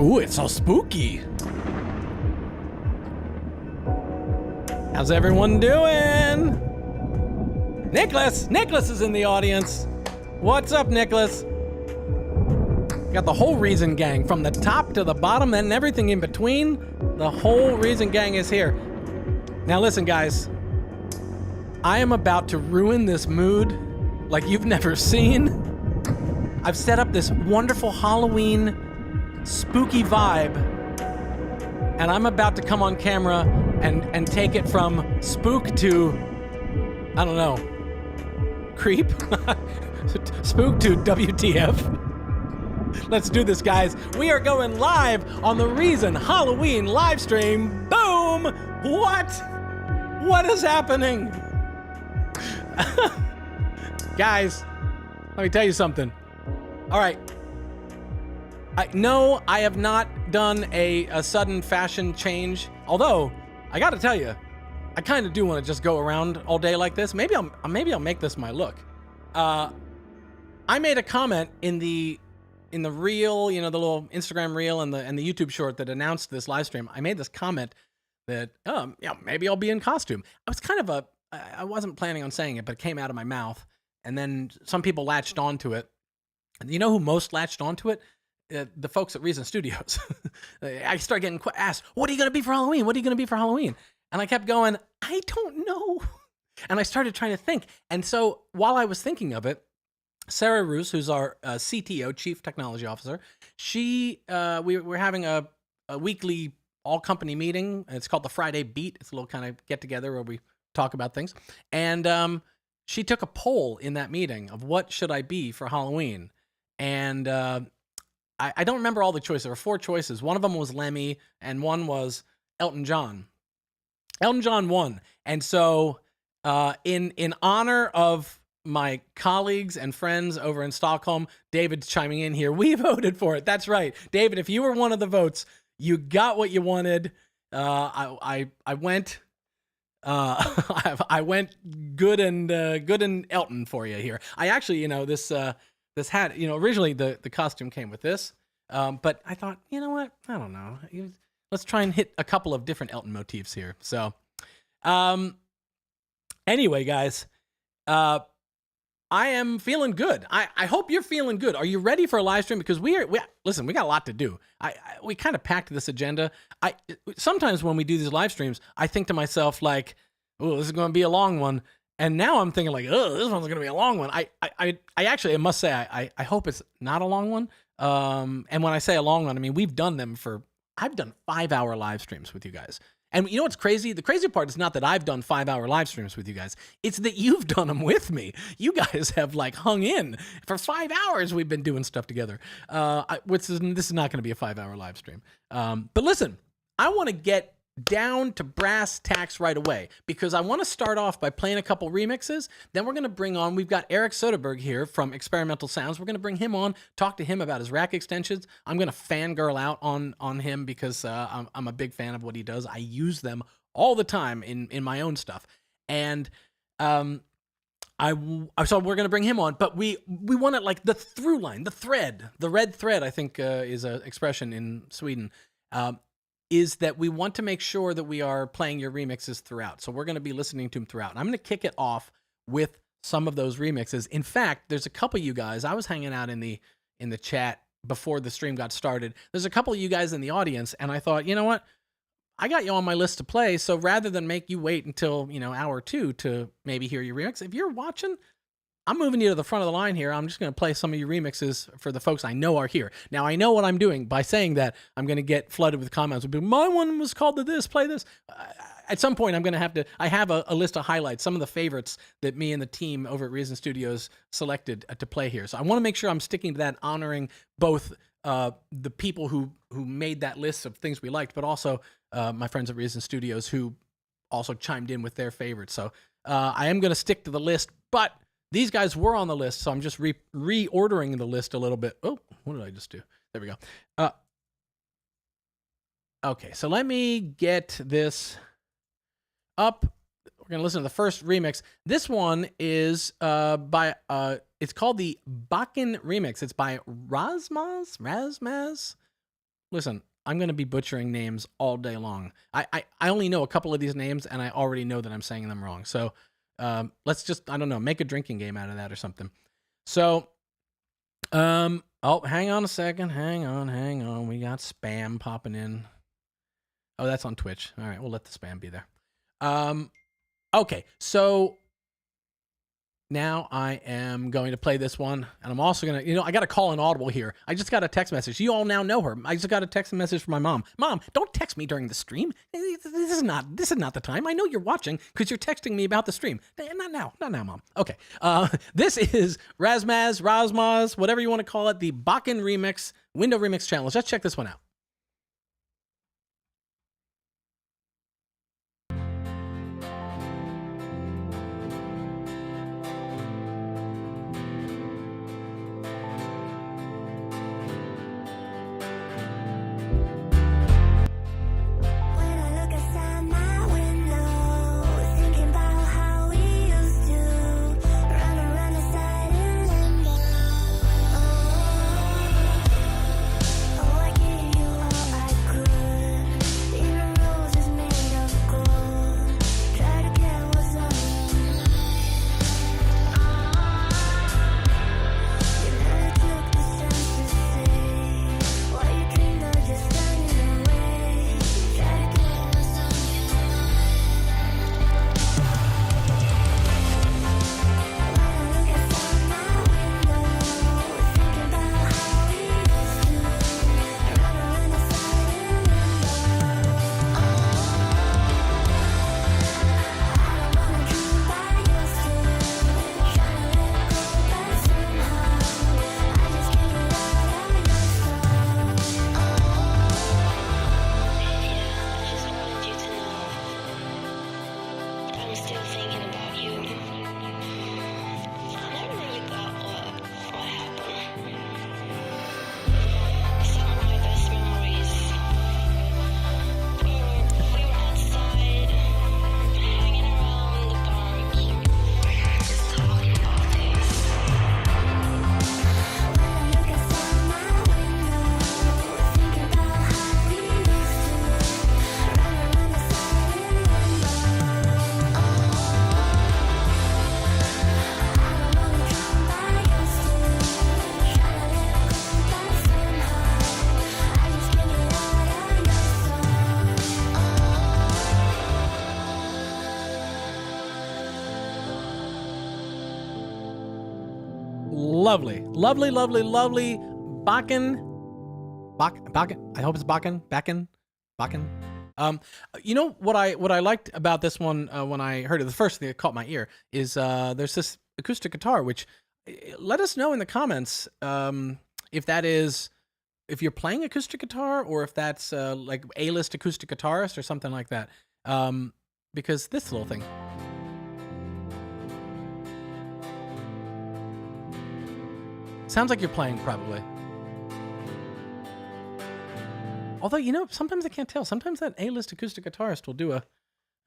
Ooh, it's so spooky. How's everyone doing? Nicholas! Nicholas is in the audience. What's up, Nicholas? Got the whole Reason gang from the top to the bottom and everything in between. The whole Reason gang is here. Now listen, guys. I am about to ruin this mood like you've never seen. I've set up this wonderful Halloween spooky vibe, and I'm about to come on camera and take it from spook to, I don't know, creep? Spook to WTF. Let's do this, guys. We are going live on the Reason Halloween live stream. Boom! What is happening? Guys, let me tell you something. All right. No, I have not done a sudden fashion change. Although, I got to tell you, I kind of do want to just go around all day like this. Maybe I'll make this my look. I made a comment in the reel, you know, the little Instagram reel and the YouTube short that announced this live stream. I made this comment that, yeah, maybe I'll be in costume. I was kind of I wasn't planning on saying it, but it came out of my mouth, and then some people latched onto it. And you know who most latched onto it? The folks at Reason Studios. I started getting asked, what are you going to be for Halloween? What are you going to be for Halloween? And I kept going, I don't know. And I started trying to think. And so while I was thinking of it, Sarah Roos, who's our CTO, Chief Technology Officer, we're having a weekly all-company meeting. It's called the Friday Beat. It's a little kind of get-together where we talk about things. And she took a poll in that meeting of what should I be for Halloween. And I don't remember all the choices. There were 4 choices. One of them was Lemmy, and one was Elton John. Elton John won. And so in honor of my colleagues and friends over in Stockholm, David's chiming in here. We voted for it. That's right. David, if you were one of the votes, you got what you wanted. I went I went good and Elton for you here. I actually, you know, this hat, you know, originally the costume came with this, but I thought, you know what? I don't know. Let's try and hit a couple of different Elton motifs here. So, anyway, guys, I am feeling good. I hope you're feeling good. Are you ready for a live stream? Because listen, we got a lot to do. We kind of packed this agenda. Sometimes when we do these live streams, I think to myself like, oh, this is going to be a long one. And now I'm thinking like, oh, this one's going to be a long one. I actually, I must say, I hope it's not a long one. And when I say a long one, I mean, I've done 5-hour live streams with you guys. And you know what's crazy? The crazy part is not that I've done 5-hour live streams with you guys. It's that you've done them with me. You guys have like hung in for 5 hours. We've been doing stuff together. This is not going to be a 5-hour live stream. But listen, I want to get down to brass tacks right away because I want to start off by playing a couple remixes. Then we're going to bring on, we've got Eric Soderberg here from Experimental Sounds. We're going to bring him on, talk to him about his rack extensions. I'm going to fangirl out on him because I'm a big fan of what he does. I use them all the time in my own stuff. And so we're going to bring him on, but we want it like the through line, the thread, the red thread, I think is an expression in Sweden. Is that we want to make sure that we are playing your remixes throughout. So we're going to be listening to them throughout. And I'm going to kick it off with some of those remixes. In fact, there's a couple of you guys. I was hanging out in the chat before the stream got started. There's a couple of you guys in the audience, and I thought, you know what? I got you on my list to play, so rather than make you wait until, you know, hour 2 to maybe hear your remix, if you're watching, I'm moving you to the front of the line here. I'm just going to play some of your remixes for the folks I know are here. Now, I know what I'm doing. By saying that, I'm going to get flooded with comments. My one was called to this, play this. At some point, I'm going to have to, I have a list of highlights, some of the favorites that me and the team over at Reason Studios selected to play here. So I want to make sure I'm sticking to that, honoring both the people who made that list of things we liked, but also my friends at Reason Studios who also chimed in with their favorites. So I am going to stick to the list, but these guys were on the list, so I'm just reordering the list a little bit. Oh, what did I just do? There we go. Okay, so let me get this up. We're going to listen to the first remix. This one is by, it's called the Bachan remix. It's by Rasmas. listen, I'm going to be butchering names all day long. I only know a couple of these names, and I already know that I'm saying them wrong. So let's just, I don't know, make a drinking game out of that or something. So, oh, hang on a second. Hang on. We got spam popping in. Oh, that's on Twitch. All right, we'll let the spam be there. Okay, so now I am going to play this one, and I'm also going to, I got to call an audible here. I just got a text message. You all now know her. I just got a text message from my mom. Mom, don't text me during the stream. This is not the time. I know you're watching because you're texting me about the stream. Not now, Mom. Okay. This is Rasmas, whatever you want to call it, the Bachan remix, window remix challenge. Let's check this one out. Lovely. Bachan. I hope it's Bachan. You know what I liked about this one when I heard it, the first thing that caught my ear is there's this acoustic guitar, which let us know in the comments if you're playing acoustic guitar or if that's like A-list acoustic guitarist or something like that. Because this little thing. Sounds like you're playing, probably. Although, sometimes I can't tell. Sometimes that A-list acoustic guitarist will do a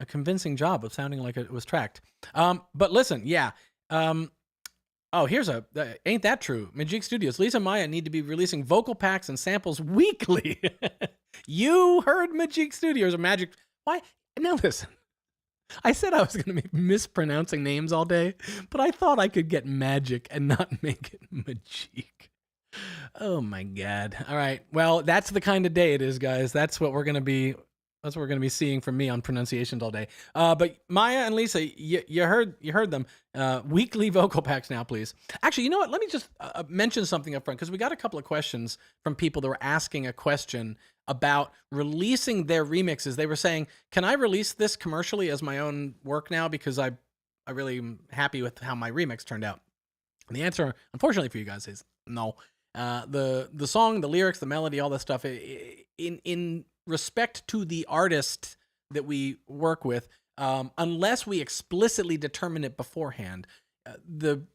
convincing job of sounding like it was tracked. But listen, yeah. Here's ain't that true? Majik Studios, Lisa and Maya need to be releasing vocal packs and samples weekly. You heard Majik Studios or Magic. Why? Now listen. I said I was going to be mispronouncing names all day, but I thought I could get magic and not make it Majik. Oh my God. All right. Well, that's the kind of day it is, guys. That's what we're going to be seeing from me on pronunciations all day. But Maya and Lisa, you heard them. Weekly vocal packs now, please. Actually, you know what? Let me just mention something up front, because we got a couple of questions from people that were asking a question about releasing their remixes. They were saying, can I release this commercially as my own work now? Because I really am happy with how my remix turned out. And the answer, unfortunately for you guys, is no. The song, the lyrics, the melody, all that stuff, in respect to the artist that we work with, unless we explicitly determine it beforehand, the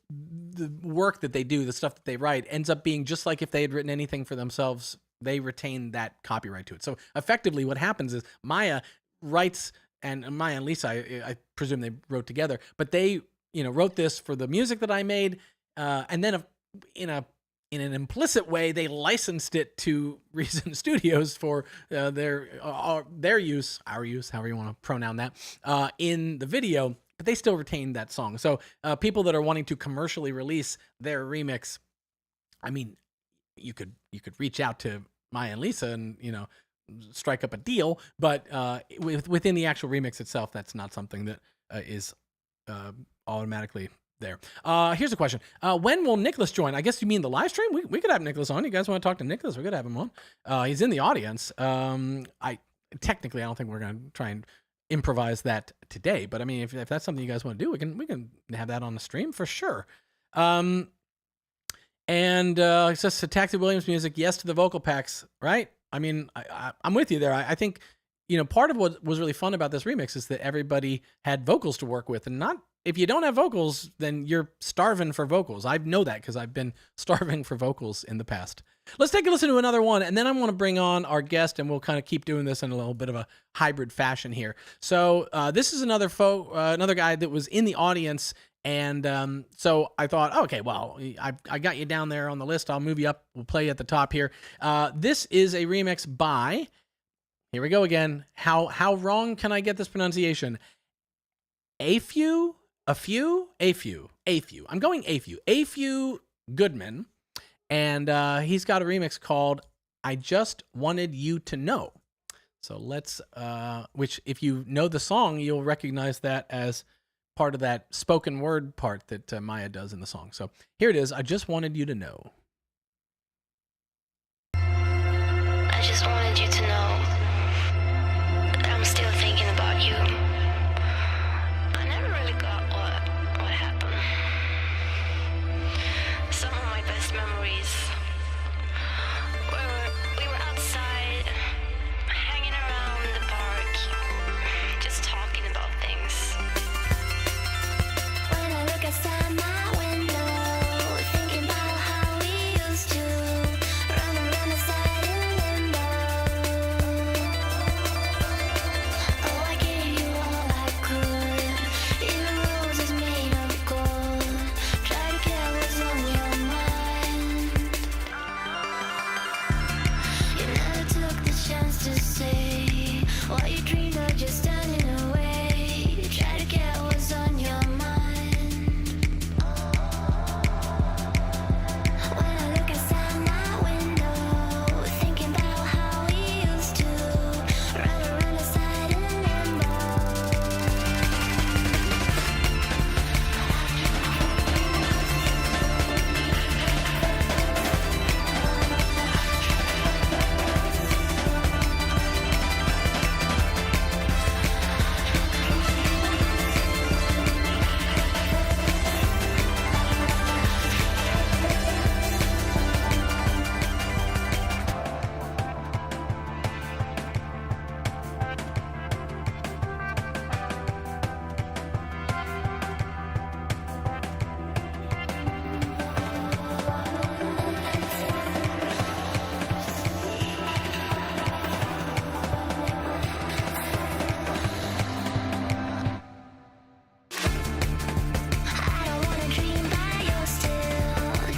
work that they do, the stuff that they write, ends up being just like if they had written anything for themselves. They retain that copyright to it. So effectively what happens is Maya writes, and Maya and Lisa, I presume they wrote together, but they wrote this for the music that I made, and then in a in an implicit way, they licensed it to Reason Studios for their use, our use, however you want to pronoun that, in the video, but they still retained that song. So people that are wanting to commercially release their remix, I mean, you could reach out to Maya and Lisa and, you know, strike up a deal, but within the actual remix itself, that's not something that is automatically there. Here's a question. When will Nicholas join? I guess you mean the live stream? We could have Nicholas on. You guys want to talk to Nicholas? We could have him on. He's in the audience. I don't think we're going to try and improvise that today, but I mean, if that's something you guys want to do, we can have that on the stream for sure. And it says Taxi Williams music, yes to the vocal packs, right? I mean, I'm with you there. I think, you know, part of what was really fun about this remix is that everybody had vocals to work with, and not, if you don't have vocals, then you're starving for vocals. I know that because I've been starving for vocals in the past. Let's take a listen to another one, and then I want to bring on our guest, and we'll kind of keep doing this in a little bit of a hybrid fashion here. So this is another guy that was in the audience, and so I thought, okay, well, I got you down there on the list. I'll move you up. We'll play you at the top here. This is a remix by, here we go again. How wrong can I get this pronunciation? A few. I'm going A few Goodman. And he's got a remix called I Just Wanted You to Know. So let's, which if you know the song, you'll recognize that as part of that spoken word part that Maya does in the song. So here it is. I just wanted you to know. I just wanted you to know that I'm still thinking about you. I never really got what happened. Some of my best memories we were outside, hanging around the park, just talking about things. When I look outside my window, thinking about how we used to run around the side in limbo. Oh, I gave you all I could, even roses made of gold. Try to get what's on your mind. You never took the chance to say what you dreamed of, just standing away. Try to get what's on your mind. When I look outside my window, thinking about how we used to run around the side in limbo. I don't wanna dream that you're still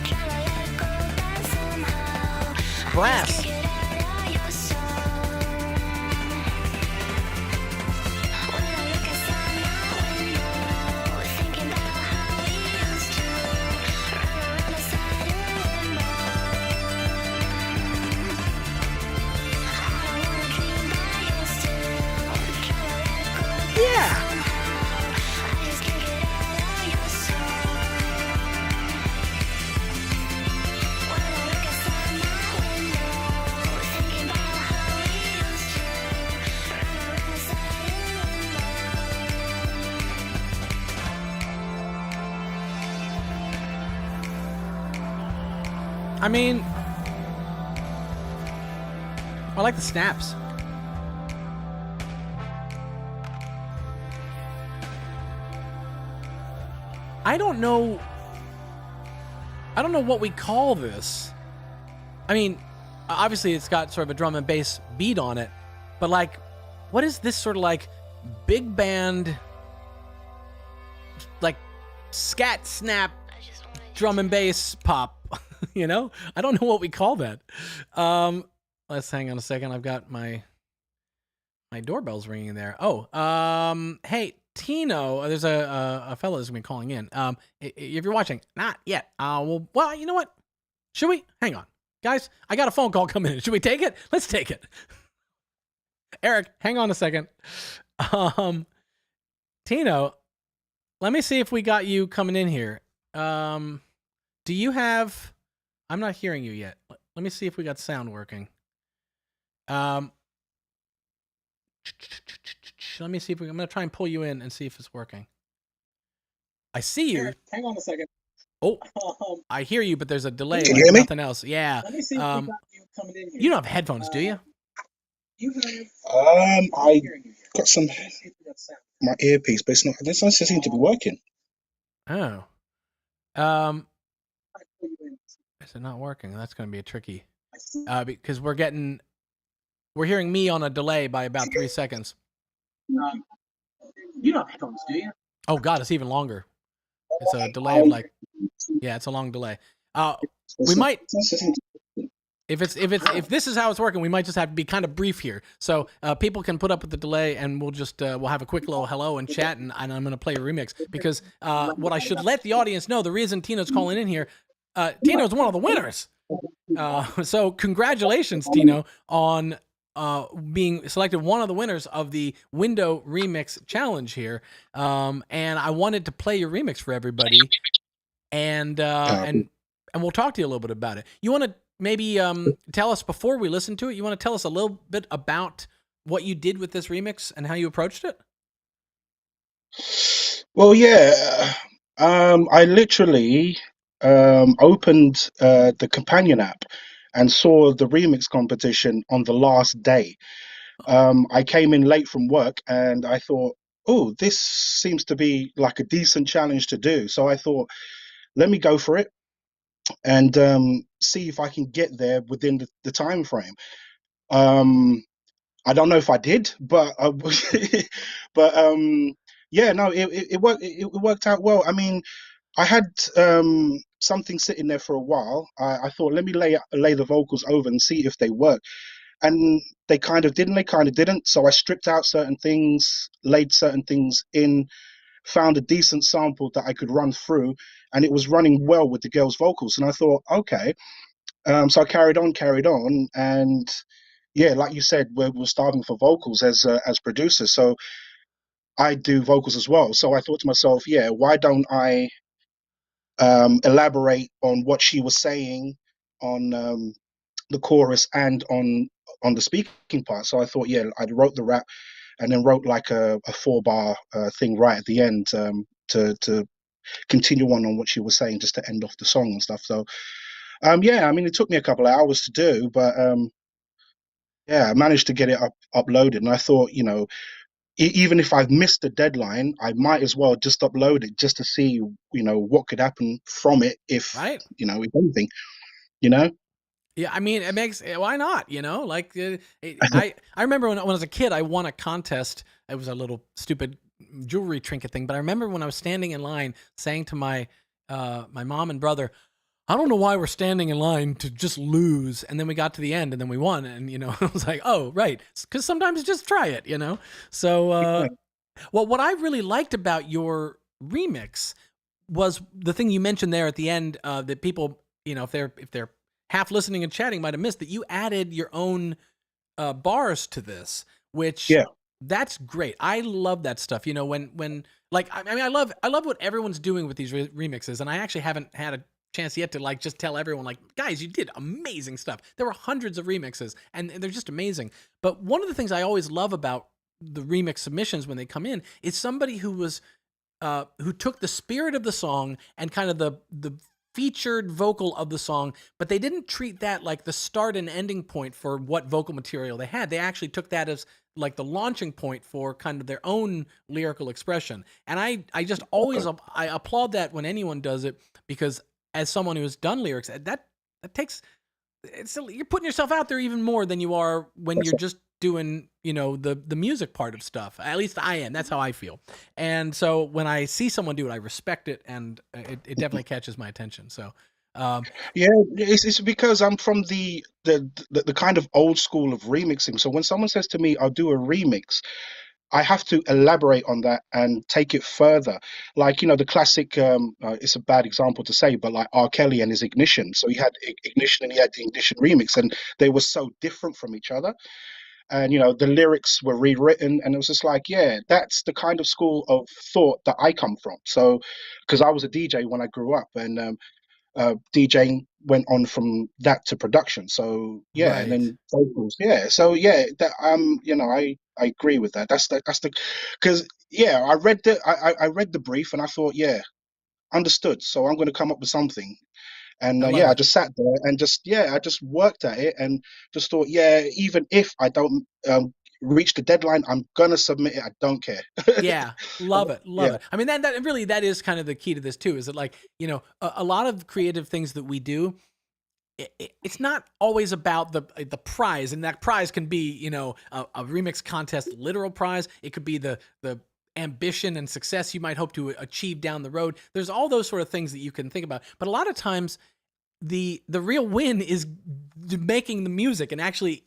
trying to let go that somehow. Brass. Get out of your soul. When I look outside my window, thinking about how we used to run around the side in limbo. I don't wanna dream that you're still trying to let go. Yeah. I just can't get out of your soul. When I look outside my window, thinking about how we used to run around the side in limbo. I mean, I like the snaps. I don't know what we call this. I mean, obviously it's got sort of a drum and bass beat on it, but like, what is this sort of like big band, like scat snap I just wanted you drum and bass pop? You know, I don't know what we call that. Let's hang on a second. I've got my doorbell's ringing there. Oh, hey, Tino, there's a fellow that's gonna be calling in. If you're watching, not yet. Well, you know what? Should we? Hang on, guys. I got a phone call coming in. Should we take it? Let's take it. Eric, hang on a second. Tino, let me see if we got you coming in here. Do you have? I'm not hearing you yet. Let me see if we got sound working. Let me see if I'm gonna try and pull you in and see if it's working. I see you. Hang on a second. Oh, I hear you, but there's a delay. Can Like you hear me? nothing else. Yeah. Let me see if we got you coming in here. You don't have headphones, do you? You have. I got some my earpiece, but it's not. This doesn't seem to be working. Oh. Is it not working? That's going to be a tricky. Because we're hearing me on a delay by about 3 seconds. You don't have headphones, do you? Oh God, it's even longer. It's a delay of like, yeah, it's a long delay. We might, if this is how it's working, we might just have to be kind of brief here. So people can put up with the delay, and we'll just we'll have a quick little hello and chat, and I'm going to play a remix because what I should let the audience know, the reason Tino's calling in here, Tino's one of the winners. So congratulations, Tino, on being selected one of the winners of the Window Remix Challenge here. And I wanted to play your remix for everybody, and we'll talk to you a little bit about it. You want to maybe tell us before we listen to it? You want to tell us a little bit about what you did with this remix and how you approached it? Well, yeah. I literally opened the companion app and saw the remix competition on the last day. I came in late from work and I thought, oh, this seems to be like a decent challenge to do. So I thought, let me go for it and see if I can get there within the time frame. I don't know if I did, but yeah, no, it worked. It worked out well. I mean, I had something sitting there for a while. I thought, let me lay the vocals over and see if they work. And they kind of did and they kind of didn't. So I stripped out certain things, laid certain things in, found a decent sample that I could run through, and it was running well with the girls' vocals. And I thought, okay. So I carried on, and yeah, like you said, we're starving for vocals as producers. So I do vocals as well. So I thought to myself, yeah, why don't I elaborate on what she was saying on the chorus and on the speaking part. So I thought, yeah, I wrote the rap and then wrote like a 4-bar thing right at the end to continue on what she was saying, just to end off the song and stuff. So yeah, I mean, it took me a couple of hours to do, but yeah, I managed to get it uploaded. And I thought, you know, even if I've missed the deadline, I might as well just upload it just to see, you know, what could happen from it if, right, you know, if anything, you know. Yeah, I mean, it makes, why not? You know, like I remember when I was a kid, I won a contest. It was a little stupid jewelry trinket thing, but I remember when I was standing in line saying to my my mom and brother, I don't know why we're standing in line to just lose. And then we got to the end and then we won. And, you know, I was like, oh, right. Because sometimes just try it, you know? So, well, what I really liked about your remix was the thing you mentioned there at the end that people, you know, if they're half listening and chatting might have missed, that you added your own bars to this, which that's great. I love that stuff. You know, when like, I mean, I love what everyone's doing with these remixes. And I actually haven't had a chance yet to like just tell everyone like, guys, you did amazing stuff. There were hundreds of remixes and they're just amazing. But one of the things I always love about the remix submissions when they come in is somebody who was who took the spirit of the song and kind of the featured vocal of the song, but they didn't treat that like the start and ending point for what vocal material they had. They actually took that as like the launching point for kind of their own lyrical expression. And I just always I applaud that when anyone does it, because as someone who has done lyrics, that takes, you're putting yourself out there even more than you are when you're just doing, you know, the music part of stuff. At least I am. That's how I feel. And so when I see someone do it, I respect it, and it definitely catches my attention. So Yeah, it's because I'm from the kind of old school of remixing. So when someone says to me, "I'll do a remix," I have to elaborate on that and take it further. Like, the classic, it's a bad example to say, but like R. Kelly and his Ignition. So he had Ignition and he had the Ignition remix, and they were so different from each other. And, the lyrics were rewritten, and it was just like, yeah, that's the kind of school of thought that I come from. So, because I was a DJ when I grew up, and DJing went on from that to production. So yeah, and Right. then vocals. Yeah. So yeah, that I agree with that. That's the because yeah, I read the brief and I thought, yeah, understood. So I'm going to come up with something. And I love yeah, I it. just sat there and I just worked at it and just thought, yeah, even if I don't reach the deadline, I'm gonna submit it. I don't care. Yeah, love it, love Yeah. it. I mean, that really that is kind of the key to this too. Is that like a lot of creative things that we do, it's not always about the prize, and that prize can be a remix contest literal prize. It could be the ambition and success you might hope to achieve down the road. There's all those sort of things that you can think about, but a lot of times the real win is making the music and actually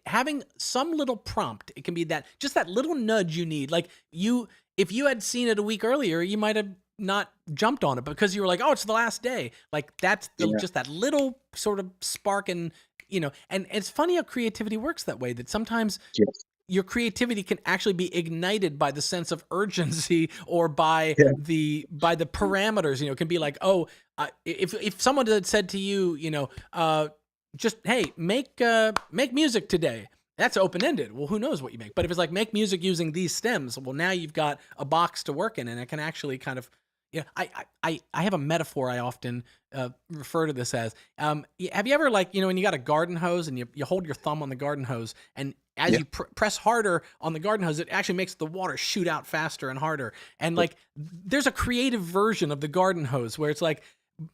having some little prompt. It can be that just that little nudge you need. Like if you had seen it a week earlier, you might have not jumped on it because you were like, oh, it's the last day. Like that's Yeah. just that little sort of spark. And and it's funny how creativity works that way, that sometimes Yes. your creativity can actually be ignited by the sense of urgency or by Yeah. the parameters. It can be like, oh, if someone had said to you, just hey, make music today. That's open ended. Well, who knows what you make? But if it's like make music using these stems, well, now you've got a box to work in, and it can actually kind of. Yeah, I have a metaphor I often refer to this as. Have you ever when you got a garden hose and you hold your thumb on the garden hose, and as Yeah. you press harder on the garden hose, it actually makes the water shoot out faster and harder. And there's a creative version of the garden hose where it's like,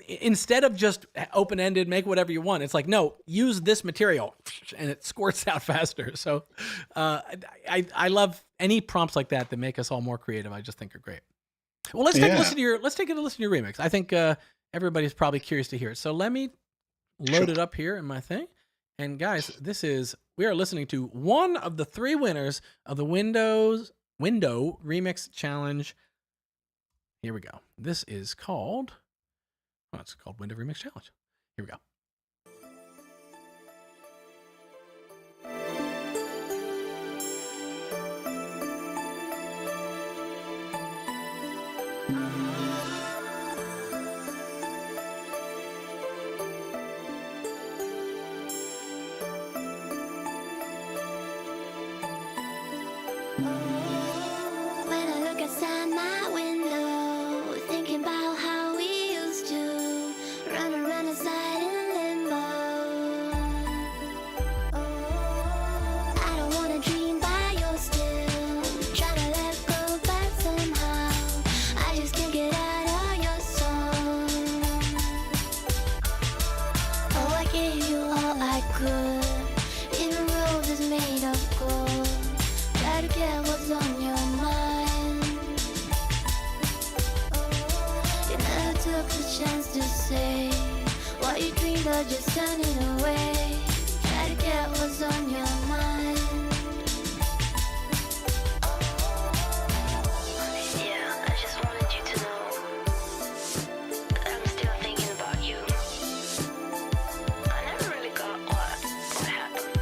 instead of just open ended, make whatever you want. It's like, no, use this material, and it squirts out faster. So I love any prompts like that make us all more creative. I just think are great. Well, let's take a listen to your remix. I think everybody's probably curious to hear it. So let me load it up here in my thing. And guys, we are listening to one of the 3 winners of the Window Remix Challenge. Here we go. This is called it's called Window Remix Challenge. Here we go. When I look outside my window, thinking about how we used to run around inside in limbo. I don't wanna dream by your still, trying to let go, but somehow I just can't get out of your song. Oh, I gave you all I could, even roses made of gold. Try to get what's on your mind. You never took the chance to say what you dreamed of, just turning away. Try to get what's on your mind. Yeah, I just wanted you to know that I'm still thinking about you. I never really got what happened.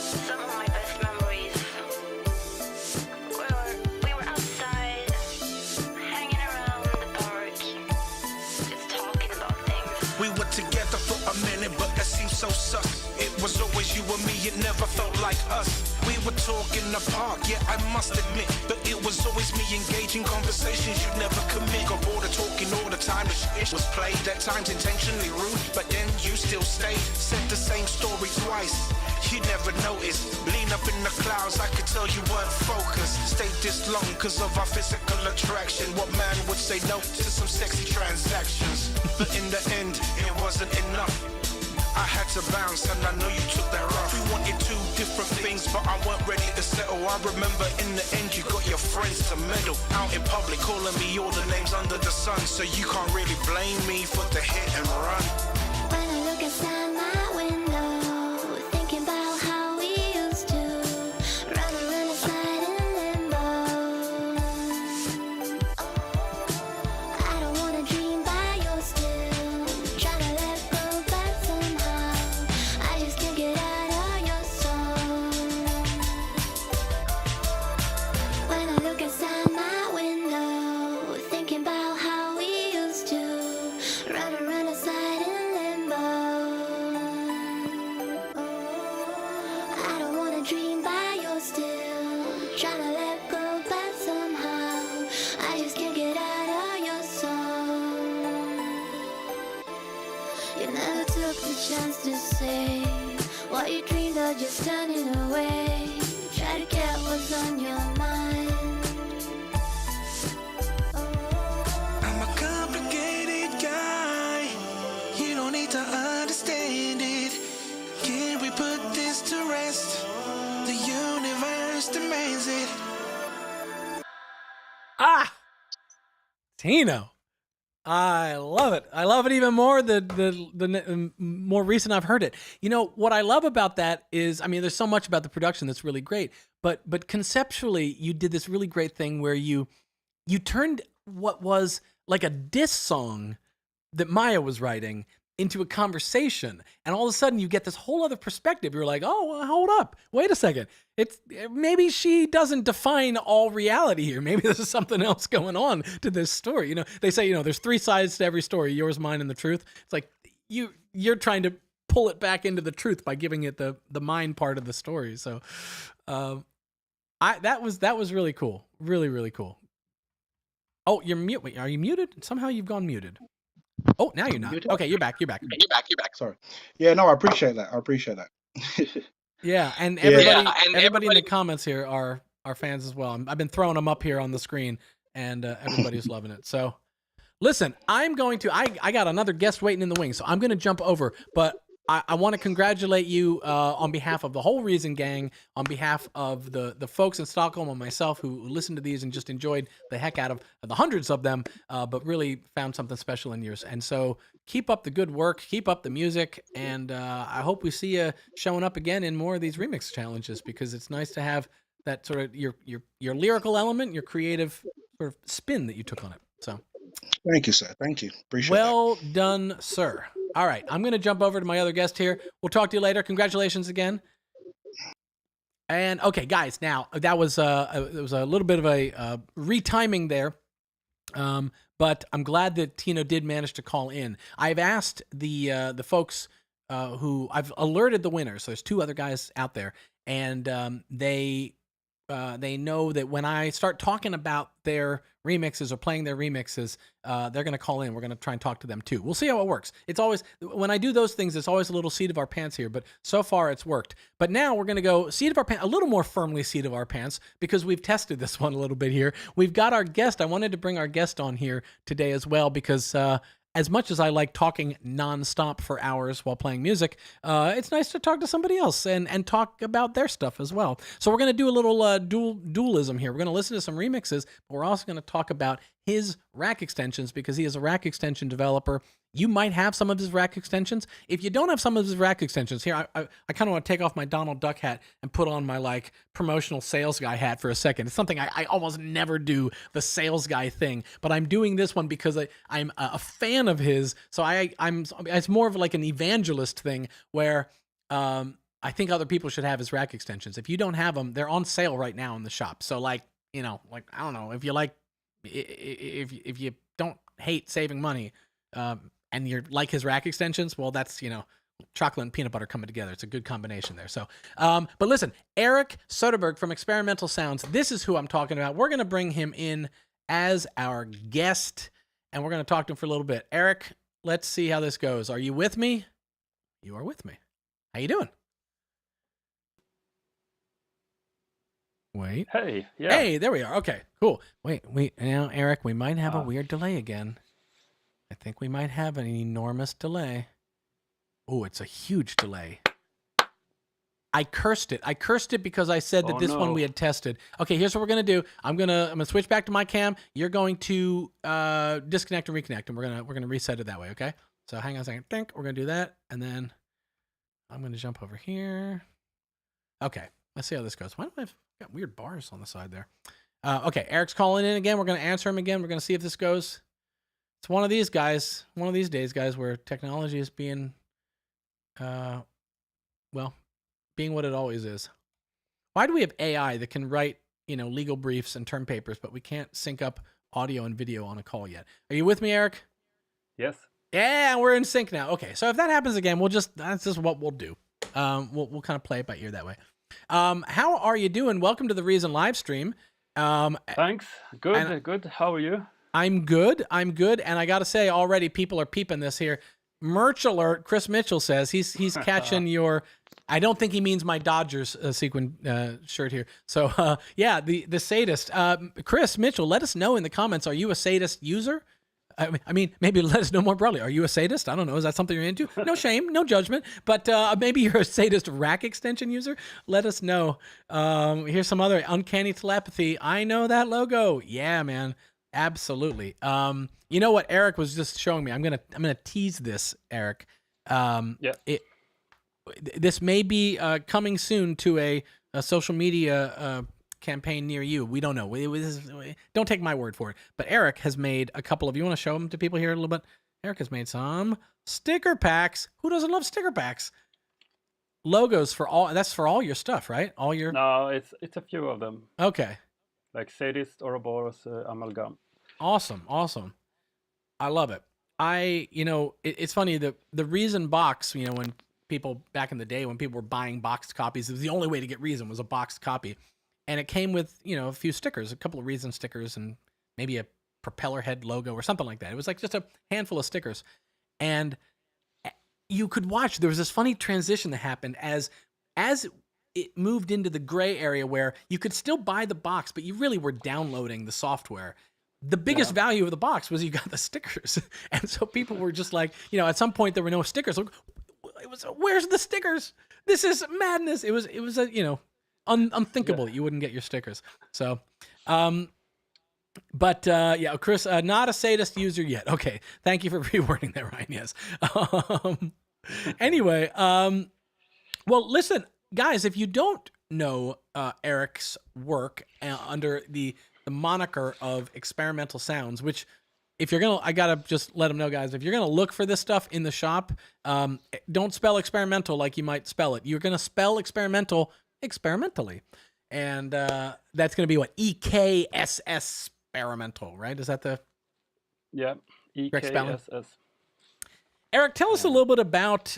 Some of my best memories we were outside, hanging around the park, just talking about things. We were together for a minute, but that seemed so sus. It was always you and me, it never felt like us. We were talking in the park, yeah, I must admit. But it was always me engaging conversations you'd never commit. Got bored of talking all the time, the shit was played. At times intentionally rude, but then you still stayed. Said the same story twice, you never noticed. Lean up in the clouds, I could tell you weren't focused. Stayed this long cause of our physical attraction. What man would say no to some sexy transactions? But in the end, it wasn't enough. I had to bounce and I know you took that rough. We wanted 2 different things, but I weren't ready to settle. I remember in the end you got your friends to meddle. Out in public calling me all the names under the sun. sun, so you can't really blame me for the hit and run. When I look outside my window, thinking about how we used to run around the side in limbo. I don't wanna dream by your still, trying to let go back somehow. I just can't get out of your soul. When I look outside my window, thinking about how we used to run around the side in limbo. I don't wanna dream by your still, trying to let go back somehow. I just can't get out of your soul. You never took the chance to say what you dreamed of, just turning away. Try to get what's on your mind. I'm a complicated guy. You don't need to understand it. Can we put this to rest? The universe demands it. Ah, Tino. I love it. I love it even more the more recent I've heard it. You know, what I love about that is, I mean, there's so much about the production that's really great, but conceptually you did this really great thing where you turned what was like a diss song that Maya was writing into a conversation, and all of a sudden you get this whole other perspective. You're like, oh, well, hold up, wait a second. It's maybe she doesn't define all reality here. Maybe there's something else going on to this story. You know, they say, you know, there's three sides to every story: yours, mine, and the truth. It's like you're trying to pull it back into the truth by giving it the mine part of the story. So, that was really cool, really really cool. Oh, you're mute. Wait, are you muted? Somehow you've gone muted. Oh, now you're not. Muted? Okay, you're back. You're back. Sorry. Yeah, no, I appreciate that. Yeah, and Yeah. everybody in the comments here are fans as well. I've been throwing them up here on the screen, and everybody's loving it. So, listen, I got another guest waiting in the wings, so I'm going to jump over. But I want to congratulate you on behalf of the whole Reason gang, on behalf of the folks in Stockholm and myself who listened to these and just enjoyed the heck out of the hundreds of them, but really found something special in yours. And so keep up the good work, keep up the music, and I hope we see you showing up again in more of these remix challenges, because it's nice to have that sort of your lyrical element, your creative sort of spin that you took on it. So Thank you, sir. Thank you. Appreciate well done, sir. All right, I'm going to jump over to my other guest here. We'll talk to you later. Congratulations again. And okay, guys, now that was it was a little bit of a retiming there, but I'm glad that Tino did manage to call in. I've asked the folks who I've alerted the winners. So there's two other guys out there, and they know that when I start talking about their remixes or playing their remixes, they're going to call in. We're going to try and talk to them too. We'll see how it works. It's always, when I do those things, it's always a little seat of our pants here, but so far it's worked. But now we're going to go seat of our pants, a little more firmly seat of our pants, because we've tested this one a little bit here. We've got our guest. I wanted to bring our guest on here today as well, because as much as I like talking nonstop for hours while playing music, it's nice to talk to somebody else and talk about their stuff as well. So we're going to do a little dualism here. We're going to listen to some remixes, but we're also going to talk about his rack extensions, because he is a rack extension developer. You might have some of his rack extensions. If you don't have some of his rack extensions, here, I kind of want to take off my Donald Duck hat and put on my like promotional sales guy hat for a second. It's something I almost never do, the sales guy thing, but I'm doing this one because I'm a fan of his. So it's more of like an evangelist thing where I think other people should have his rack extensions. If you don't have them, they're on sale right now in the shop. So like, you know, like, I don't know, if you like, if you don't hate saving money, and you're like his rack extensions, well, that's, you know, chocolate and peanut butter coming together. It's a good combination there. So, but listen, Eric Soderberg from Experimental Sounds, this is who I'm talking about. We're going to bring him in as our guest, and we're going to talk to him for a little bit. Eric, let's see how this goes. Are you with me? You are with me. How you doing? Wait. Hey, yeah. Hey, there we are. Okay, cool. Wait, now, Eric, we might have a weird delay again. I think we might have an enormous delay. Oh, it's a huge delay. I cursed it. I cursed it because I said that Oh, this one no. we had tested. Okay, here's what we're gonna do. I'm gonna switch back to my cam. You're going to disconnect and reconnect, and we're gonna reset it that way. Okay. So hang on a second. Think we're gonna do that, and then I'm gonna jump over here. Okay. Let's see how this goes. Why do I have got weird bars on the side there? Okay, Eric's calling in again. We're gonna answer him again. We're gonna see if this goes. It's one of these guys, one of these days, guys, where technology is being, well, being what it always is. Why do we have AI that can write, legal briefs and term papers, but we can't sync up audio and video on a call yet? Are you with me, Eric? Yes. Yeah, we're in sync now. Okay, so if that happens again, that's just what we'll do. We'll kind of play it by ear that way. How are you doing? Welcome to the Reason live stream. Thanks. Good. How are you? I'm good. And I got to say, already people are peeping this here. Merch alert. Chris Mitchell says he's catching your. I don't think he means my Dodgers sequin shirt here. So yeah, the Sadist. Chris Mitchell, let us know in the comments. Are you a Sadist user? I mean, maybe let us know more broadly. Are you a Sadist? I don't know. Is that something you're into? No shame, no judgment. But maybe you're a Sadist rack extension user. Let us know. Here's some other Uncanny Telepathy. I know that logo. Yeah, man. Absolutely. You know what Eric was just showing me? I'm gonna tease this, Eric. Yeah. This may be coming soon to a social media campaign near you. We don't know. Don't take my word for it. But Eric has made a couple of. You want to show them to people here a little bit? Eric has made some sticker packs. Who doesn't love sticker packs? Logos for all. That's for all your stuff, right? All your. No, it's a few of them. Okay. Like Sadist, Oroboros, Amalgam. Awesome. I love it. It's funny, the Reason box, when people back in the day, when people were buying boxed copies, it was the only way to get Reason was a boxed copy. And it came with, a few stickers, a couple of Reason stickers and maybe a propeller head logo or something like that. It was like just a handful of stickers. And you could watch, there was this funny transition that happened as it moved into the gray area where you could still buy the box, but you really were downloading the software. The biggest value of the box was you got the stickers. And so people were just like, at some point there were no stickers. Like, where's the stickers? This is madness. It was unthinkable that you wouldn't get your stickers. So, Chris, not a Sadist user yet. Okay. Thank you for rewording that, Ryan. Yes. Anyway, well, listen, guys, if you don't know Eric's work under the moniker of Experimental Sounds, which if you're I gotta just let them know, guys, if you're gonna look for this stuff in the shop, don't spell experimental like you might spell it. You're gonna spell experimental experimentally. And that's gonna be what? EKSS experimental, right? Is that the correct spelling? EKSS. Eric, tell us a little bit about,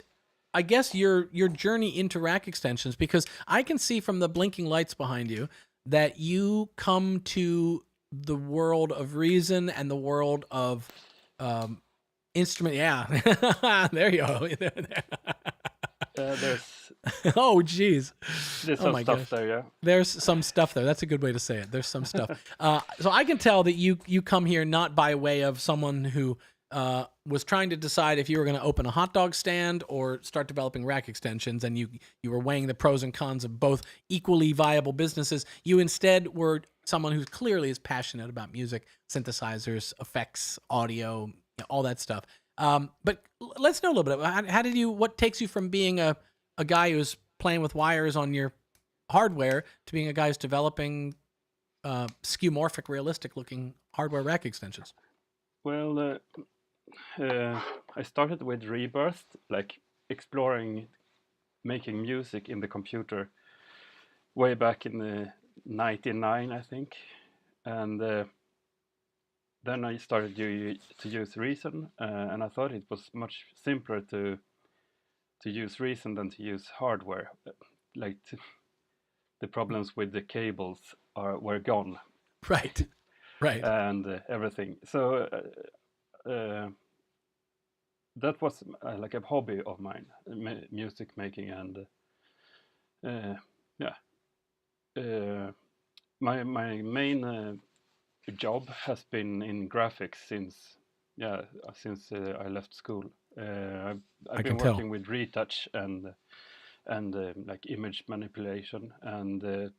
I guess, your journey into rack extensions, because I can see from the blinking lights behind you that you come to the world of Reason and the world of instrument. Yeah, there you go. There's Oh, geez. some my stuff gosh. there, yeah. There's some stuff there. That's a good way to say it. There's some stuff. So I can tell that you come here not by way of someone who was trying to decide if you were going to open a hot dog stand or start developing rack extensions, and you were weighing the pros and cons of both equally viable businesses. You instead were someone who clearly is passionate about music, synthesizers, effects, audio, all that stuff. But let's know a little bit about what takes you from being a guy who's playing with wires on your hardware to being a guy who's developing skeuomorphic, realistic looking hardware rack extensions. Well, I started with Rebirth, like exploring making music in the computer way back in 99, I think. And then I started to use Reason, and I thought it was much simpler to use Reason than to use hardware. Like the problems with the cables were gone. Right. And everything. So that was like a hobby of mine, music making, and my main job has been in graphics since I left school. I've been working with retouch and and like image manipulation, and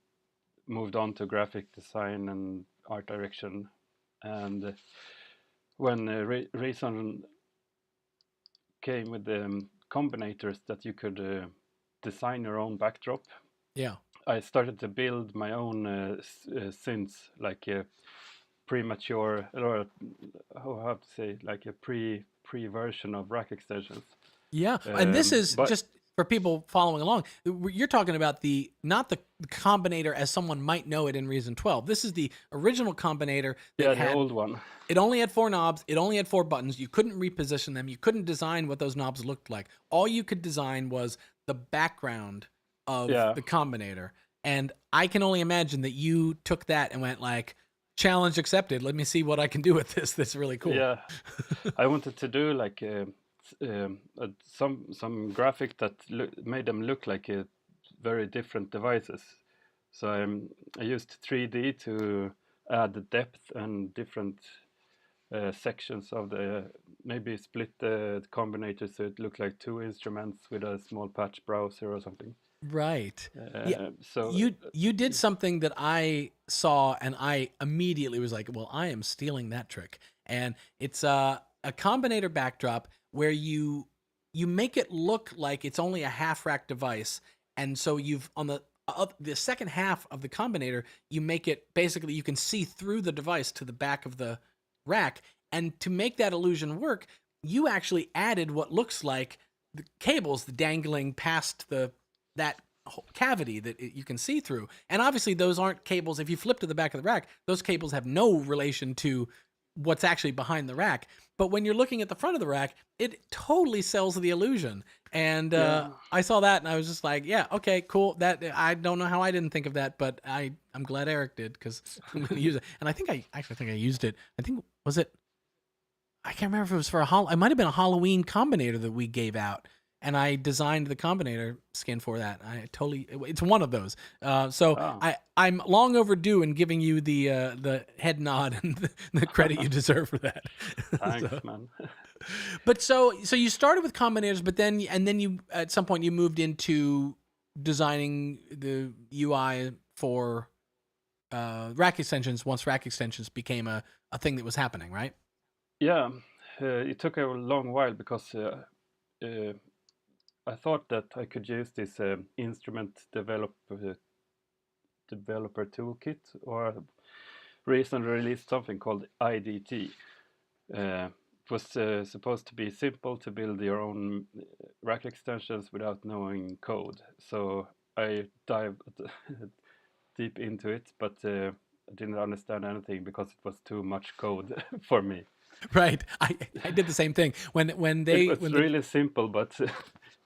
moved on to graphic design and art direction. And when Reason came with the combinators that you could design your own backdrop, Yeah. I started to build my own synths, like a premature, or how to say, like a pre version of rack extensions. Yeah, and this is but- just for people following along. You're talking about not the combinator as someone might know it in Reason 12. This is the original combinator that Yeah, had the old one. It only had 4 knobs. It only had 4 buttons. You couldn't reposition them. You couldn't design what those knobs looked like. All you could design was the background of the combinator. And I can only imagine that you took that and went like, challenge accepted. Let me see what I can do with this. This is really cool. Yeah, I wanted to do like some graphic that made them look like very different devices. So I used 3D to add the depth and different sections of maybe split the combinator so it looked like 2 instruments with a small patch browser or something. Right. Yeah. So You did something that I saw and I immediately was like, well, I am stealing that trick. And it's a combinator backdrop where you make it look like it's only a half rack device. And so you've on the second half of the combinator, you make it basically you can see through the device to the back of the rack. And to make that illusion work, you actually added what looks like the cables dangling past that cavity that you can see through. And obviously those aren't cables. If you flip to the back of the rack, those cables have no relation to what's actually behind the rack. But when you're looking at the front of the rack, it totally sells the illusion. And I saw that and I was just like, yeah, okay, cool. That I don't know how I didn't think of that, but I'm glad Eric did because I'm going to use it. And I think I used it. I think, was it, I can't remember if it was for it might have been a Halloween combinator that we gave out. And I designed the combinator skin for that. It's one of those. I'm long overdue in giving you the head nod and the credit you deserve for that. Thanks, man. But so you started with combinators, but then you at some point you moved into designing the UI for rack extensions. Once rack extensions became a thing that was happening, right? Yeah, it took a long while because I thought that I could use this instrument developer toolkit, or Reason released something called IDT. It was supposed to be simple to build your own rack extensions without knowing code. So I dived deep into it, but I didn't understand anything because it was too much code for me. Right. I did the same thing when they it was really simple, but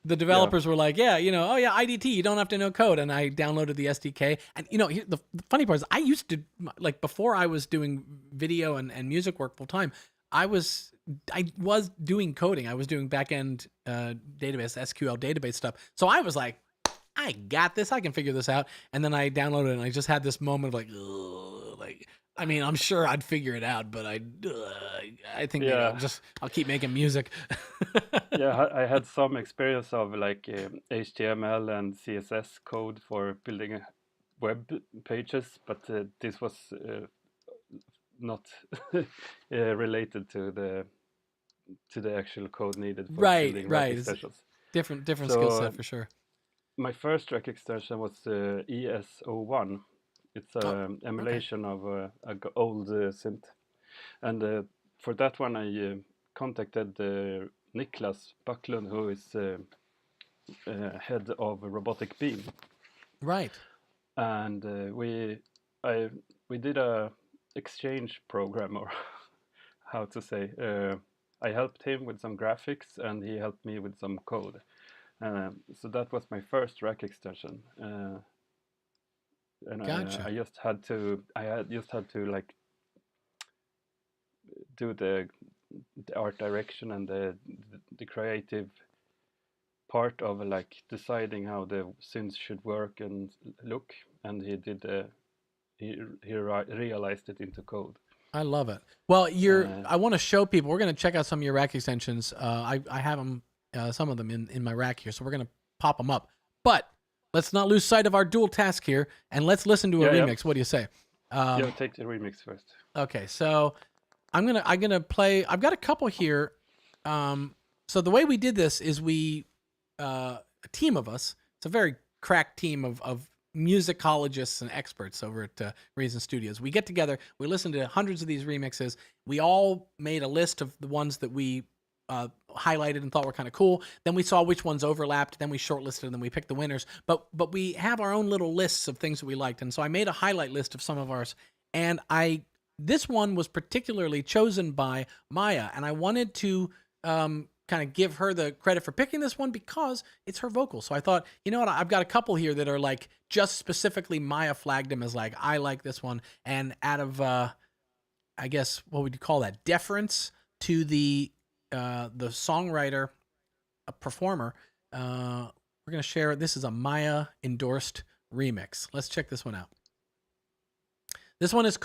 the developers were like, yeah, IDT, you don't have to know code. And I downloaded the SDK. And, the funny part is I used to, like, before I was doing video and music work full time, I was doing coding. I was doing back-end database, SQL database stuff. So I was like, I got this. I can figure this out. And then I downloaded it and I just had this moment of like, ugh, like, I mean, I'm sure I'd figure it out, but I think maybe I'll keep making music. Yeah, I had some experience of like HTML and CSS code for building web pages, but this was not related to the actual code needed for building rack extensions. Different skill set for sure. My first rack extension was ES01. It's an emulation of an old synth. And for that one, I contacted Niklas Backlund, who is head of Robotic Beam. Right. And we did a exchange program, or how to say. I helped him with some graphics, and he helped me with some code. So that was my first rack extension. And gotcha. I just had to like do the art direction and the creative part of like deciding how the synths should work and look, and he did he realized it into code. I love it. Well, I want to show people. We're going to check out some of your rack extensions. I have them, some of them in my rack here, so we're going to pop them up. But let's not lose sight of our dual task here, and let's listen to a remix. What do you say? Take the remix first. Okay, so I'm gonna play. I've got a couple here. So the way we did this is a team of us. It's a very crack team of musicologists and experts over at Reason Studios. We get together, we listen to hundreds of these remixes. We all made a list of the ones that we highlighted and thought were kind of cool. Then we saw which ones overlapped. Then we shortlisted and then we picked the winners. But we have our own little lists of things that we liked. And so I made a highlight list of some of ours. And this one was particularly chosen by Maya. And I wanted to kind of give her the credit for picking this one because it's her vocal. So I thought, you know what, I've got a couple here that are like just specifically Maya flagged them as like, I like this one. And out of, I guess, what would you call that? Deference to the songwriter, a performer, we're going to share, this is a Maya endorsed remix. Let's check this one out. This one is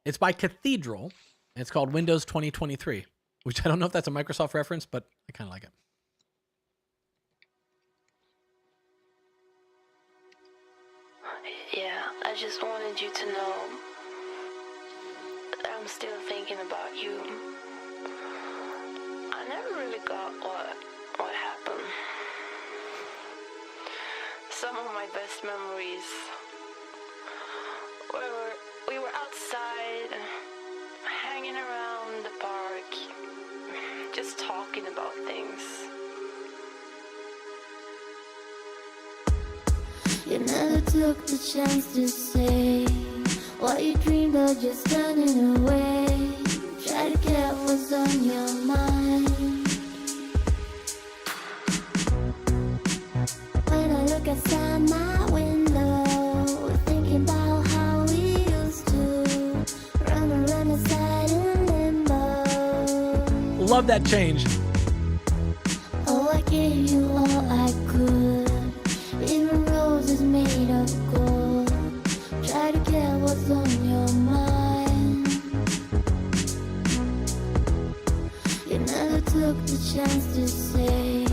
it's by Cathedral. And it's called Windows 2023. Which I don't know if that's a Microsoft reference, but I kind of like it. Yeah, I just wanted you to know that I'm still thinking about you. I never really got what happened. Some of my best memories we were outside, hanging around the park, just talking about things. You never took the chance to say what you dreamed of, just turning away. Try to get what's on your mind. When I look outside my window, thinking about how we used to run around aside in limbo. Love that change. Oh, I gave you all I could, even roses made of gold. Try to get what's on your mind. You never took the chance to say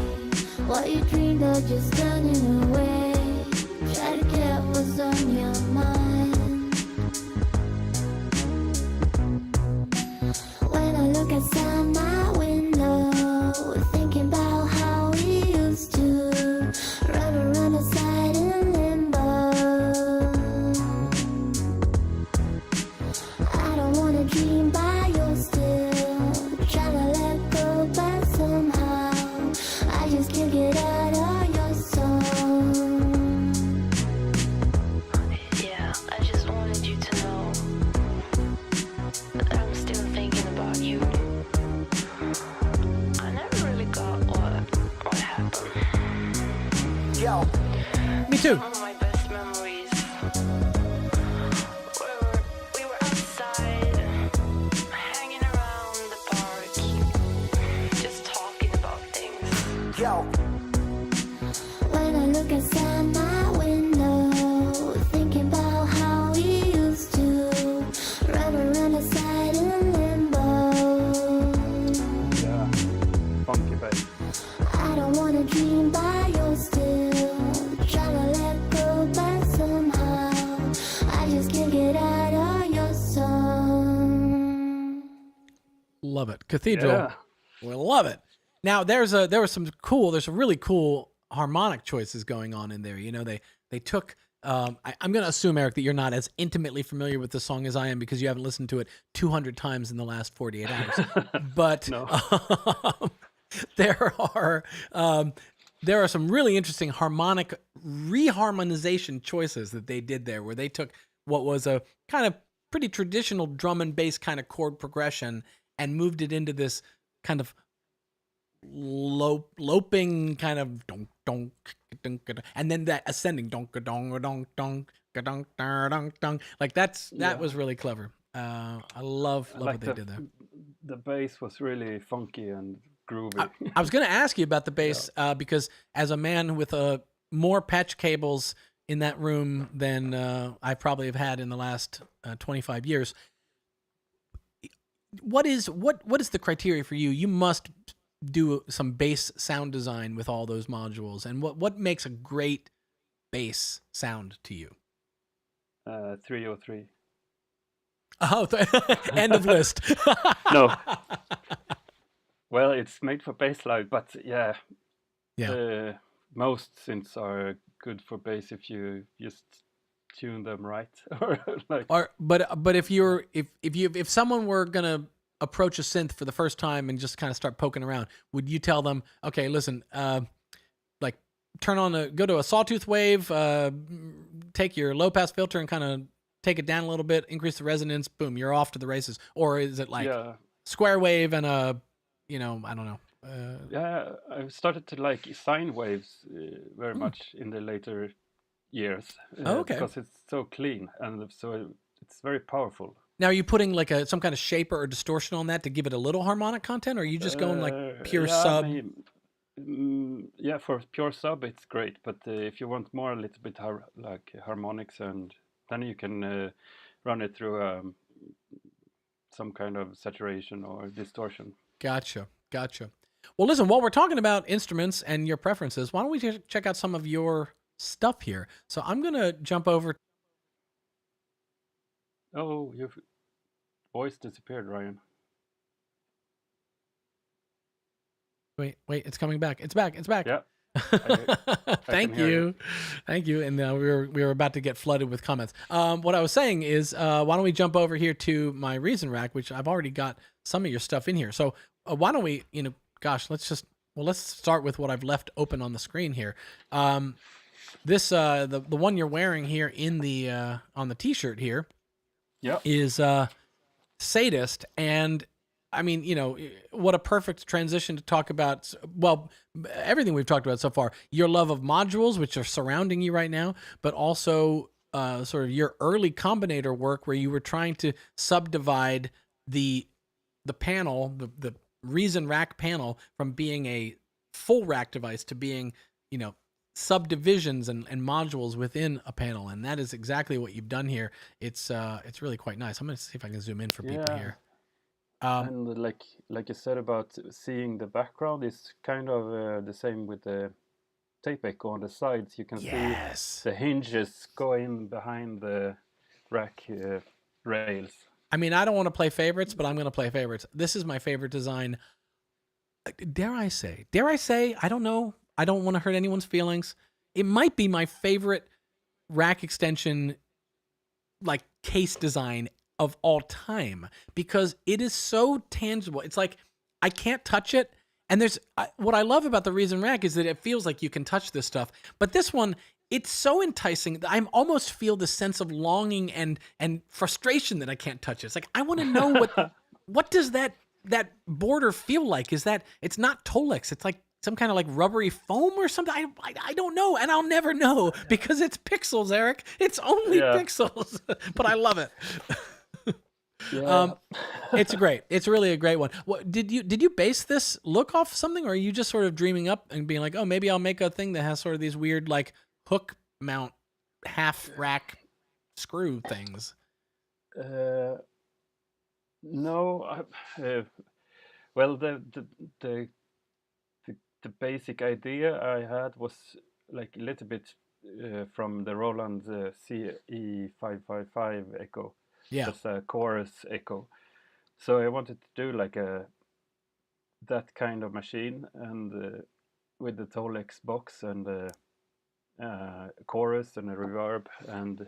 what you dreamed of, just turning away. Try to get what's on your mind. When I look outside my window, thinking about how we used to run around aside in limbo. I don't wanna dream by your still, trying to let go, but somehow I just can't get out of your song. Yeah, I just wanted you to know that I'm still thinking about you. I never really got what happened. Yo. Me too. Some of my best memories we were outside, hanging around the park, just talking about things. Yo. When I look outside my window, thinking about how we used to run around aside in limbo. Yeah, funky bass. I don't wanna dream by your still, trying to let go, but somehow I just can't get out of your song. Love it. Cathedral. Yeah. We love it. Now there's some really cool harmonic choices going on in there. You know, they took I'm going to assume, Eric, that you're not as intimately familiar with the song as I am because you haven't listened to it 200 times in the last 48 hours. But No. there are some really interesting harmonic reharmonization choices that they did there, where they took what was a kind of pretty traditional drum and bass kind of chord progression and moved it into this kind of loping kind of donk donk donk, and then that ascending donk donk donk donk donk donk donk. Like that was really clever. I love Like what they did there. The bass was really funky and groovy. I was going to ask you about the bass because as a man with more patch cables in that room than I probably have had in the last 25 years, what is the criteria for you? You must do some bass sound design with all those modules? And what makes a great bass sound to you? 303. Oh, end of list. No. Well, it's made for bass line, but yeah, most synths are good for bass if you just tune them right. But if someone were gonna approach a synth for the first time and just kind of start poking around, would you tell them, okay, listen, like go to a sawtooth wave, take your low pass filter and kind of take it down a little bit, increase the resonance, boom, you're off to the races? Or is it like square wave and I don't know. Yeah, I've started to like sine waves very much in the later years because it's so clean and so it's very powerful. Now, are you putting like some kind of shaper or distortion on that to give it a little harmonic content, or are you just going like pure sub? For pure sub, it's great. But if you want more, a little bit like harmonics, and then you can run it through some kind of saturation or distortion. Gotcha. Well, listen, while we're talking about instruments and your preferences, why don't we check out some of your stuff here? So I'm going to jump over. Oh, your voice disappeared, Ryan. Wait, it's coming back. It's back. Yeah. Thank you. And we were about to get flooded with comments. What I was saying is, why don't we jump over here to my Reason rack, which I've already got some of your stuff in here. So why don't we, let's start with what I've left open on the screen here. This the one you're wearing here in the on the t-shirt here is Sadist, and I mean, what a perfect transition to talk about, well, everything we've talked about so far, your love of modules, which are surrounding you right now, but also sort of your early combinator work where you were trying to subdivide the panel, the Reason rack panel, from being a full rack device to being, subdivisions and modules within a panel. And that is exactly what you've done here. It's really quite nice. I'm going to see if I can zoom in for people here. And like you said about seeing the background, is kind of the same with the tape echo on the sides. You can see the hinges going behind the rack rails. I mean, I don't want to play favorites, but I'm going to play favorites. This is my favorite design. Dare I say, I don't know. I don't want to hurt anyone's feelings. It might be my favorite rack extension, like case design of all time, because it is so tangible. It's like I can't touch it. And what I love about the Reason rack is that it feels like you can touch this stuff. But this one, it's so enticing that I almost feel the sense of longing and frustration that I can't touch it. It's like, I want to know what does that border feel like? Is that, it's not Tolex. It's like some kind of like rubbery foam or something. I don't know. And I'll never know because it's pixels, Eric. It's only pixels, but I love it. It's great. It's really a great one. What did you base this look off something, or are you just sort of dreaming up and being like, oh, maybe I'll make a thing that has sort of these weird like hook mount half rack screw things? No. Well, the basic idea I had was like a little bit from the Roland CE555 Echo. Yeah. Just a chorus echo. So I wanted to do like that kind of machine, and with the Tolex box and a chorus and a reverb, and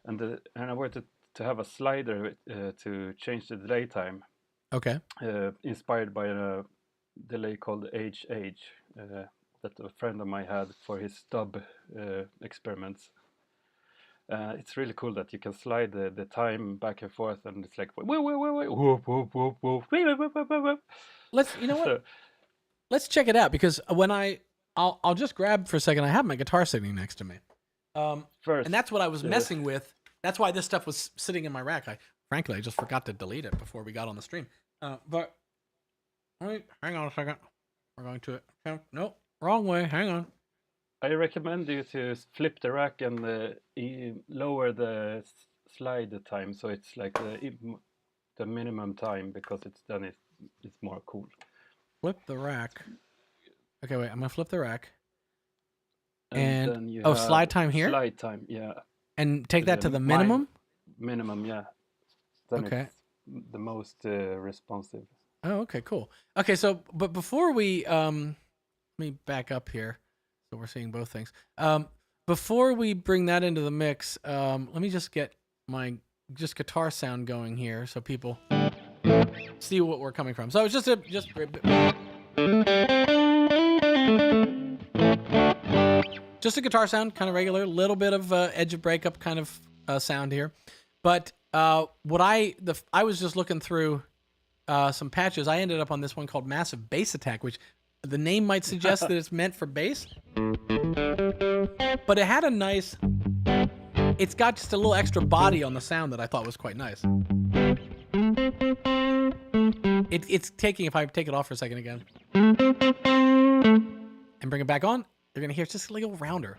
I wanted to have a slider to change the delay time. Okay. Inspired by a delay called HH that a friend of mine had for his stub experiments. It's really cool that you can slide the time back and forth, and it's like Let's check it out, because when I'll just grab for a second. I have my guitar sitting next to me, first, and that's what I was messing with. That's why this stuff was sitting in my rack. Frankly, I just forgot to delete it before we got on the stream. But wait, hang on a second. We're going to nope, wrong way. Hang on. I recommend you to flip the rack and lower the slide time, so it's like the minimum time, because it's more cool. flip the rack. Okay, wait. I'm gonna flip the rack. And And then you oh, have slide time here, Slide time, yeah. and take that to the Mine- minimum. Minimum, yeah. Then Okay. it's the most responsive. Oh, okay, cool. Okay, so but before we let me back up here, so we're seeing both things. Before we bring that into the mix, let me just get my guitar sound going here, so people see what we're coming from. So it's just a guitar sound, kind of regular, little bit of edge of breakup kind of sound here. But what I was just looking through some patches. I ended up on this one called Massive Bass Attack, which the name might suggest that it's meant for bass. But it had a nice, it's got just a little extra body on the sound that I thought was quite nice. It's taking, if I take it off for a second again and bring it back on, you're going to hear it's just a little rounder.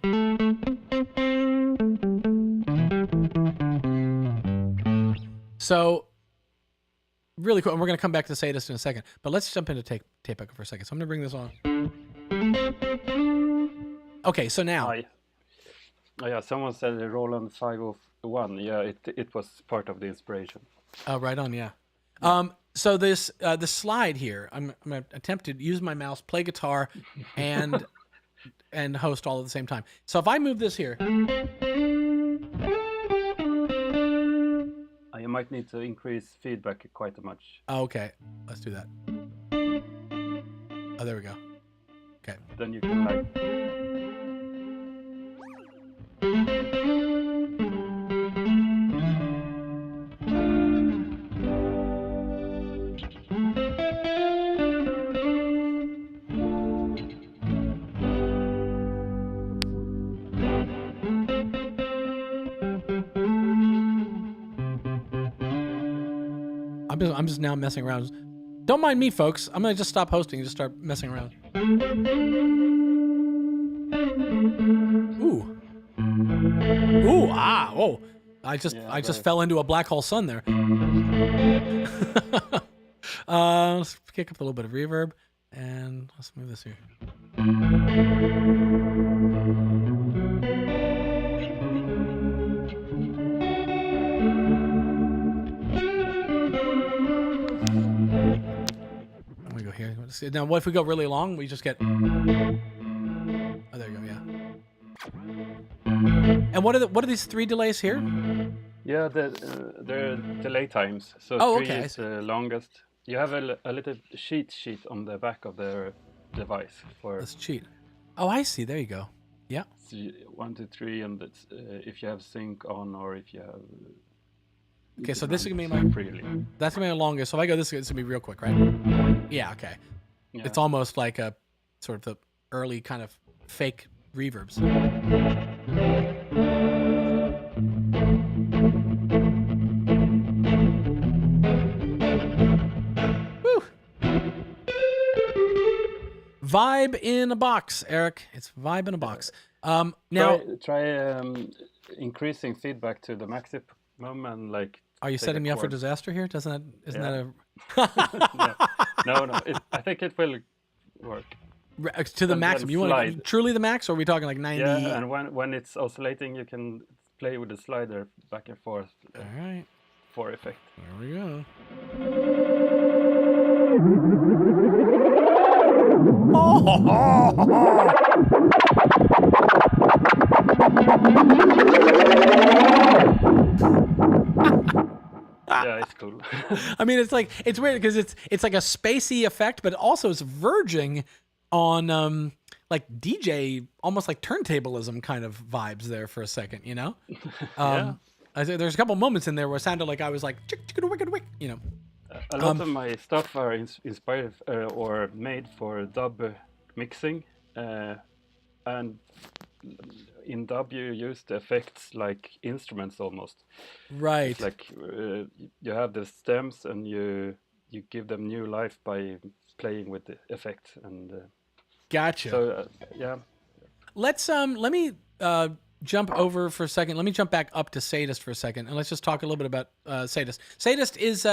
So, really cool. And we're going to come back to Sadist in a second. But let's jump into Tapa for a second. So I'm going to bring this on. Okay, so now. Oh yeah, someone said Roland 501. Yeah, it was part of the inspiration. Oh, right on, yeah. So this the slide here, I'm going to attempt to use my mouse, play guitar, and host all at the same time. So if I move this here. You might need to increase feedback quite much. Oh, okay, let's do that. Oh, there we go. Okay. Then you can like. I'm just now messing around. Don't mind me, folks. I'm gonna just stop hosting and just start messing around. Ooh. Ooh, ah, oh. I just fell into a black hole sun there. Let's kick up a little bit of reverb and let's move this here. Here. Now, what if we go really long? We just get. Oh, there you go. Yeah. And what are these 3 delays here? Yeah, the delay times. So Oh, 3 okay, is the longest. You have a little sheet on the back of the device for. Let's cheat. Oh, I see. There you go. Yeah. 1, 2, 3, and it's, if you have sync on or if you have. Okay, so this is gonna be my. That's gonna be my longest. So if I go this, it's gonna be real quick, right? Yeah. Okay. Yeah. It's almost like a sort of the early kind of fake reverbs. Woo! Vibe in a box, Eric. It's vibe in a box. Now try increasing feedback to the maximum and like. Are you take setting a me up for chord. disaster here? Isn't that a No. I think it will work. to the And maximum? then You want slide. truly the max, or are we talking like 90? Yeah, and when it's oscillating, you can play with the slider back and forth All right, for effect. there we go. Yeah, it's cool. I mean, it's weird because it's like a spacey effect, but also it's verging on like DJ, almost like turntablism kind of vibes there for a second, you know? Yeah. There's a couple moments in there where it sounded like I was like, chick, chicka, wicked, wick, you know? A lot of my stuff are inspired or made for dub mixing, and in dub you use the effects like instruments almost. Right. It's like you have the stems and you give them new life by playing with the effects and. Gotcha. So yeah. Let's let me jump over for a second. Let me jump back up to Sadist for a second, and let's just talk a little bit about Sadist. Sadist is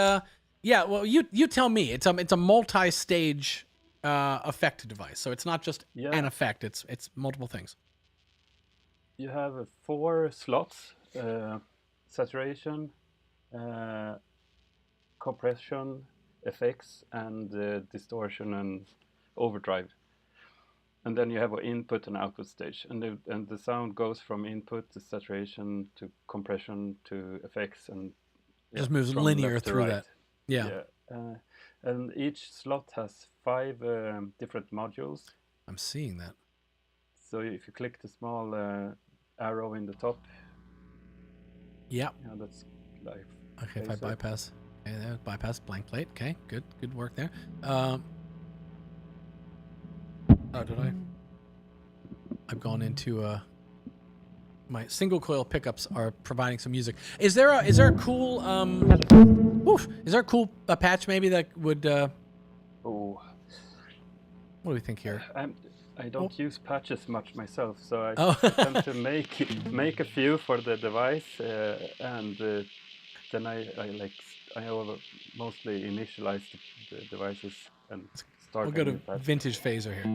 yeah. Well, you tell me. It's a multi-stage effect device. So it's not just Yeah. an effect; it's multiple things. You have 4 slots: saturation, compression, effects, and distortion and overdrive. And then you have an input and output stage, and the sound goes from input to saturation to compression to effects, and Just moves from linear left to through right. that. Yeah, Yeah. And each slot has 5 different modules. I'm seeing that. So if you click the small arrow in the top, Yeah. that's like. Okay, if I phaser. bypass, okay, there, bypass blank plate. Okay, good work there. Oh, did I? I've gone into my single coil pickups are providing some music. Is there a cool is there a cool patch maybe that would Oh, what do we think here? I don't use patches much myself, so I Oh. tend to make a few for the device, and then I will mostly initialize the devices and start. We'll go a to new patch. vintage phaser here.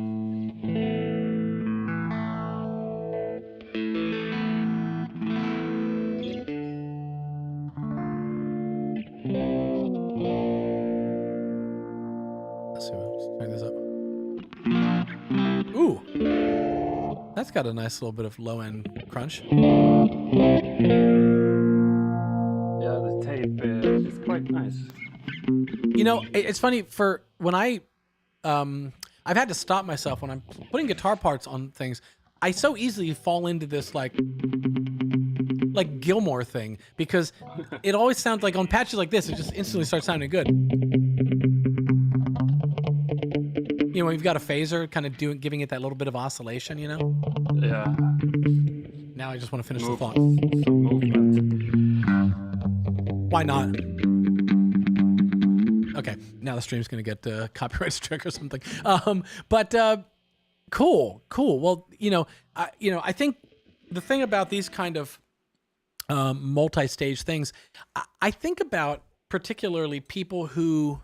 Let's see. Let's turn this up. Ooh, that's got a nice little bit of low end crunch. Yeah, the tape is quite nice. You know, it's funny for when I've had to stop myself when I'm putting guitar parts on things. I so easily fall into this like Gilmore thing because it always sounds like on patches like this, it just instantly starts sounding good. You know, when you've got a phaser kind of giving it that little bit of oscillation, you know? Yeah. Now I just want to finish the thought. Some movement. Why not? Okay, now the stream's going to get copyright strike or something. But cool. Well, I think the thing about these kind of multi-stage things, I think about particularly people who.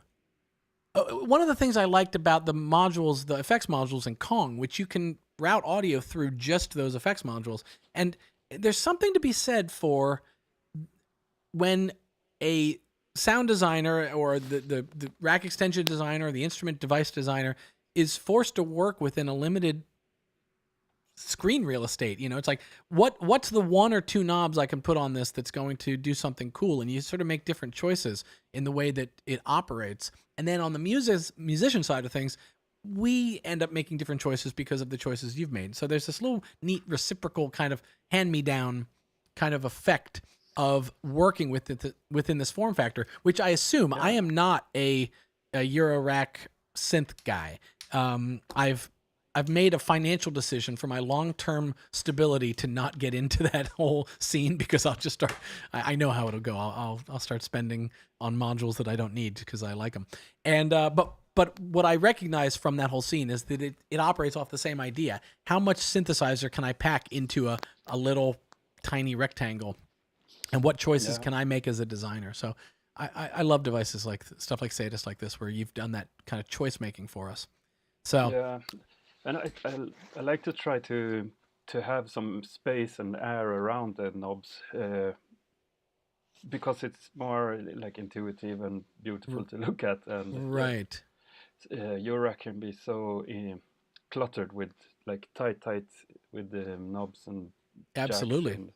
One of the things I liked about the modules, the effects modules in Kong, which you can route audio through just those effects modules, and there's something to be said for when a sound designer or the rack extension designer or the instrument device designer is forced to work within a limited screen real estate. You know, it's like what's the 1 or 2 knobs I can put on this that's going to do something cool, and you sort of make different choices in the way that it operates. And then on the musician side of things, we end up making different choices because of the choices you've made. So there's this little neat reciprocal kind of hand-me-down kind of effect of working within this form factor, which I assume I am not a Eurorack synth guy. I've made a financial decision for my long-term stability to not get into that whole scene because I'll just start. I know how it'll go. I'll start spending on modules that I don't need because I like them. And but what I recognize from that whole scene is that it operates off the same idea. How much synthesizer can I pack into a little tiny rectangle, and what choices can I make as a designer? So I love devices like stuff like Sadist like this, where you've done that kind of choice making for us. So Yeah. And I like to try to have some space and air around the knobs because it's more like intuitive and beautiful to look at. And right. Eurorack can be so cluttered with like tight with the knobs and Absolutely. jacks and,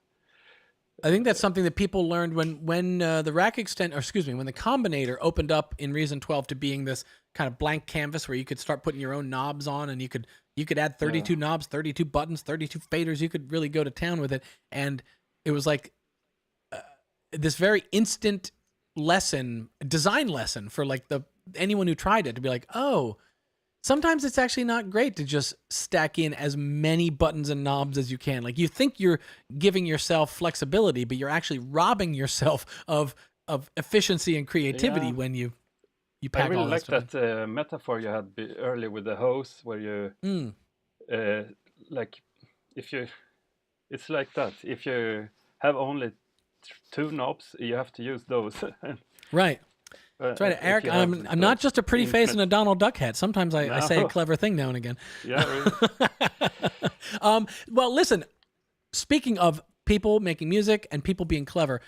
I think that's something that people learned when the rack when the Combinator opened up in Reason 12 to being this kind of blank canvas where you could start putting your own knobs on, and you could add 32 knobs, 32 buttons, 32 faders. You could really go to town with it, and it was like this very instant design lesson for like anyone who tried it to be like, oh. Sometimes it's actually not great to just stack in as many buttons and knobs as you can. Like you think you're giving yourself flexibility, but you're actually robbing yourself of efficiency and creativity when you pack I really all that like stuff that metaphor you had earlier with the hose, where you like it's like that. If you have only 2 knobs, you have to use those. Right. That's right, if Eric. you have I'm not just a pretty face and a infinite- Donald Duck hat. Sometimes I say a No. clever thing now and again. Yeah, really. Well, listen. Speaking of people making music and people being clever,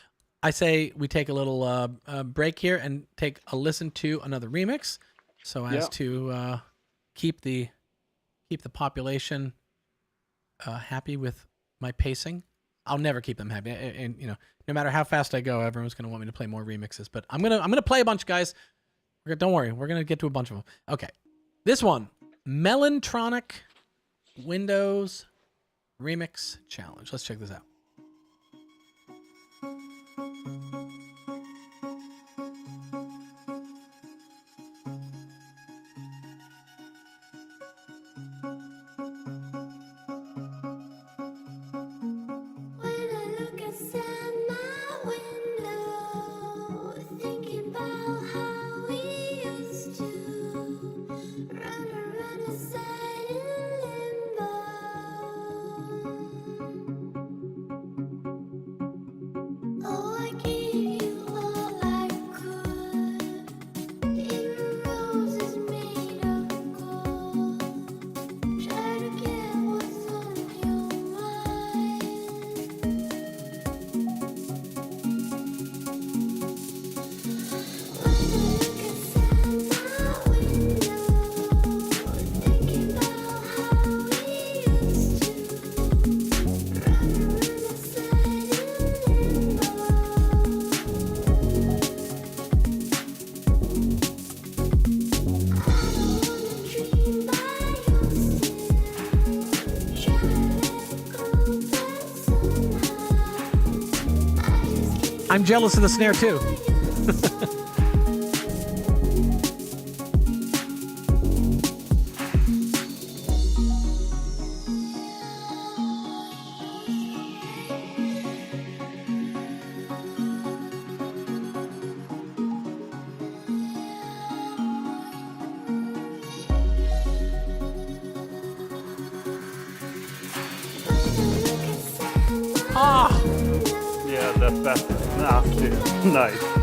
I say we take a little break here and take a listen to another remix, so as Yeah. to keep the population happy with my pacing. I'll never keep them happy, and you know, no matter how fast I go, everyone's gonna want me to play more remixes. But I'm gonna play a bunch, guys. Don't worry, we're gonna get to a bunch of them. Okay, this one, Melonic Windows Remix Challenge. Let's check this out. When I look outside my window, thinking about how we used to run around inside in limbo. Oh, I gave you all I could in roses made of gold. Try to get what's on your mind. I'm jealous of the snare too. Ah, Yeah, that bass is nasty. Nice.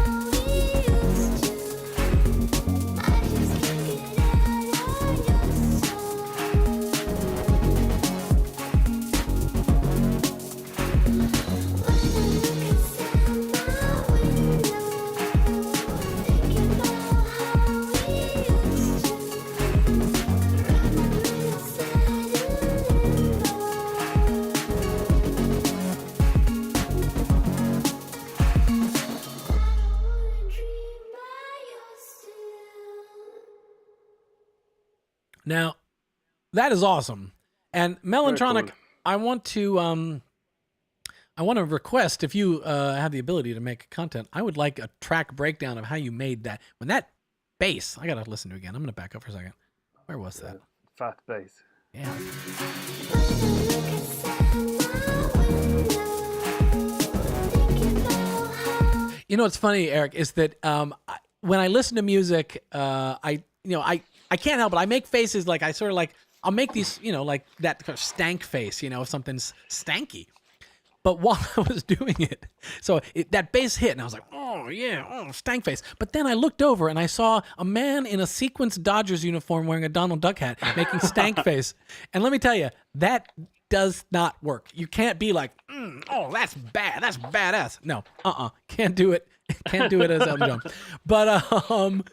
now that is awesome. And Melonic, cool. I want to request, if you have the ability to make content, I would like a track breakdown of how you made that. When that bass, I gotta listen to it again. I'm gonna back up for a second. Where was that? Fat bass. Yeah. You know what's funny, Eric, is that when I listen to music, I can't help it. I make faces like I'll make these, like that kind of stank face, if something's stanky. But while I was doing it, that bass hit, and I was like, oh yeah, oh, stank face. But then I looked over and I saw a man in a sequins Dodgers uniform wearing a Donald Duck hat making stank face. And let me tell you, that does not work. You can't be like, oh, that's bad. That's badass. No, can't do it. Can't do it as Elton John. But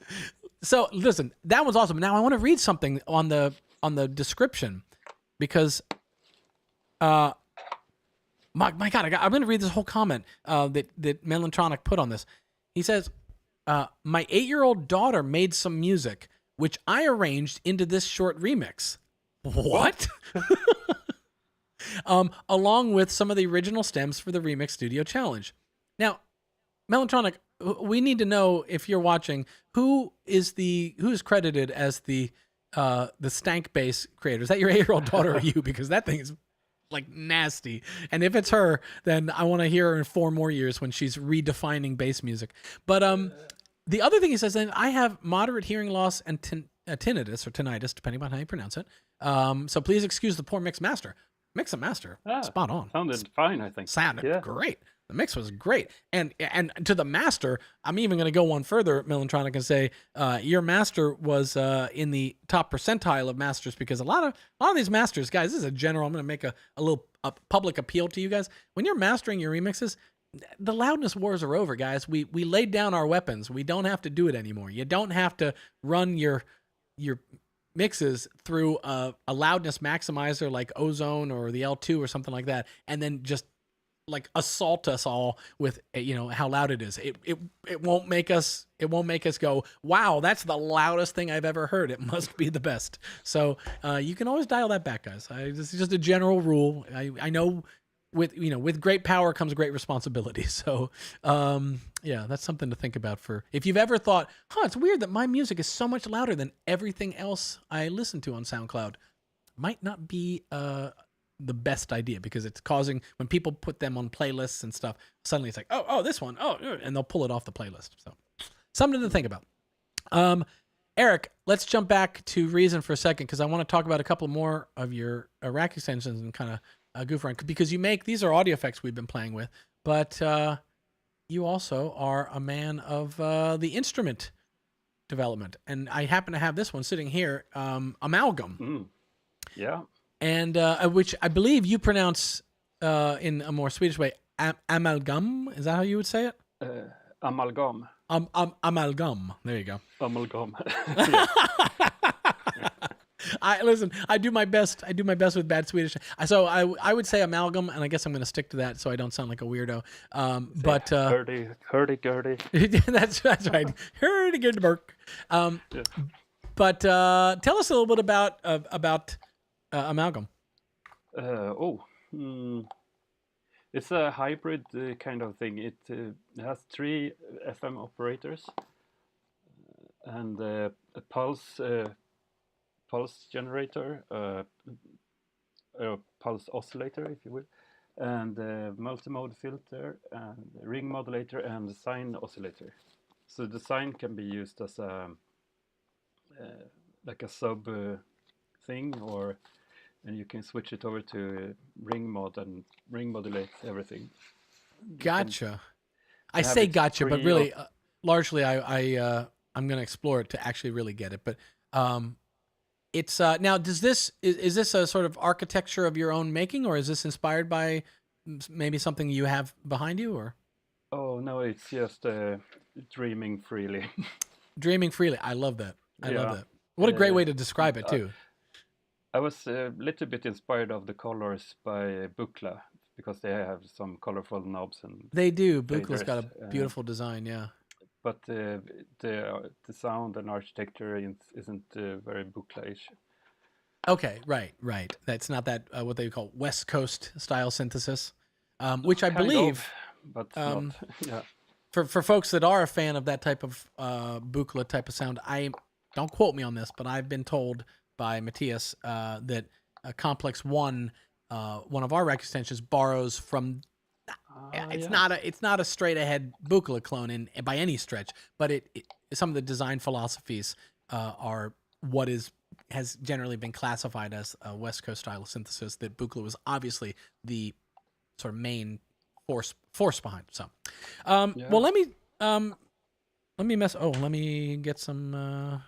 so listen, that was awesome. Now I want to read something on the description because my God, I'm going to read this whole comment that Melonic put on this. He says, my 8-year-old daughter made some music, which I arranged into this short remix. What? Along with some of the original stems for the Remix Studio Challenge. Now, Melonic, we need to know, if you're watching, who is credited as the stank bass creator. Is that your 8-year-old daughter or you? Because that thing is like nasty. And if it's her, then I want to hear her in 4 more years when she's redefining bass music. But the other thing he says, then I have moderate hearing loss and tinnitus or tinnitus, depending on how you pronounce it. So please excuse the poor mix master. Mix and master, spot on. Sounded fine, I think. Sounded Yeah. great. The mix was great, and to the master, I'm even going to go one further, Melantronic, and say your master was in the top percentile of masters, because a lot of these masters, guys, this is a general. I'm going to make a little public appeal to you guys. When you're mastering your remixes, the loudness wars are over, guys. We laid down our weapons. We don't have to do it anymore. You don't have to run your mixes through a loudness maximizer like Ozone or the L2 or something like that, and then just like assault us all with how loud it is. It won't make us go, wow, that's the loudest thing I've ever heard. It must be the best. So you can always dial that back, guys. This is just a general rule. I know with great power comes great responsibility. So yeah, that's something to think about for if you've ever thought, it's weird that my music is so much louder than everything else I listen to on SoundCloud. Might not be the best idea, because it's causing, when people put them on playlists and stuff, suddenly it's like, oh, this one, and they'll pull it off the playlist. So something to think about. Eric, let's jump back to Reason for a second, because I want to talk about a couple more of your rack extensions and kind of goof around, because these are audio effects we've been playing with, but you also are a man of the instrument development, and I happen to have this one sitting here, Amalgam. Yeah. And which I believe you pronounce in a more Swedish way, amalgam. Is that how you would say it? Amalgam. Amalgam. There you go. Amalgam. I do my best. I do my best with bad Swedish. So I would say amalgam, and I guess I'm going to stick to that so I don't sound like a weirdo. But hurdy-gurdy. that's right. Hurdy-gurdy. But tell us a little bit about Amalgam. It's a hybrid kind of thing. It has 3 FM operators and a pulse generator, a pulse oscillator, if you will, and a multimode filter, and a ring modulator, and a sine oscillator. So the sine can be used as a like a sub thing, and you can switch it over to ring mod and ring modulate everything. Gotcha. I say gotcha, but really, largely, I'm going to explore it to actually really get it. But it's now. Is this a sort of architecture of your own making, or is this inspired by maybe something you have behind you, or? Oh no, it's just dreaming freely. Dreaming freely. I love that. I love that. What a great way to describe it too. I was a little bit inspired of the colors by Buchla, because they have some colorful knobs and they do. Buchla's got a beautiful design, yeah. But the sound and architecture isn't very Buchla-ish. Okay, right. That's not that what they call West Coast style synthesis, which I believe, but not. Yeah. For folks that are a fan of that type of Buchla type of sound, don't quote me on this, but I've been told by Matthias that Complex One, one of our rec extensions, borrows from. It's not a straight ahead Buchla clone by any stretch, but some of the design philosophies are what has generally been classified as a West Coast style of synthesis. That Buchla was obviously the sort of main force behind. So, well, let me get some.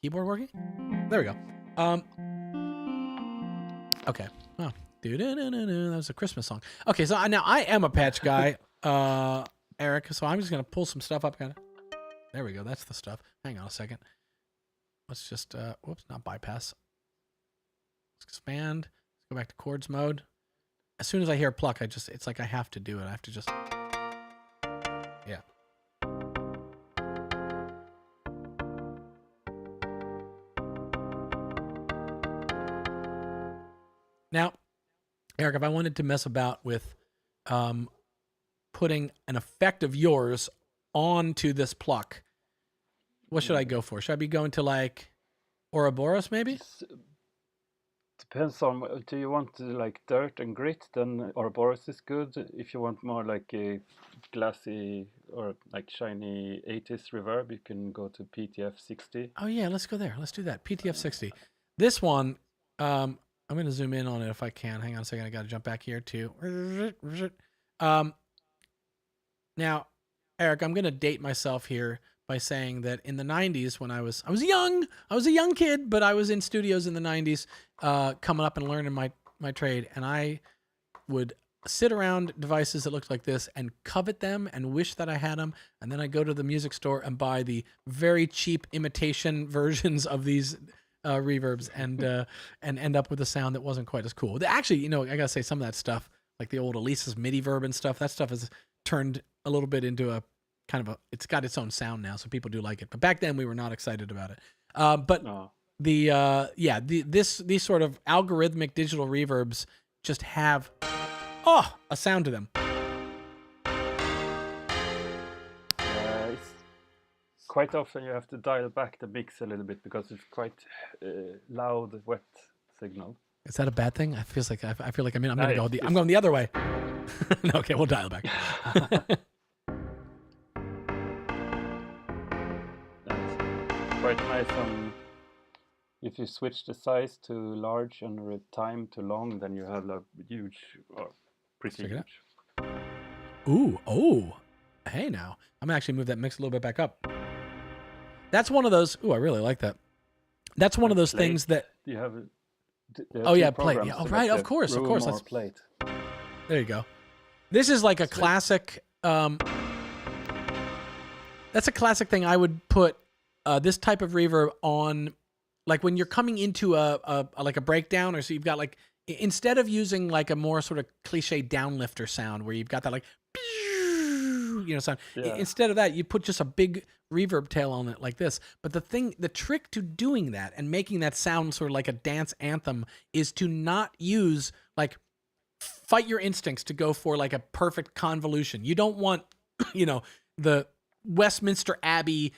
Keyboard working? There we go. Okay. Oh, that was a Christmas song. Okay, so now I am a patch guy, Eric. So I'm just gonna pull some stuff up. There we go. That's the stuff. Hang on a second. Let's just not bypass. Let's expand. Let's go back to chords mode. As soon as I hear pluck, it's like I have to do it. I have to just. Yeah. Now, Eric, if I wanted to mess about with putting an effect of yours onto this pluck, what should I go for? Should I be going to like Oroboros maybe? Depends on, do you want like dirt and grit, then Oroboros is good. If you want more like a glassy or like shiny 80s reverb, you can go to PTF 60. Oh yeah, let's go there. Let's do that. PTF 60. This one, I'm going to zoom in on it if I can. Hang on a second. I got to jump back here too. Now, Eric, I'm going to date myself here by saying that in the 90s when I was young, I was a young kid, but I was in studios in the 90s coming up and learning my trade, and I would sit around devices that looked like this and covet them and wish that I had them, and then I go to the music store and buy the very cheap imitation versions of these reverbs and end up with a sound that wasn't quite as cool. Actually, I gotta say, some of that stuff, like the old Elisa's MIDI verb and stuff, that stuff has turned a little bit into a kind of it's got its own sound now, so people do like it. But back then we were not excited about it. But these sort of algorithmic digital reverbs just have a sound to them. Quite often you have to dial back the mix a little bit because it's quite loud, wet signal. Is that a bad thing? I feel like I'm going the other way. Okay, we'll dial back. That's quite nice. If you switch the size to large and the time to long, then you have a huge, or pretty huge. Ooh, hey now. I'm gonna actually move that mix a little bit back up. That's one of those. Ooh, I really like that. That's one of those things that you have. Plate. Yeah, right. Of course. Let's plate. There you go. This is like a classic. That's a classic thing. I would put this type of reverb on, like when you're coming into a breakdown, or so you've got like, instead of using like a more sort of cliche downlifter sound where you've got that like sound. Yeah. Instead of that, you put just a big reverb tail on it like this. But the trick to doing that and making that sound sort of like a dance anthem is to not use, like, fight your instincts to go for like a perfect convolution. You don't want, the Westminster Abbey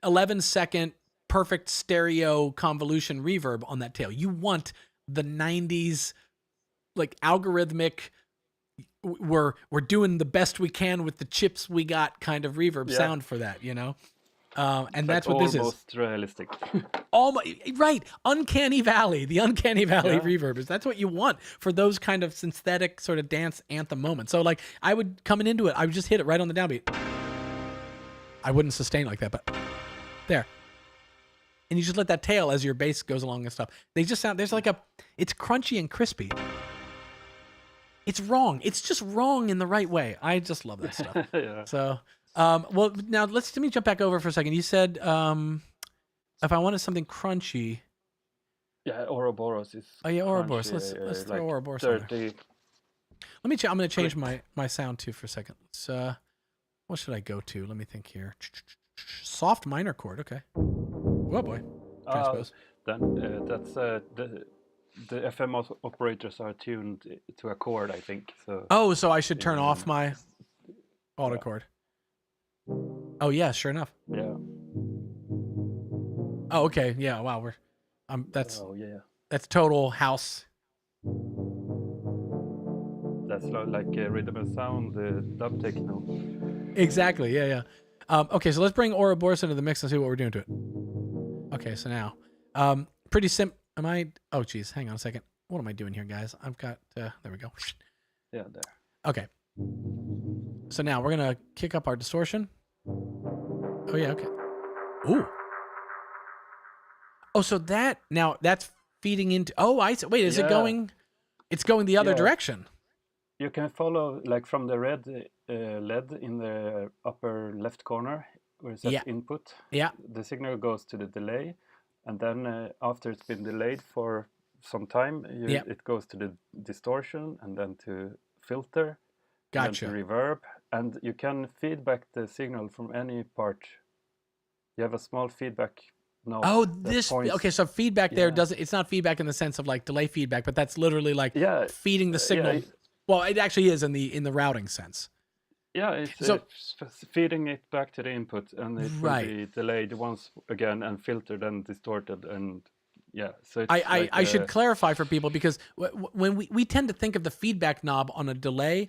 11-second perfect stereo convolution reverb on that tail. You want the 90s, like, algorithmic, we're doing the best we can with the chips we got kind of reverb sound for that, and that's what this is. Almost realistic. Right. Uncanny Valley. The Uncanny Valley reverb is, that's what you want for those kind of synthetic sort of dance anthem moments. So like I would, coming into it, I would just hit it right on the downbeat. I wouldn't sustain like that, but there. And you just let that tail as your bass goes along and stuff. They just sound, it's crunchy and crispy. It's wrong. It's just wrong in the right way. I just love that stuff. Yeah. So, well, now let me jump back over for a second. You said if I wanted something crunchy. Yeah, Oroboros is. Oh yeah, Oroboros. Let's throw like Oroboros on there. Let me. I'm going to change my sound too for a second. Let's. What should I go to? Let me think here. Soft minor chord. Okay. Oh boy. Transpose. Then that's the FM operators are tuned to a chord, I think. So I should turn off my auto chord. Oh yeah, sure enough. Yeah. Oh okay, yeah. Wow, that's that's total house. That's like rhythm and sound, dub techno. Exactly. Yeah. Okay, so let's bring Oroboros into the mix and see what we're doing to it. Okay, so now, pretty simple. Oh, geez. Hang on a second. What am I doing here, guys? I've got, there we go. Yeah, there. Okay. So now we're going to kick up our distortion. Oh, yeah, okay. Ooh. Oh, so that's feeding into, I see. Wait, is it going, it's going the other direction. You can follow, like, from the red LED in the upper left corner, where it says input. Yeah. The signal goes to the delay. And then after it's been delayed for some time, it goes to the distortion and then to filter. Gotcha. And then to reverb. And you can feedback the signal from any part. You have a small feedback knob. Oh, okay, so feedback there it's not feedback in the sense of like delay feedback, but that's literally like feeding the signal. Well, it actually is in the routing sense. Yeah, it's feeding it back to the input, and it will be delayed once again and filtered and distorted, and so it's I should clarify for people, because when we tend to think of the feedback knob on a delay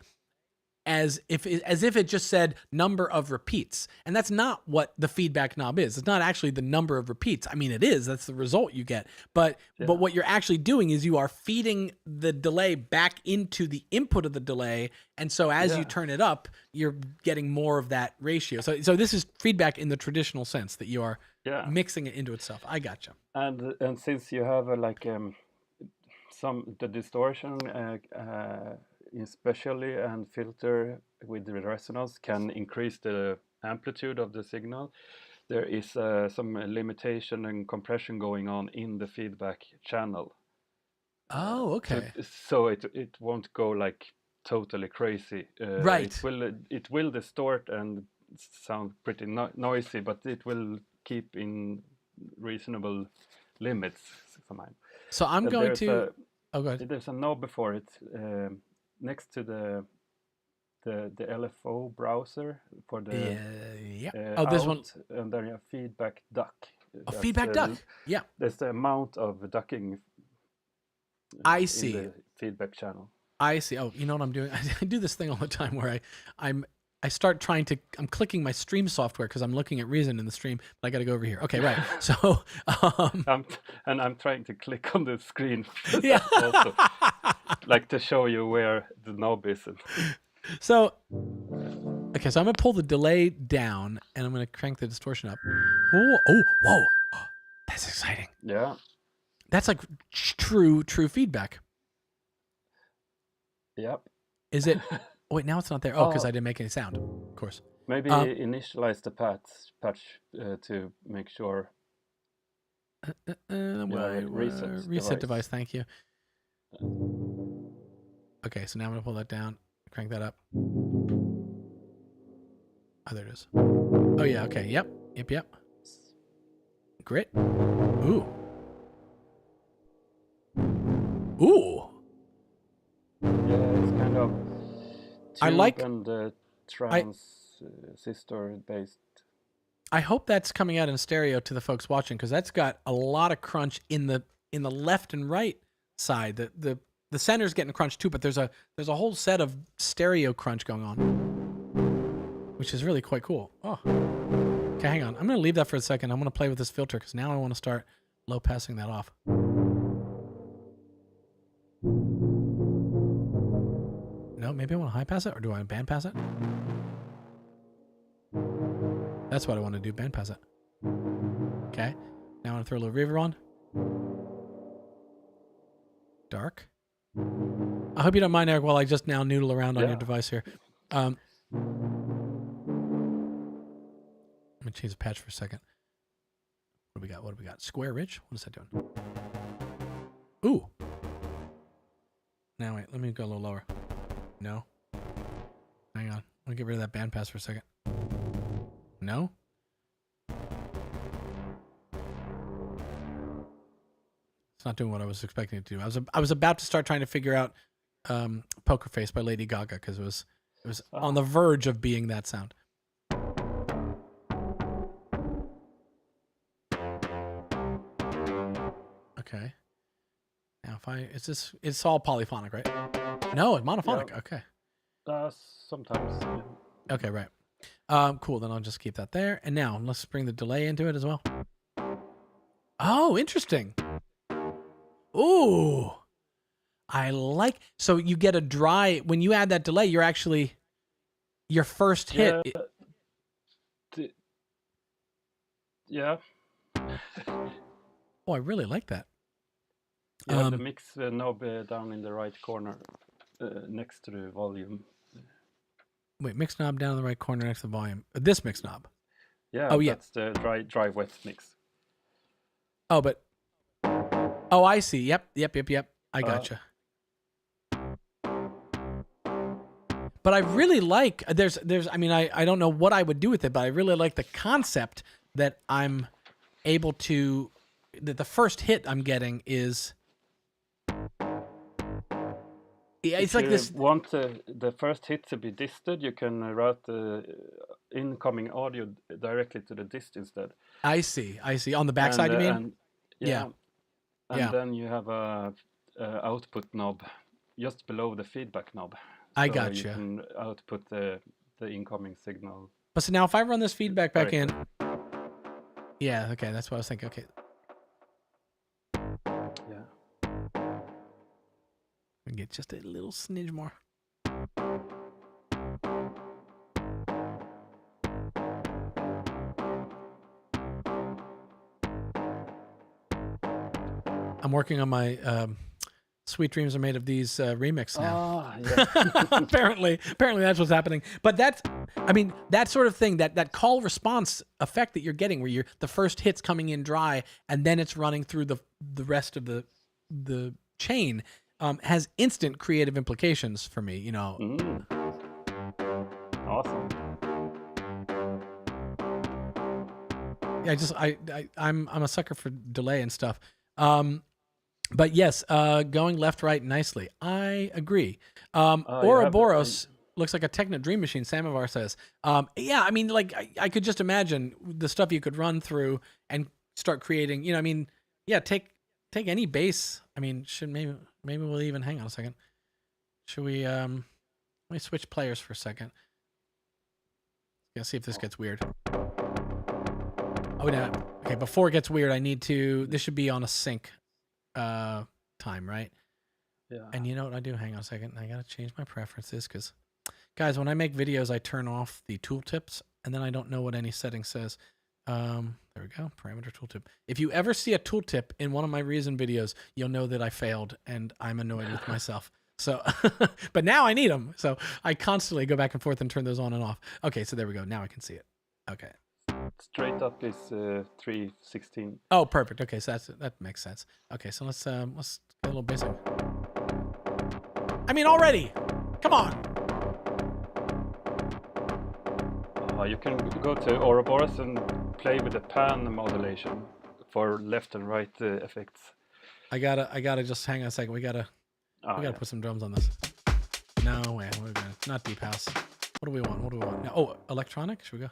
as if it just said number of repeats. And that's not what the feedback knob is. It's not actually the number of repeats. I mean, it is. That's the result you get. But what you're actually doing is you are feeding the delay back into the input of the delay. And so as you turn it up, you're getting more of that ratio. So this is feedback in the traditional sense that you are mixing it into itself. I gotcha. And since you have the distortion, especially, and filter with the resonance can increase the amplitude of the signal, there is some limitation and compression going on in the feedback channel. Oh, okay. So it won't go like totally crazy. Right. It will distort and sound pretty noisy, but it will keep in reasonable limits for mine. So I'm going to. Oh, go ahead. There's a knob before it, next to the LFO browser for the this one, and then you have feedback duck. Feedback duck. Yeah. There's the amount of ducking. I see. In the feedback channel. I see. Oh, you know what I'm doing? I do this thing all the time where I start trying to. I'm clicking my stream software because I'm looking at Reason in the stream. But I got to go over here. Okay, right. So. I'm trying to click on the screen. Yeah. Also, like to show you where the knob is. So. Okay, so I'm gonna pull the delay down and I'm gonna crank the distortion up. Whoa! That's exciting. Yeah. That's like true feedback. Yep. Is it? Oh, wait, now it's not there. Oh, because I didn't make any sound. Of course. Maybe initialize the patch to make sure. Reset device. Thank you. Okay, so now I'm gonna pull that down, crank that up. Oh, there it is. Oh yeah. Okay. Yep. Grit. Ooh. Yeah, it's kind of I like and transistor based. I hope that's coming out in stereo to the folks watching, because that's got a lot of crunch in the left and right side. The center's getting crunched too, but there's a whole set of stereo crunch going on, which is really quite cool. Oh, okay, hang on. I'm gonna leave that for a second. I'm gonna play with this filter because now I want to start low passing that off. No, maybe I want to high pass it, or do I want to band pass it? That's what I want to do, band pass it. Okay. Now I want to throw a little reverb on. Dark. I hope you don't mind, Eric, while I just now noodle around on your device here. Let me change the patch for a second. What do we got? Square Ridge? What is that doing? Ooh. Now wait, let me go a little lower. No. Hang on. Let me get rid of that bandpass for a second. No? It's not doing what I was expecting it to do. I was about to start trying to figure out Poker Face by Lady Gaga, because it was on the verge of being that sound. Okay. Now if it's all polyphonic, right? No, it's monophonic. Yeah. Okay. Sometimes. Yeah. Okay, right. Cool. Then I'll just keep that there. And now let's bring the delay into it as well. Oh, interesting. Ooh. I like. So you get a dry when you add that delay. You're actually your first hit. Yeah. Oh, I really like that. You have the mix knob down in the right corner, next to the volume. Wait, mix knob down in the right corner next to the volume. This mix knob. Yeah. Oh, yeah. That's the dry wet mix. Oh, but. Oh, I see. Yep. I gotcha. But I really like. There's. I mean, I don't know what I would do with it, but I really like the concept that I'm able to. That the first hit I'm getting is. Yeah, it's if like you this. Want the first hit to be disted, you can route the incoming audio directly to the dist instead. I see. On the backside, you mean? And then you have a output knob just below the feedback knob. I so got you you. can output the incoming signal. But so now if I run this feedback back in, directly. yeah, okay, that's what I was thinking. Okay, Yeah. we can get just a little smidge more. I'm working on my Sweet Dreams Are Made of These remix now. Yeah. apparently that's what's happening. But that's, I mean, that sort of thing, that call response effect that you're getting, where the first hit's coming in dry and then it's running through the rest of the chain, has instant creative implications for me. You know. Awesome. Yeah, I'm a sucker for delay and stuff. But yes, going left, right nicely. I agree. Oroboros looks like a Techno Dream Machine, Samovar says. Yeah, I mean, like, I could just imagine the stuff you could run through and start creating, you know, I mean, yeah, take any bass. I mean, maybe we'll even, hang on a second. Should we, let me switch players for a second. Let's see if this gets weird. Oh, no. Okay, before it gets weird, this should be on a sync time, right? Yeah. And you know what I do? Hang on a second. I got to change my preferences because, guys, when I make videos, I turn off the tooltips and then I don't know what any setting says. There we go. Parameter tooltip. If you ever see a tooltip in one of my Reason videos, you'll know that I failed and I'm annoyed with myself. So, but now I need them. So I constantly go back and forth and turn those on and off. Okay, so there we go. Now I can see it. Okay. Straight up is 316. Oh, perfect. Okay, so that makes sense. Okay, so let's get a little basic. I mean, already. Come on. You can go to Oroboros and play with the pan modulation for left and right effects. I gotta just hang on a second. We gotta put some drums on this. No, wait, we're gonna not deep house. What do we want? Now, oh, electronic. Should we go?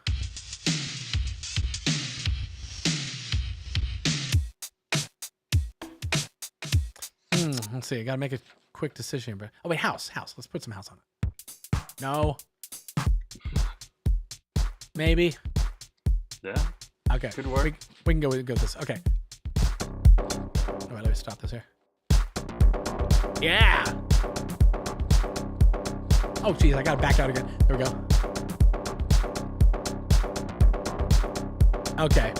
Let's see. I gotta make a quick decision. But oh wait, house. Let's put some house on it. No. Maybe. Yeah. Okay. Good work. We can go with this. Okay. All right, let me stop this here. Yeah. Oh geez, I gotta back out again. There we go. Okay.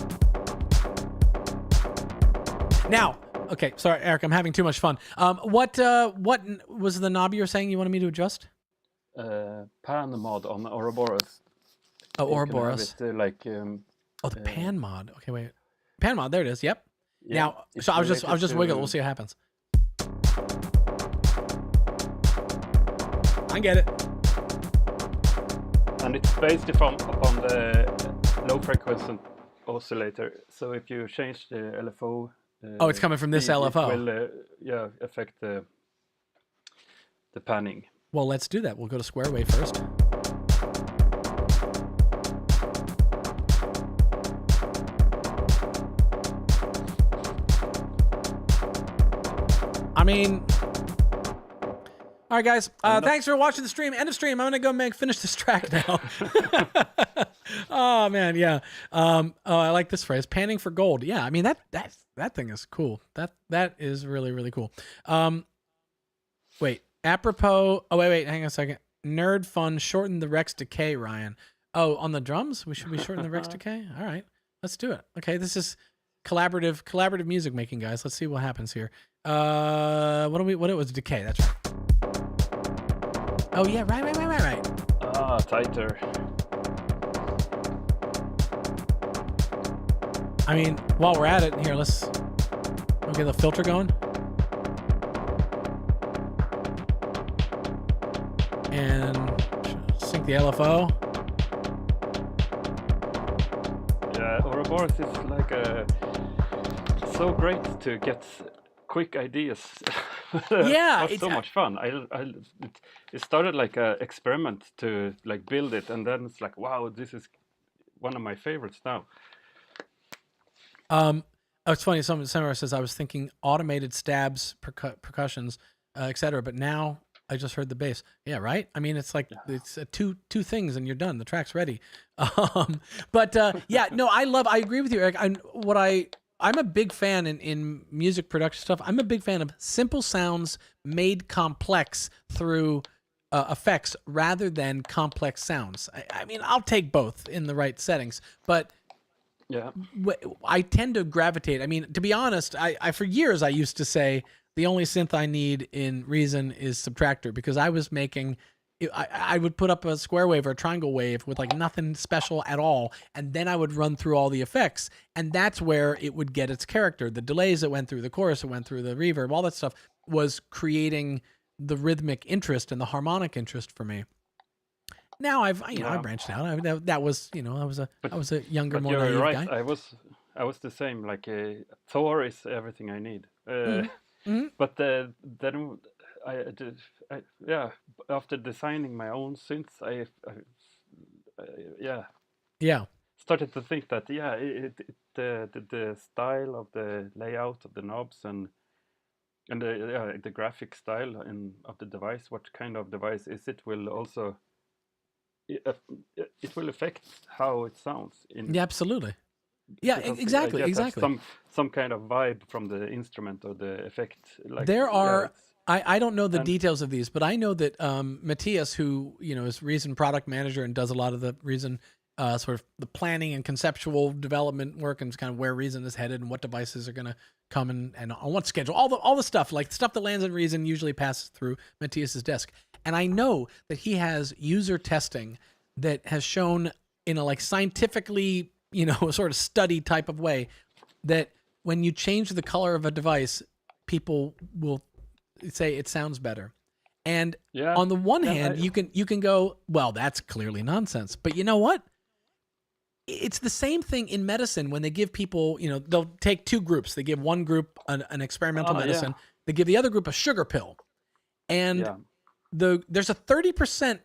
Now. Okay, sorry, Eric. I'm having too much fun. What was the knob you were saying you wanted me to adjust? Pan mod on Oroboros. Oh, You can have Oroboros. it, like, The pan mod. Okay, wait. Pan mod. There it is. Yep. yeah, Now, it's so I was related just to- wiggle. We'll see what happens. I get it. And it's based upon the low frequency oscillator. So if you change the LFO, Oh, it's coming from this LFO. It will affect the panning. Well, let's do that. We'll go to square wave first. I mean, all right, guys. Thanks for watching the stream. End of stream. I'm gonna go finish this track now. Oh man, yeah. Oh, I like this phrase. Panning for gold. Yeah, I mean that thing is cool. That is really, really cool. Wait. Apropos. Oh wait. Hang on a second. Nerd fun. Shorten the Rex decay, Ryan. Oh, on the drums, should we shorten the Rex decay? All right, let's do it. Okay, this is collaborative music making, guys. Let's see what happens here. What it was decay. That's right. Oh yeah, right. Ah, tighter. I mean, while we're at it, here, let's get the filter going. And sync the LFO. Yeah, Oroboros is like so great to get quick ideas. Yeah, It's so much fun. It started like an experiment to like build it, and then it's like, wow, this is one of my favorites now. It's funny. Someone says I was thinking automated stabs, percussions, etc. But now I just heard the bass. Yeah, right. I mean, it's like it's two things and you're done. The track's ready. But yeah, no, I agree with you, Eric. I'm a big fan in music production stuff. I'm a big fan of simple sounds made complex through effects rather than complex sounds. I mean, I'll take both in the right settings, but Yeah. I tend to gravitate. I mean, to be honest, I for years I used to say the only synth I need in Reason is Subtractor, because I was making, I would put up a square wave or a triangle wave with like nothing special at all, and then I would run through all the effects, and that's where it would get its character. The delays that went through, the chorus that went through, the reverb, all that stuff was creating the rhythmic interest and the harmonic interest for me. Now I branched out. That was, I was a younger, But more you're naive right. guy. I was the same. Like Thor is everything I need. Mhm. But then yeah. After designing my own synths, I Yeah. started to think that the style of the layout of the knobs and the graphic style of the device, what kind of device is it, will also it will affect how it sounds. Yeah, absolutely. Yeah, Because exactly, I get that exactly. some kind of vibe from the instrument or the effect. Like There are, it's- I don't know the and- details of these, but I know that Matthias, who is Reason product manager and does a lot of the Reason sort of the planning and conceptual development work, and kind of where Reason is headed and what devices are going to come and on what schedule, all the stuff, like stuff that lands in Reason usually passes through Matthias's desk. And I know that he has user testing that has shown in a like scientifically, sort of study type of way, that when you change the color of a device, people will say it sounds better. And Yeah, on the one yeah, hand, you can go, well, that's clearly nonsense. But you know what? It's the same thing in medicine when they give people, they'll take two groups. They give one group an experimental yeah. medicine. They give the other group a sugar pill. And yeah. there's a 30%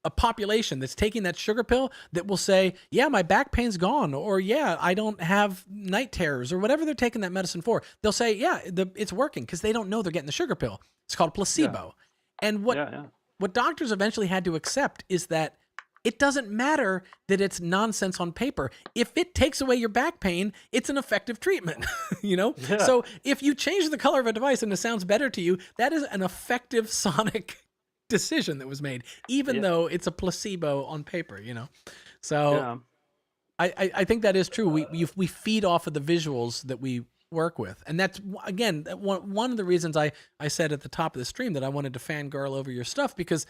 a population that's taking that sugar pill that will say, yeah, my back pain's gone, or yeah, I don't have night terrors, or whatever they're taking that medicine for. They'll say, yeah, it's working, because they don't know they're getting the sugar pill. It's called placebo. And what doctors eventually had to accept is that it doesn't matter that it's nonsense on paper. If it takes away your back pain, it's an effective treatment, Yeah. So if you change the color of a device and it sounds better to you, that is an effective sonic decision that was made, even though it's a placebo on paper, So Yeah. I think that is true. We feed off of the visuals that we work with, and that's again one of the reasons I said at the top of the stream that I wanted to fangirl over your stuff, because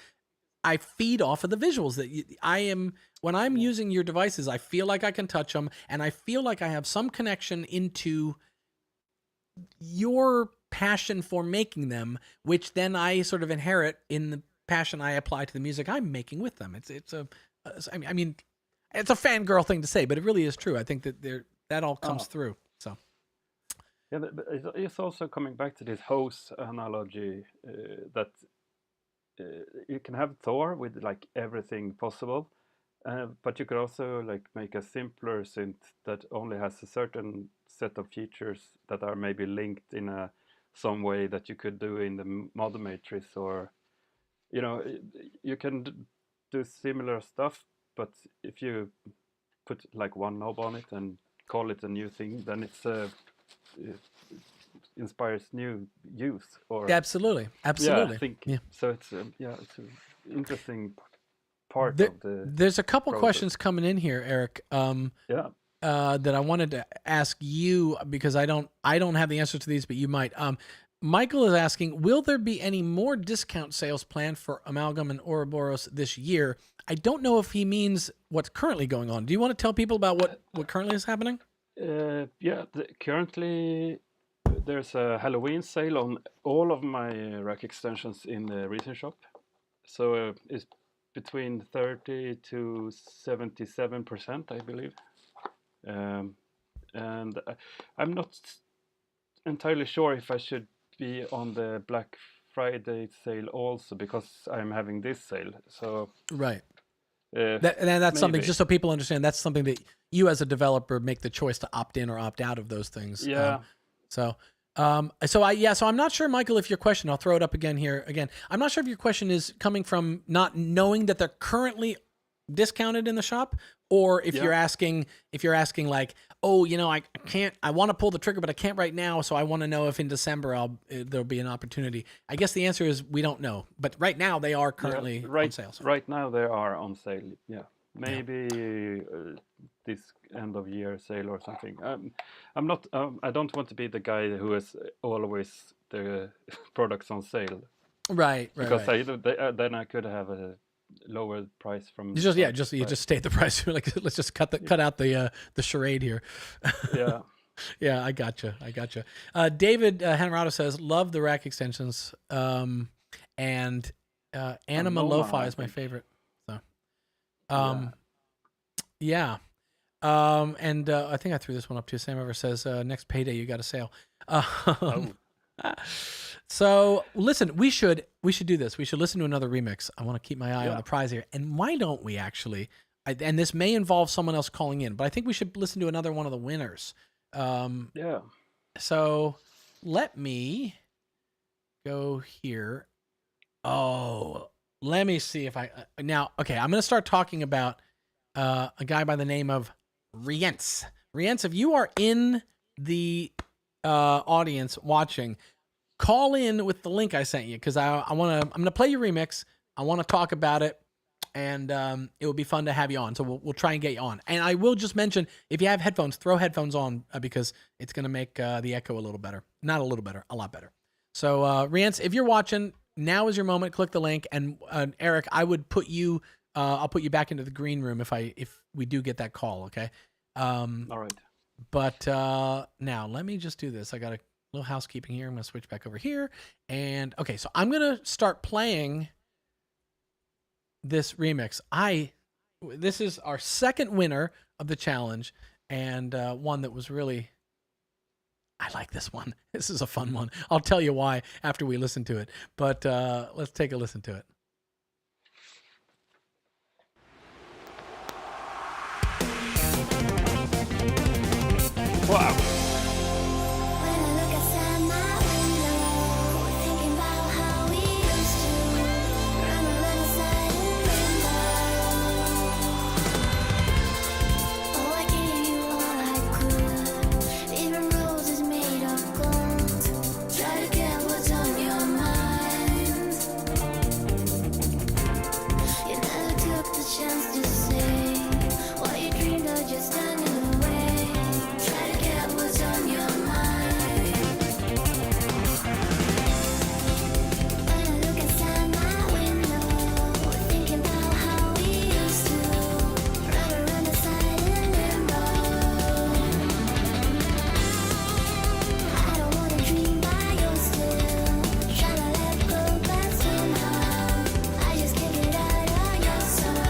I feed off of the visuals that when I'm using your devices, I feel like I can touch them, and I feel like I have some connection into your passion for making them, which then I sort of inherit in the passion I apply to the music I'm making with them. It's a fangirl thing to say, but it really is true. I think that all comes through. So Yeah, but it's also coming back to this hose analogy, that you can have Thor with like everything possible, but you could also like make a simpler synth that only has a certain set of features that are maybe linked in some way that you could do in the mod matrix, or you can do similar stuff, but if you put like one knob on it and call it a new thing, then it inspires new use. Or absolutely. yeah, I think so. It's it's an interesting part of the. There's a couple process. questions coming in here, Eric. That I wanted to ask you, because I don't have the answer to these, but you might. Michael is asking, will there be any more discount sales planned for Amalgam and Oroboros this year? I don't know if he means what's currently going on. Do you want to tell people about what currently is happening? Currently there's a Halloween sale on all of my rack extensions in the Reason shop. So it's between 30 to 77%, I believe. And I'm not entirely sure if I should be on the Black Friday sale also, because I'm having this sale. So right. That's something, just so people understand, that's something that you as a developer make the choice to opt in or opt out of those things. Yeah. So So I'm not sure, Michael, if your question, I'll throw it up again here again. I'm not sure if your question is coming from not knowing that they're currently discounted in the shop, or if you're asking like, oh, I want to pull the trigger, but I can't right now. So I want to know if in December there'll be an opportunity. I guess the answer is we don't know, but right now they are currently on sale. Right now they are on sale. Yeah, maybe this end of year sale or something. I'm not. I don't want to be the guy who is always the products on sale. Right. Because then I could have a lower price from. You just state the price. Like, let's just cut out the charade here. Yeah. Yeah, I gotcha. David Hanrato says, love the rack extensions. And Anima Lo-Fi is my favorite. So, yeah. And I think I threw this one up too. Sam Ever says, next payday you got a sale. So listen, we should do this. We should listen to another remix. I want to keep my eye on the prize here. And why don't we actually? And this may involve someone else calling in, but I think we should listen to another one of the winners. So let me go here. Oh, let me see if I now. Okay, I'm going to start talking about a guy by the name of Rean. Rean, if you are in the audience watching, call in with the link I sent you, because I'm gonna play your remix. I want to talk about it, and it would be fun to have you on. So we'll try and get you on. And I will just mention, if you have headphones, throw headphones on because it's gonna make the echo a little better. Not a little better, a lot better. So Riance, if you're watching, now is your moment. Click the link, and Eric, I would put you. I'll put you back into the green room if we do get that call. Okay. All right. But now let me just do this. I got a little housekeeping here. I'm going to switch back over here. And okay, so I'm going to start playing this remix. This is our second winner of the challenge, and one that was really, I like this one. This is a fun one. I'll tell you why after we listen to it. But let's take a listen to it. Wow. When I look outside my window, thinking about how we used to run alongside in limbo. Oh, I gave you all I could, even roses made of gold. Try to get what's on your mind. You never took the chance to say what you dreamed of, just standing away. Try to get what's on your mind. When I look outside my window, thinking about how we used to run around the side in limbo. I don't wanna dream by your still, trying to let go, but somehow I just can't get out of your soul.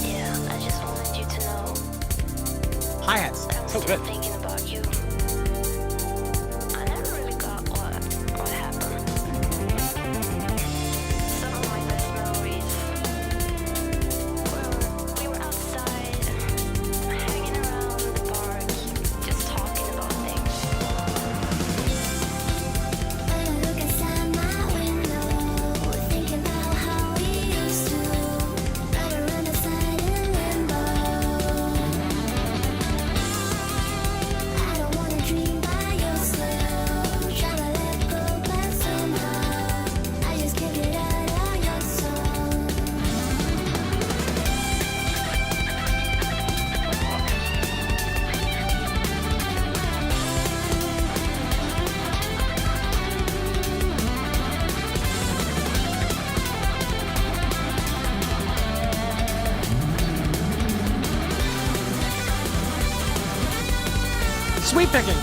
Yeah, I just wanted you to know Hi-hats. that I'm So still good. thinking about you. I never really got what happened. Some of my best memories we were outside, hanging around the park, just talking about things. When I look outside my window, thinking about how we used to run around the side in limbo. I don't wanna dream by yourself, trying to let go, but somehow I just can't get out of your soul. Sweet picking. When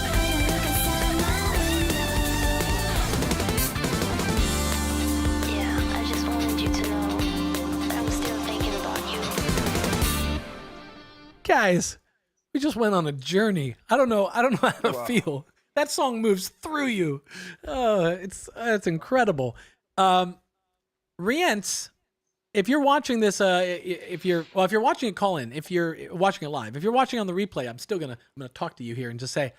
I look outside my window, yeah, I just wanted you to know that I'm still thinking about you. Guys, we just went on a journey. I don't know how to feel. That song moves through you. It's incredible. Rience, if you're watching this, if you're watching it, call in. If you're watching it live, if you're watching on the replay, I'm gonna talk to you here and just say,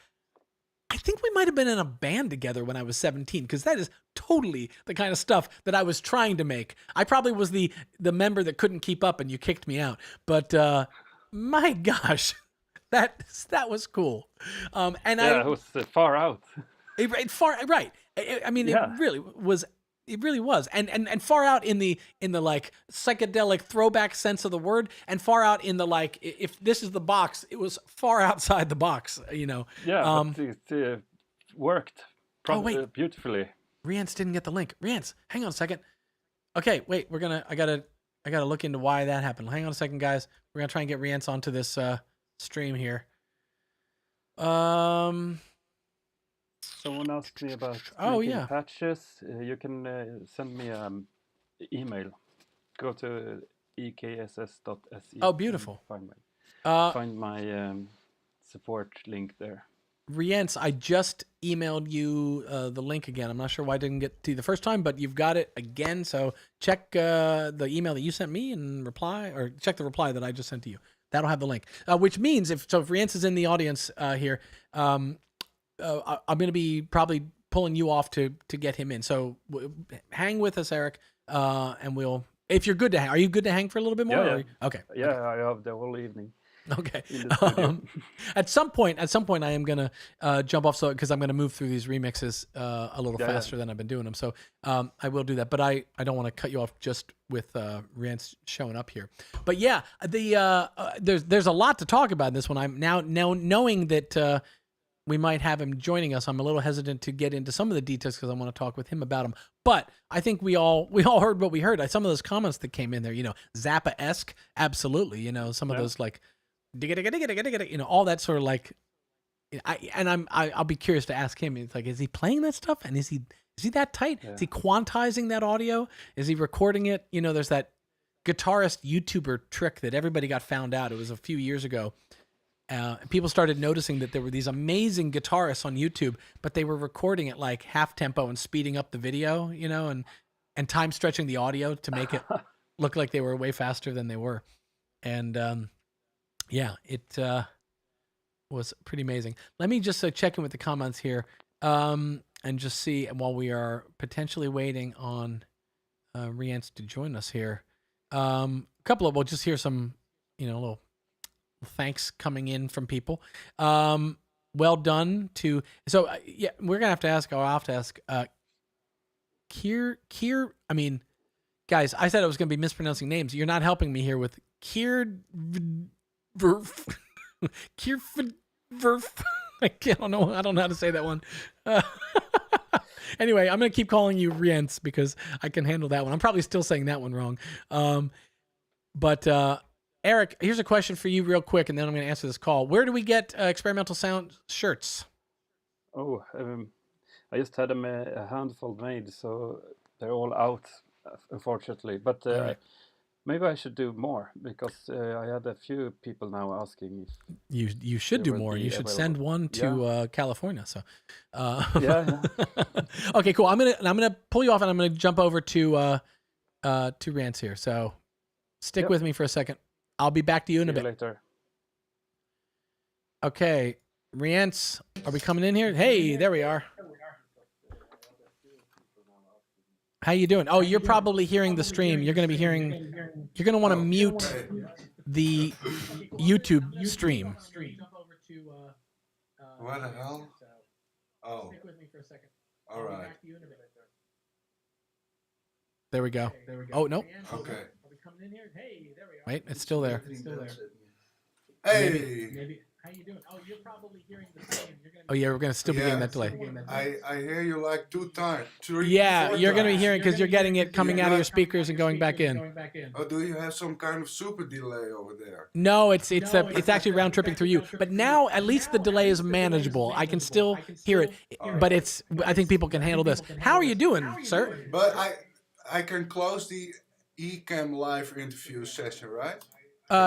I think we might have been in a band together when I was 17, because that is totally the kind of stuff that I was trying to make. I probably was the member that couldn't keep up and you kicked me out. But my gosh, that was cool. And it was far out. right. I mean, Yeah. it really was. It really was, and far out in the like psychedelic throwback sense of the word, and far out in the like, if this is the box, it was far outside the box, you know. Yeah, but it worked wait. beautifully. Riance didn't get the link. Riance, hang on a second. Okay, wait, I gotta look into why that happened. Hang on a second, guys. We're gonna try and get Riance onto this stream here. Someone asked me about yeah. patches. You can send me an email. Go to ekss.se. Oh, beautiful. Find my support link there. Riance, I just emailed you the link again. I'm not sure why I didn't get to you the first time, but you've got it again. So check the email that you sent me and reply, or check the reply that I just sent to you. That'll have the link. Which means if Riance is in the audience here, I'm going to be probably pulling you off to get him in. So hang with us, Eric, and we'll. If you're good to hang, are you good to hang for a little bit more? Yeah. Okay. Yeah, I have the whole evening. Okay. In the studio. At some point, I am gonna jump off, because I'm gonna move through these remixes a little faster than I've been doing them. So I will do that, but I don't want to cut you off just with Rance showing up here. But yeah, there's a lot to talk about in this one. I'm now knowing that we might have him joining us. I'm a little hesitant to get into some of the details because I want to talk with him about them. But I think we all heard what we heard. Some of those comments that came in there, Zappa-esque, absolutely. Some of those like, all that sort of like. I'll be curious to ask him. It's like, is he playing that stuff? And is he that tight? Yeah. Is he quantizing that audio? Is he recording it? There's that guitarist YouTuber trick that everybody got found out. It was a few years ago. People started noticing that there were these amazing guitarists on YouTube, but they were recording at like half tempo and speeding up the video, and time stretching the audio to make it look like they were way faster than they were. And it was pretty amazing. Let me just check in with the comments here and just see, while we are potentially waiting on Riance to join us here. We'll just hear some, little thanks coming in from people. Well done to. So we're gonna have to ask. I'll have to ask. Kier. I mean, guys, I said I was gonna be mispronouncing names. You're not helping me here with Kier. Kier. I don't know how to say that one. Anyway, I'm gonna keep calling you Riance because I can handle that one. I'm probably still saying that one wrong. But Eric, here's a question for you real quick, and then I'm going to answer this call. Where do we get experimental sound shirts? Oh, I just had a handful made, so they're all out, unfortunately. But right. Maybe I should do more, because I had a few people now asking if you should do more. You should send one to California. So yeah. Okay, cool. I'm gonna pull you off, and I'm gonna jump over to Rance here. So stick with me for a second. I'll be back to you in a bit. Later. Okay, Riance, are we coming in here? Hey, there we are. How you doing? Oh, you're probably hearing the stream. You're going to be hearing. You're going to want to mute the YouTube stream. What the hell? Oh. Stick with me for a second. All right. There we go. Oh no. Okay. Wait, it's still there. Hey. Maybe. How you doing? Oh, you're probably hearing the same. Oh yeah, we're gonna still be getting that delay. I hear you like 2 times, 3. Yeah, 4 you're gonna be times. hearing because you're getting it coming out of your speakers and going back in. Oh, do you have some kind of super delay over there? No, it's actually round tripping through you. But now at least the delay is manageable. I can still hear it, but I think people can handle this. How are you doing, sir? But I can close the Ecamm live interview session, right?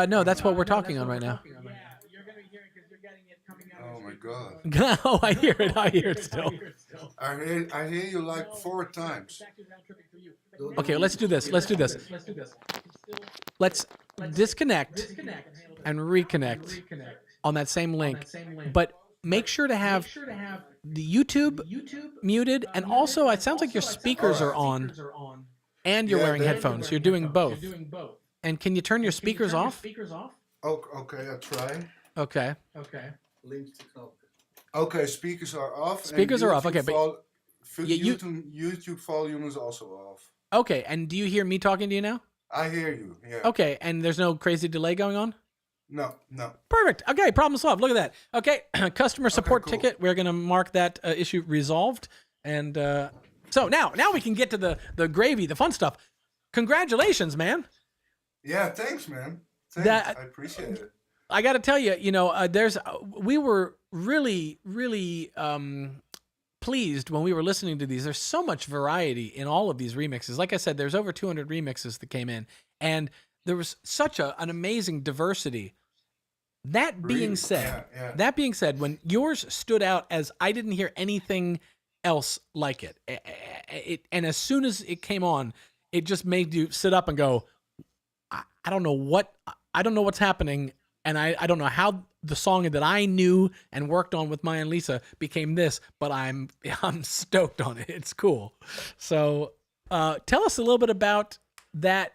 No, that's what we're talking on right now. Oh my god. Oh, I hear it still. I hear you like 4 times. Okay, let's do this. Let's do this. Let's disconnect and reconnect on that same link, but make sure to have the YouTube muted, and also it sounds like your speakers are on and you're wearing headphones. You're doing both. And can you turn your speakers off? Okay, I try. Okay. Okay, speakers are off. and Speakers are off, YouTube okay, but you- YouTube volume is also off. Okay, and do you hear me talking to you now? I hear you. Yeah. Okay, and there's no crazy delay going on? No. Perfect. Okay, problem solved. Look at that. Okay, customer support cool. ticket. We're going to mark that issue resolved. And so now we can get to the gravy, the fun stuff. Congratulations, man. Yeah, thanks, man. Thanks. That- I appreciate it. I got to tell you, we were really, really pleased when we were listening to these. There's so much variety in all of these remixes. Like I said, there's over 200 remixes that came in, and there was such an amazing diversity. That being Really? said, Yeah. when yours stood out as I didn't hear anything else like it, and as soon as it came on, it just made you sit up and go, I don't know what's happening, and I don't know how the song that I knew and worked on with Maya and Lisa became this, but I'm stoked on it. It's cool. So tell us a little bit about that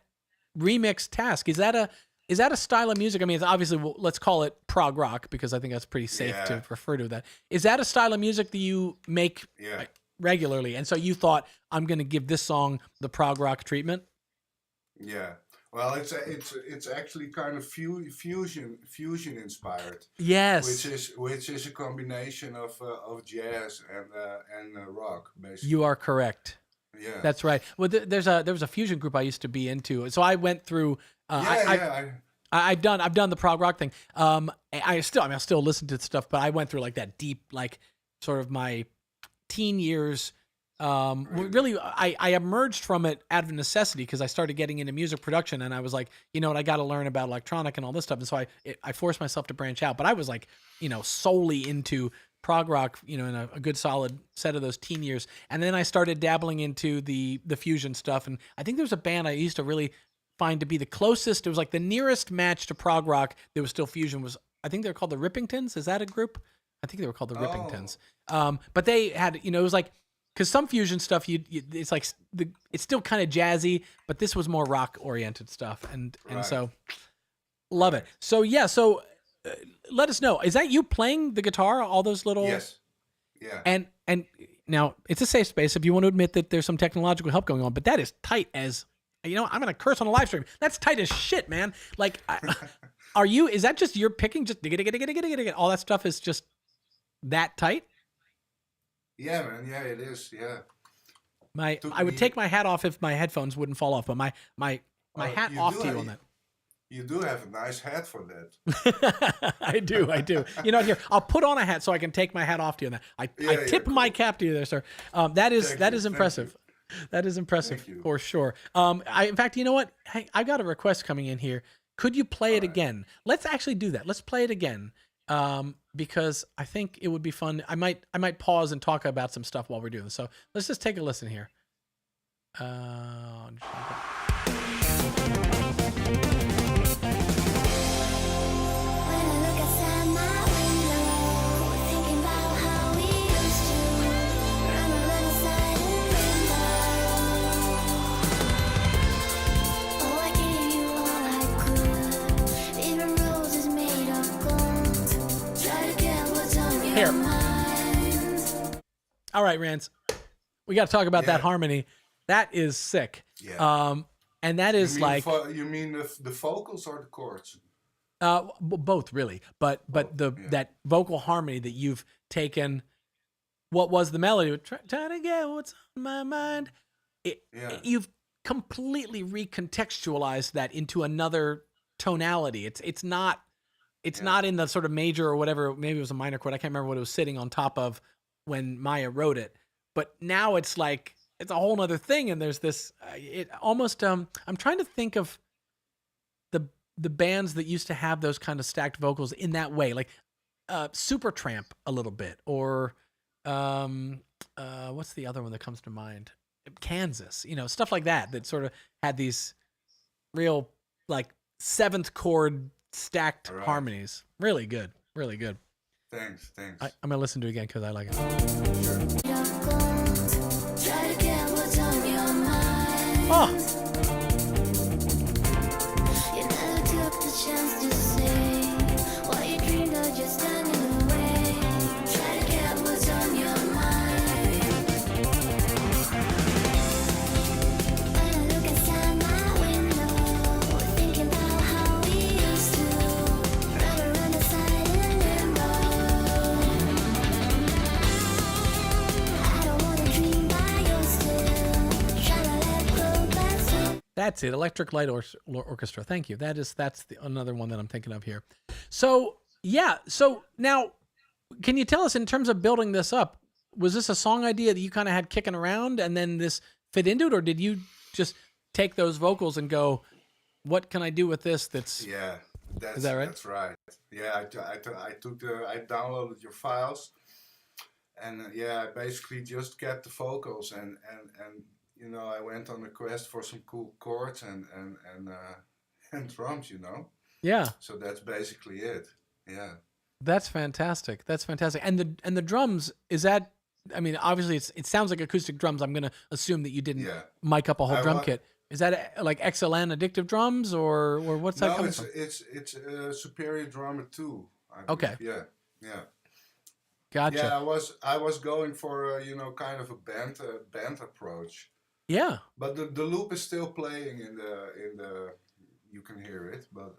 remix task. Is that a style of music? I mean, it's obviously, let's call it prog rock, because I think that's pretty safe to refer to that. Is that a style of music that you make regularly? And so you thought, I'm going to give this song the prog rock treatment? Yeah. Well, it's actually kind of fusion inspired. Yes. Which is a combination of jazz and rock, basically. You are correct. Yeah. That's right. Well, there was a fusion group I used to be into, so I went through. I've done the prog rock thing. I still listen to stuff, but I went through like that deep, like sort of my teen years. Really, I emerged from it out of necessity because I started getting into music production, and I was like, you know what, I got to learn about electronic and all this stuff, and so I forced myself to branch out. But I was like, solely into prog rock, in a good solid set of those teen years, and then I started dabbling into the fusion stuff, and I think there was a band I used to really find to be the closest. It was like the nearest match to prog rock that was still fusion was, I think they're called the Rippingtons. Is that a group? I think they were called the Rippingtons. But they had, it was like, because some fusion stuff, it's like it's still kind of jazzy, but this was more rock oriented stuff, and so love it. So yeah, let us know. Is that you playing the guitar? All those little Yes. Yeah. And now it's a safe space if you want to admit that there's some technological help going on, but that is tight as I'm gonna curse on a live stream. That's tight as shit, man. Like, is that just you're picking just all that stuff is just that tight? Yeah, man. Yeah, it is. Yeah. I would take my hat off if my headphones wouldn't fall off, but my hat off to you on that. You do have a nice hat for that. I do. Here, I'll put on a hat so I can take my hat off to you on that. I tip my cap to you there, sir. That is impressive. That is impressive for sure. In fact, you know what? Hey, I got a request coming in here. Could you play it again? Let's actually do that. Let's play it again. Because I think it would be fun. I might pause and talk about some stuff while we're doing this. So let's just take a listen here. When I look outside my window, thinking about how we used to run alongside and oh, I gave you all I could, even roses made of gold. Try to get what's on your Here. mind. All right, Rance. We got to talk about that harmony. That is sick. Yeah. And that is you mean the vocals or the chords? both really, but that vocal harmony that you've taken. What was the melody? Try to get what's on my mind. You've completely recontextualized that into another tonality. It's not in the sort of major or whatever. Maybe it was a minor chord. I can't remember what it was sitting on top of when Maya wrote it. But now it's like it's a whole nother thing. And there's this. It almost. I'm trying to think of the bands that used to have those kind of stacked vocals in that way, like Supertramp a little bit, or what's the other one that comes to mind? Kansas, stuff like that, that sort of had these real like seventh chord stacked Right. harmonies. Really good. Really good. Thanks. I'm going to listen to it again because I like it. You're gone. Try to get what's on your mind. Oh, You never took the chance to say what you dreamed of, just standing away. Try to get what's on your mind. When I look outside my window, thinking about how we used to ride around the side in limbo. I don't wanna dream by your still, try to let go back so. that's it. Electric Light Orchestra. Thank you. That's another one that I'm thinking of here. So yeah. So now, can you tell us, in terms of building this up, was this a song idea that you kind of had kicking around and then this fit into it, or did you just take those vocals and go, what can I do with this? Yeah, Is that right? That's right. Yeah, I downloaded your files, and I basically just kept the vocals and I went on a quest for some cool chords and and drums, Yeah. So that's basically it. Yeah. That's fantastic. That's fantastic. And the drums, is that, I mean, obviously it sounds like acoustic drums. I'm going to assume that you didn't Yeah. mic up a whole I drum wa- kit. Is that like XLN addictive drums or what's that No, coming it's from? it's Superior Drummer 2. I believe. Okay. Yeah. Gotcha. Yeah, I was going for kind of a band approach, Yeah. but the loop is still playing in the you can hear it, but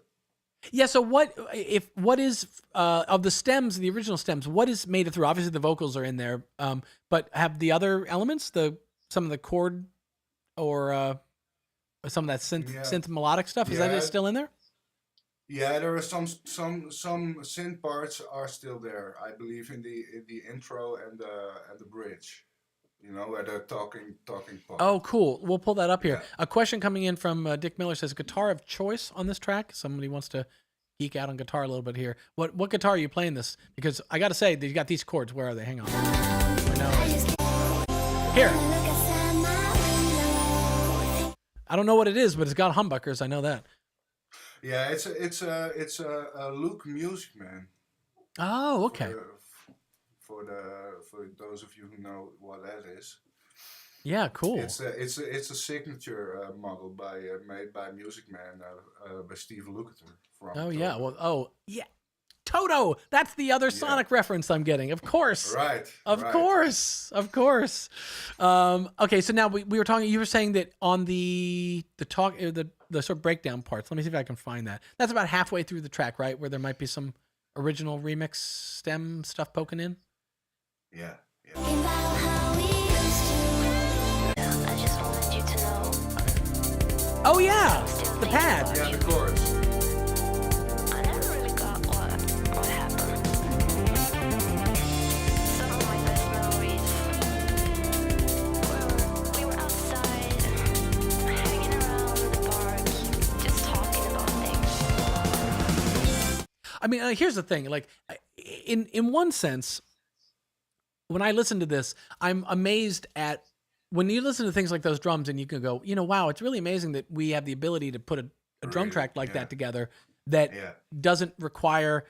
Yeah. So what is of the stems, the original stems, what is made it through? Obviously the vocals are in there. But have the other elements, some of the chord or some of that synth melodic stuff, is that Yeah. still in there? yeah, there are some synth parts are still there. I believe in the intro and the bridge, where they're talking part. Oh, cool. We'll pull that up here. Yeah. A question coming in from Dick Miller says, guitar of choice on this track? Somebody wants to geek out on guitar a little bit here. What guitar are you playing this? Because I got to say, you got these chords. Where are they? Hang on. I know. Here. Look outside my window. I don't know what it is, but it's got humbuckers. I know that. Yeah, it's a Luke Music Man. Oh, okay. For those of you who know what that is. Yeah, cool. It's a signature model made by Music Man by Steve Lukather from. Oh, yeah. Toto. Well, oh, yeah. Toto. That's the other Sonic reference I'm getting. Of course. Right. Of right. course. Okay, so now we were talking. You were saying that on the sort of breakdown parts. Let me see if I can find that. That's about halfway through the track, right, where there might be some original remix stem stuff poking in. Yeah. Thinking about how we used to. I just wanted you to know. Oh yeah, the pad. Yeah, the chorus. I never really got what happened. Some of my best memories we were outside, hanging around the park, just talking about things. I mean, here's the thing. Like, in one sense, when I listen to this, I'm amazed at when you listen to things like those drums, and you can go, wow, it's really amazing that we have the ability to put a drum Really, track like yeah. that together that Yeah. doesn't require,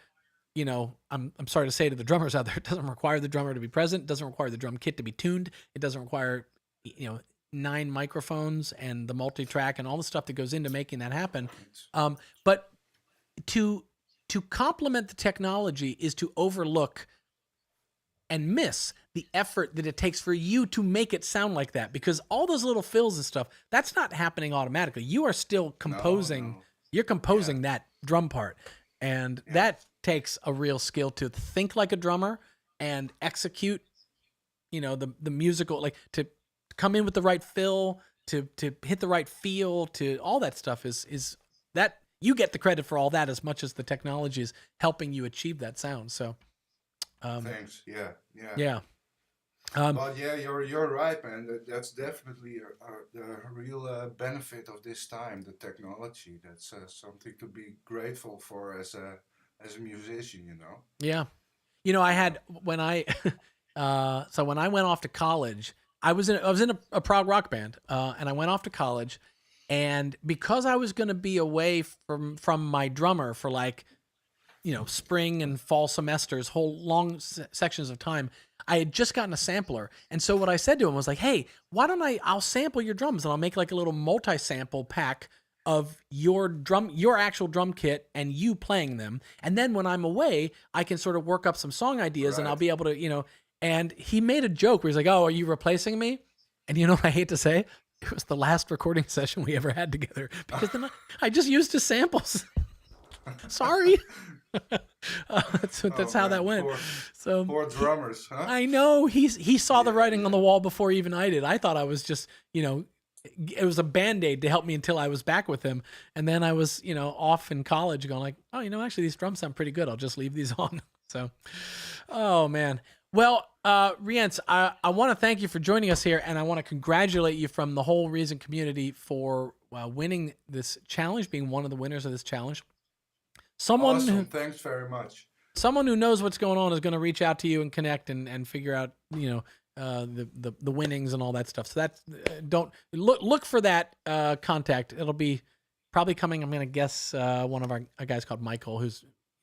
I'm sorry to say to the drummers out there, it doesn't require the drummer to be present, doesn't require the drum kit to be tuned, it doesn't require, 9 microphones and the multi-track and all the stuff that goes into making that happen. But to complement the technology is to overlook and miss the effort that it takes for you to make it sound like that, because all those little fills and stuff, that's not happening automatically. You are still composing. No. You're composing that drum part, and that takes a real skill to think like a drummer and execute, the musical, like to come in with the right fill, to hit the right feel, to all that stuff is that you get the credit for all that as much as the technology is helping you achieve that sound. So, Thanks. Yeah. yeah. But yeah, you're right, man. That's definitely a real benefit of this time, the technology. That's something to be grateful for as a musician, Yeah. I had when I when I went off to college, I was in a prog rock band, and I went off to college, and because I was going to be away from my drummer for like, spring and fall semesters, whole long sections of time, I had just gotten a sampler. And so what I said to him was like, hey, why don't I'll sample your drums and I'll make like a little multi-sample pack of your actual drum kit and you playing them. And then when I'm away, I can sort of work up some song ideas and I'll be able to, and he made a joke where he's like, oh, are you replacing me? And you know what I hate to say? It was the last recording session we ever had together because then I just used his samples. Sorry. That's how that went. Poor drummers, huh? I know he saw the writing on the wall before even I did. I thought I was just, it was a Band-Aid to help me until I was back with him. And then I was, off in college going like, oh, actually these drums sound pretty good. I'll just leave these on. So, oh man. Well, Rience, I want to thank you for joining us here, and I want to congratulate you from the whole Reason community for winning this challenge, being one of the winners of this challenge. Awesome. Thanks very much. Someone who knows what's going on is going to reach out to you and connect and figure out, the winnings and all that stuff. So that's don't look for that contact. It'll be probably coming. I'm going to guess one of our guys called Michael who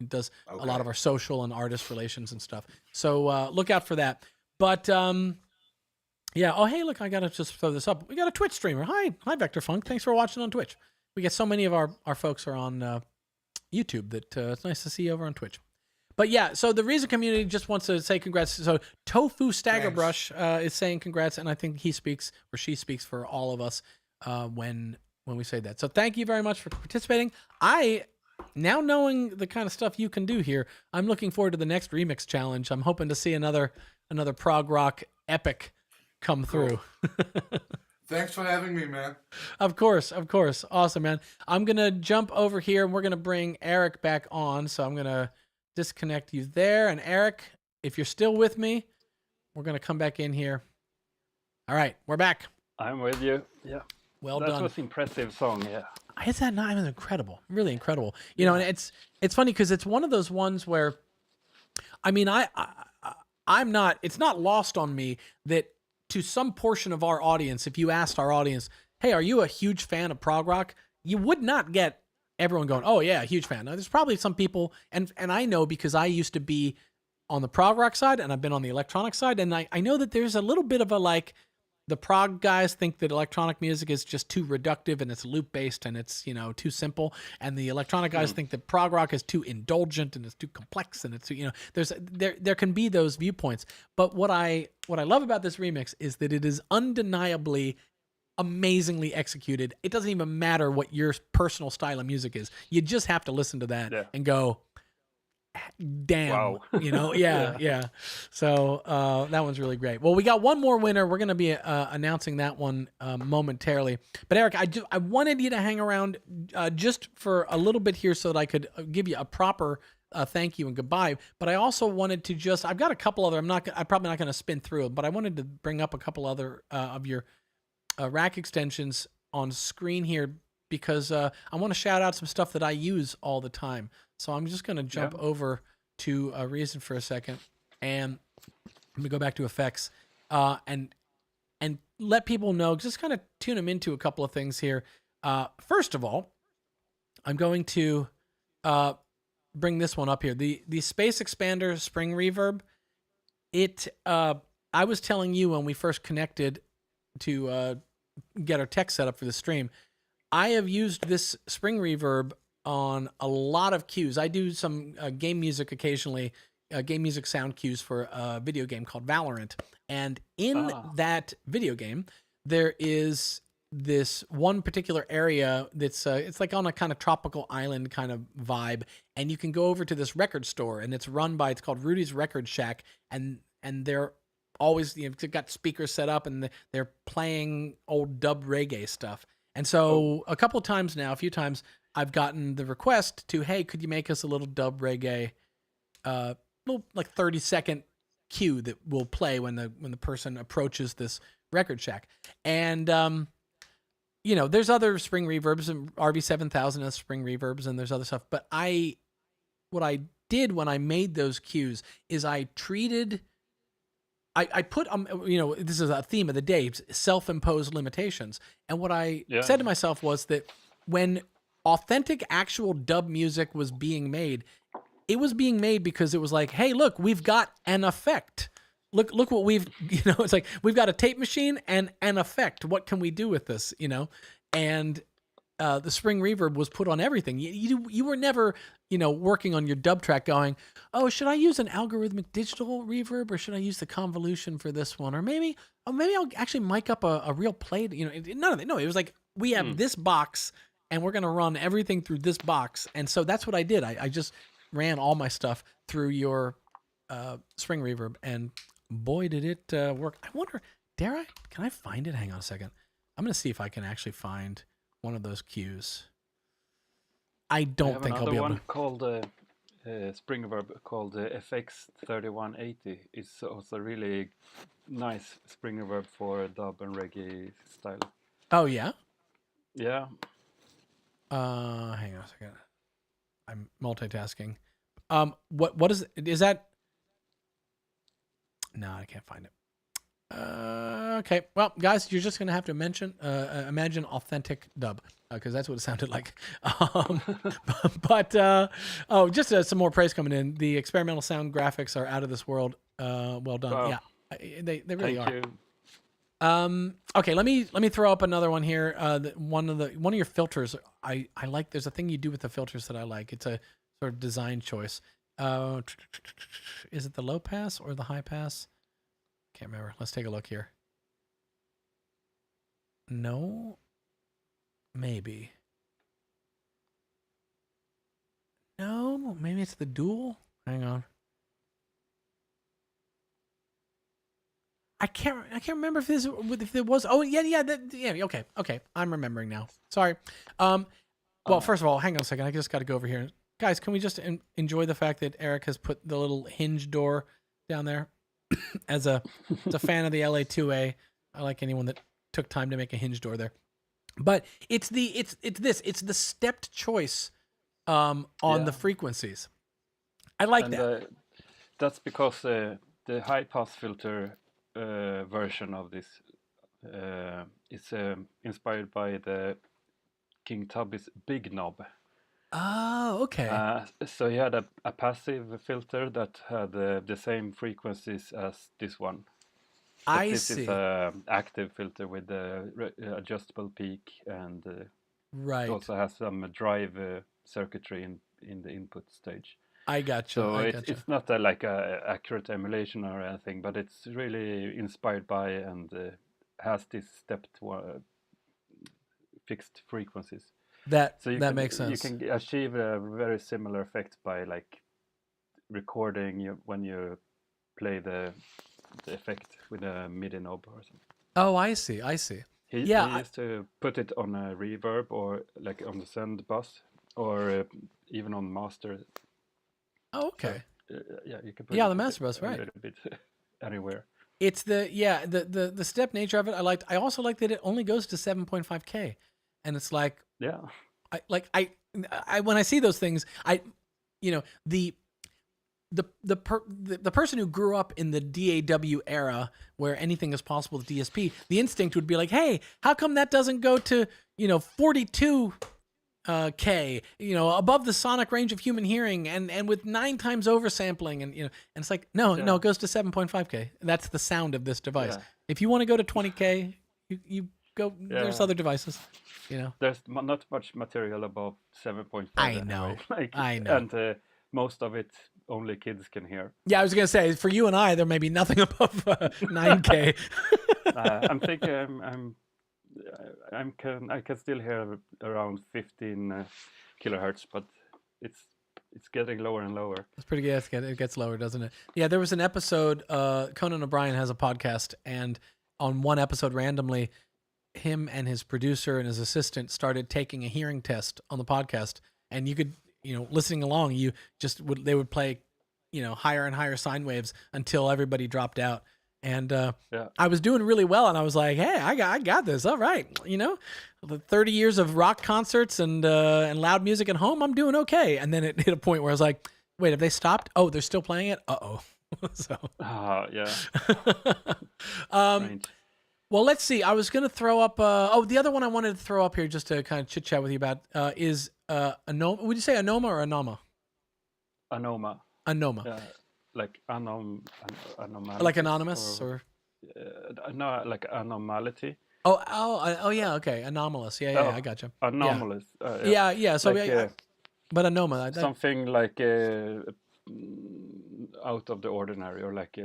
does a lot of our social and artist relations and stuff. So look out for that. But yeah. Oh, hey, look, I got to just throw this up. We got a Twitch streamer. Hi, Vector Funk. Thanks for watching on Twitch. We get so many of our folks are on YouTube that it's nice to see you over on Twitch. But yeah, so the Reason community just wants to say congrats. So Tofu Staggerbrush is saying congrats, and I think he speaks or she speaks for all of us when we say that. So thank you very much for participating. Now knowing the kind of stuff you can do here, I'm looking forward to the next remix challenge. I'm hoping to see another prog rock epic come through. Thanks for having me, man. Of course. Awesome, man. I'm going to jump over here and we're going to bring Eric back on. So I'm going to disconnect you there. And Eric, if you're still with me, we're going to come back in here. All right, we're back. I'm with you. Yeah. Well done. That was impressive song, yeah. Is that not? It was incredible. Really incredible. And it's funny because it's one of those ones where, I mean, I'm not, it's not lost on me that to some portion of our audience, if you asked our audience, hey, are you a huge fan of prog rock? You would not get everyone going, oh yeah, huge fan. Now, there's probably some people, and I know because I used to be on the prog rock side and I've been on the electronic side, and I know that there's a little bit of a like, the prog guys think that electronic music is just too reductive and it's loop based and it's, too simple. And the electronic guys think that prog rock is too indulgent and it's too complex and it's too, there can be those viewpoints. But what I love about this remix is that it is undeniably amazingly executed. It doesn't even matter what your personal style of music is. You just have to listen to that and go, damn, wow. Yeah. So that one's really great. Well, we got one more winner. We're going to be announcing that one momentarily. But Eric, I wanted you to hang around just for a little bit here so that I could give you a proper thank you and goodbye. But I also wanted to I've got a couple other. I'm probably not going to spin through it, but I wanted to bring up a couple other of your rack extensions on screen here because I want to shout out some stuff that I use all the time. So I'm just going to jump over to Reason for a second, and let me go back to effects and let people know, just kind of tune them into a couple of things here. First of all, I'm going to bring this one up here. The Space Expander Spring Reverb. I was telling you when we first connected to get our tech set up for the stream, I have used this Spring Reverb on a lot of cues. I do some game music occasionally, game music sound cues for a video game called Valorant. And in that video game, there is this one particular area that's it's like on a kind of tropical island kind of vibe. And you can go over to this record store, and it's called Rudy's Record Shack. And they're always, they've got speakers set up, and they're playing old dub reggae stuff. And so a few times, I've gotten the request to, hey, could you make us a little dub reggae, little like 30-second cue that will play when the person approaches this record shack. And there's other spring reverbs, and RV7000 has spring reverbs, and there's other stuff. But what I did when I made those cues is I I put this is a theme of the day, self-imposed limitations. And what I said to myself was that when authentic actual dub music was being made, it was being made because it was like, hey, look, we've got an effect. Look what we've, it's like we've got a tape machine and an effect. What can we do with this, And the spring reverb was put on everything. You were never, working on your dub track going, oh, should I use an algorithmic digital reverb or should I use the convolution for this one? Or maybe I'll actually mic up a real play. None of it. No, it was like, we have this box and we're going to run everything through this box. And so that's what I did. I just ran all my stuff through your spring reverb, and boy, did it work. I wonder, can I find it? Hang on a second. I'm going to see if I can actually find one of those cues. I don't think I'll be able to. One called spring reverb called FX3180. It's also really nice spring reverb for dub and reggae style. Oh, yeah? Yeah. Hang on a second. I'm multitasking. What is that? No, I can't find it. Okay. Well, guys, you're just gonna have to imagine authentic dub because that's what it sounded like. Just some more praise coming in. The experimental sound graphics are out of this world. Well done. Wow. Yeah, they really Thank are. you. Okay, let me throw up another one here. One of your filters, I like. There's a thing you do with the filters that I like. It's a sort of design choice. Is it the low pass or the high pass? Can't remember. Let's take a look here. No, maybe. No, maybe it's the dual. Hang on. I can't remember if it was. Oh yeah. Okay. I'm remembering now. Sorry. Well, first of all, hang on a second. I just got to go over here, guys. Can we just enjoy the fact that Eric has put the little hinge door down there as a fan of the LA2A. I like anyone that took time to make a hinge door there. But it's the stepped choice on the frequencies. I like that. That's because the high pass filter version of this is inspired by the King Tubby's Big Knob. Oh, okay. So he had a passive filter that had the same frequencies as this one. But this is an active filter with the adjustable peak, and it also has some drive circuitry in the input stage. I gotcha. So it's not like a accurate emulation or anything, but it's really inspired by and has this stepped fixed frequencies. That makes sense. You can achieve a very similar effect by like recording when you play the effect with a MIDI knob or something. Oh, I see. He used to put it on a reverb or like on the send bus or even on master. Oh, okay. So, you can put the master bus, right? A little bit anywhere. It's the step nature of it. I also like that it only goes to 7.5K, and it's like I when I see those things, the person who grew up in the DAW era where anything is possible with DSP, the instinct would be like, hey, how come that doesn't go to 42 K, above the sonic range of human hearing and with 9 times oversampling and it's like no, it goes to 7.5K. That's the sound of this device. Yeah. If you want to go to 20K, you go. Yeah. There's other devices. There's not much material above 7.5. I know. Anyway. I know. And most of it only kids can hear. Yeah, I was gonna say for you and I, there may be nothing above 9K. I'm thinking I can still hear around 15 kilohertz, but it's getting lower and lower. It's pretty good. It gets lower, doesn't it? Yeah, there was an episode. Conan O'Brien has a podcast, and on one episode, randomly, him and his producer and his assistant started taking a hearing test on the podcast, and you could, listening along, they would play, higher and higher sine waves until everybody dropped out. And I was doing really well, and I was like, "Hey, I got this. All right, the 30 years of rock concerts and loud music at home, I'm doing okay." And then it hit a point where I was like, "Wait, have they stopped? Oh, they're still playing it? Uh-oh." So, Yeah. um, Strange. well, let's see. I was gonna throw up. The other one I wanted to throw up here just to kind of chit chat with you about is Anoma. Would you say Anoma or Anoma? Anoma. Anoma, Like anomality. like anonymous or no, like anomality. oh yeah, okay, anomalous. Yeah, Oh, I gotcha. Anomalous. Yeah. So, Like, but Anoma, something like out of the ordinary, or like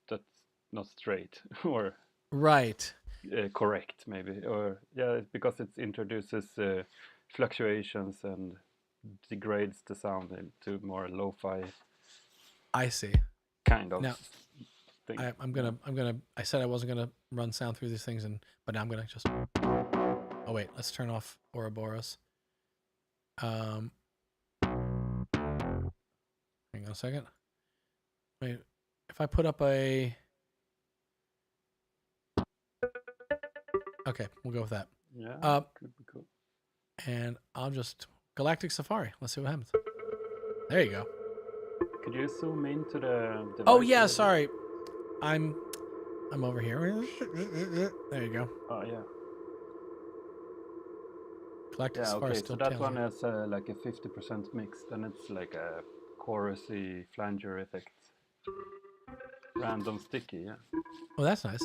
that's not straight, or right. correct, maybe, or because it introduces fluctuations and degrades the sound into more lo-fi I see. kind of Now, thing. I'm gonna. I said I wasn't gonna run sound through these things, but now I'm gonna just. Oh wait, let's turn off Oroboros. Hang on a second. Wait, if I put up a. Okay, we'll go with that. Yeah, could be cool. And I'll just Galactic Safari. Let's see what happens. There you go. Could you zoom into the device? Oh yeah, sorry. I'm over here. There you go. Oh yeah. Galactic Yeah, Safari okay. still So that telling one you. has like a 50% mix. Then it's like a chorusy flanger effect. Random sticky, yeah. Oh, that's nice.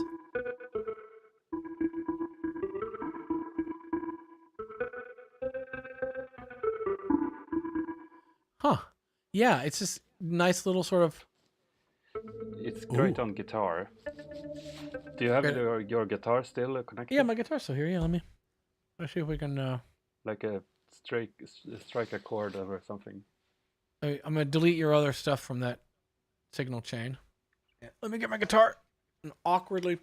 Huh. Yeah, it's just nice little sort of. It's great Ooh. on guitar. Do you have Great. your guitar still connected? Yeah, my guitar's still here. Yeah, let's see if we can. Like a strike a chord or something. I'm gonna delete your other stuff from that signal chain. Yeah, let me get my guitar and awkwardly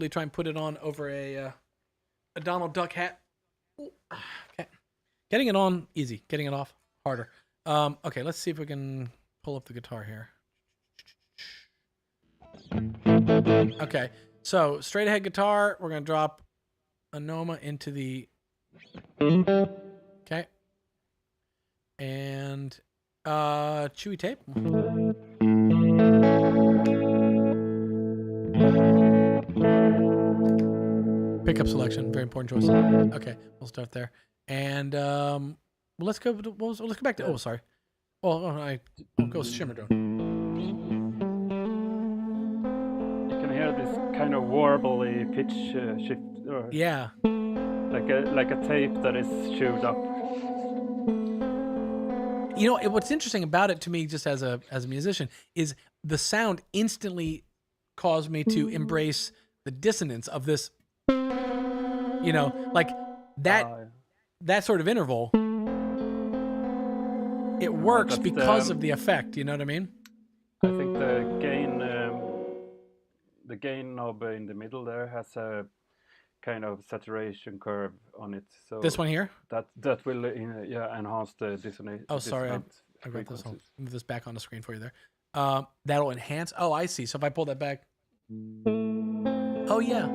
try and put it on over a Donald Duck hat. Ooh, okay, getting it on easy, getting it off harder. Okay, let's see if we can pull up the guitar here. Okay, so straight ahead guitar, we're gonna drop Anoma into the. Okay, and chewy tape. Pickup selection, very important choice. Okay, we'll start there, and let's go. Let's go back to. Oh, sorry. I'll go shimmer down. You can hear this kind of warbly pitch shift, or Yeah. like a tape that is chewed up. You know what's interesting about it to me, just as a musician, is the sound instantly caused me to embrace the dissonance of this. You know, like that sort of interval. It works that's because of the effect. You know what I mean? I think the gain knob in the middle there has a kind of saturation curve on it. So This one here. that will enhance the dissonance. Oh, sorry, I got this. I'll move this back on the screen for you there. That'll enhance. Oh, I see. So if I pull that back. Oh yeah.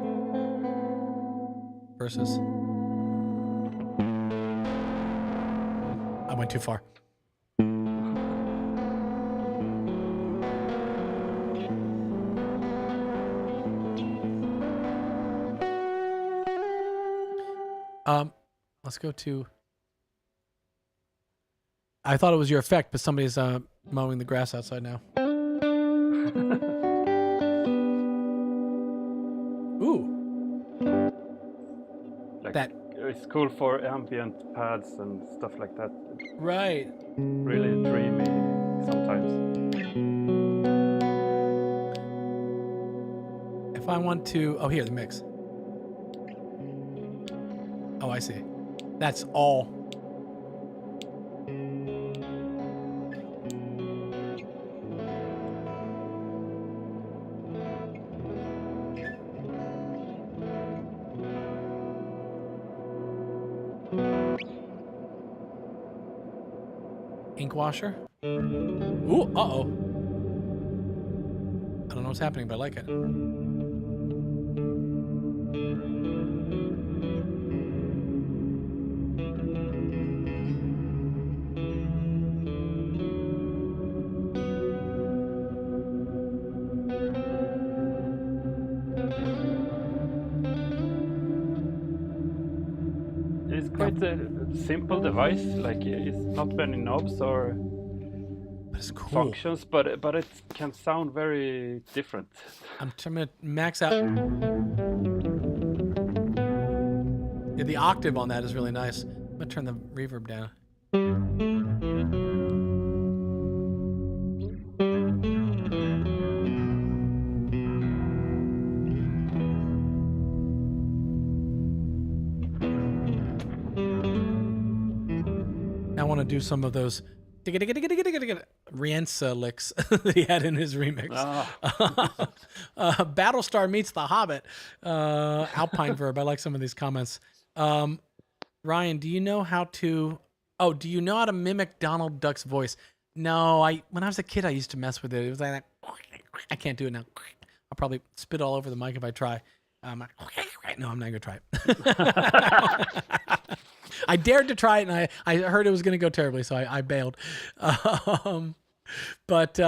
Versus. I went too far. Let's go to. I thought it was your effect, but somebody's mowing the grass outside now. Ooh. Like, that. It's cool for ambient pads and stuff like that. Right. Really dreamy sometimes. If I want to, oh, here, the mix. Oh, I see. That's all. Ink washer. Ooh, uh-oh. I don't know what's happening, but I like it. It's quite a simple device. Like it's not many knobs or But it's cool. functions, but it can sound very different. I'm trying to max out. Yeah, the octave on that is really nice. I'm gonna turn the reverb down. I want to do some of those Rienza licks that he had in his remix. Battlestar meets the Hobbit. Alpine verb. I like some of these comments. Ryan, do you know how to? Oh, do you know how to mimic Donald Duck's voice? No, when I was a kid, I used to mess with it. It was like I can't do it now. I'll probably spit all over the mic if I try. No, I'm not gonna try it. I dared to try it, and I heard it was going to go terribly, so I bailed. But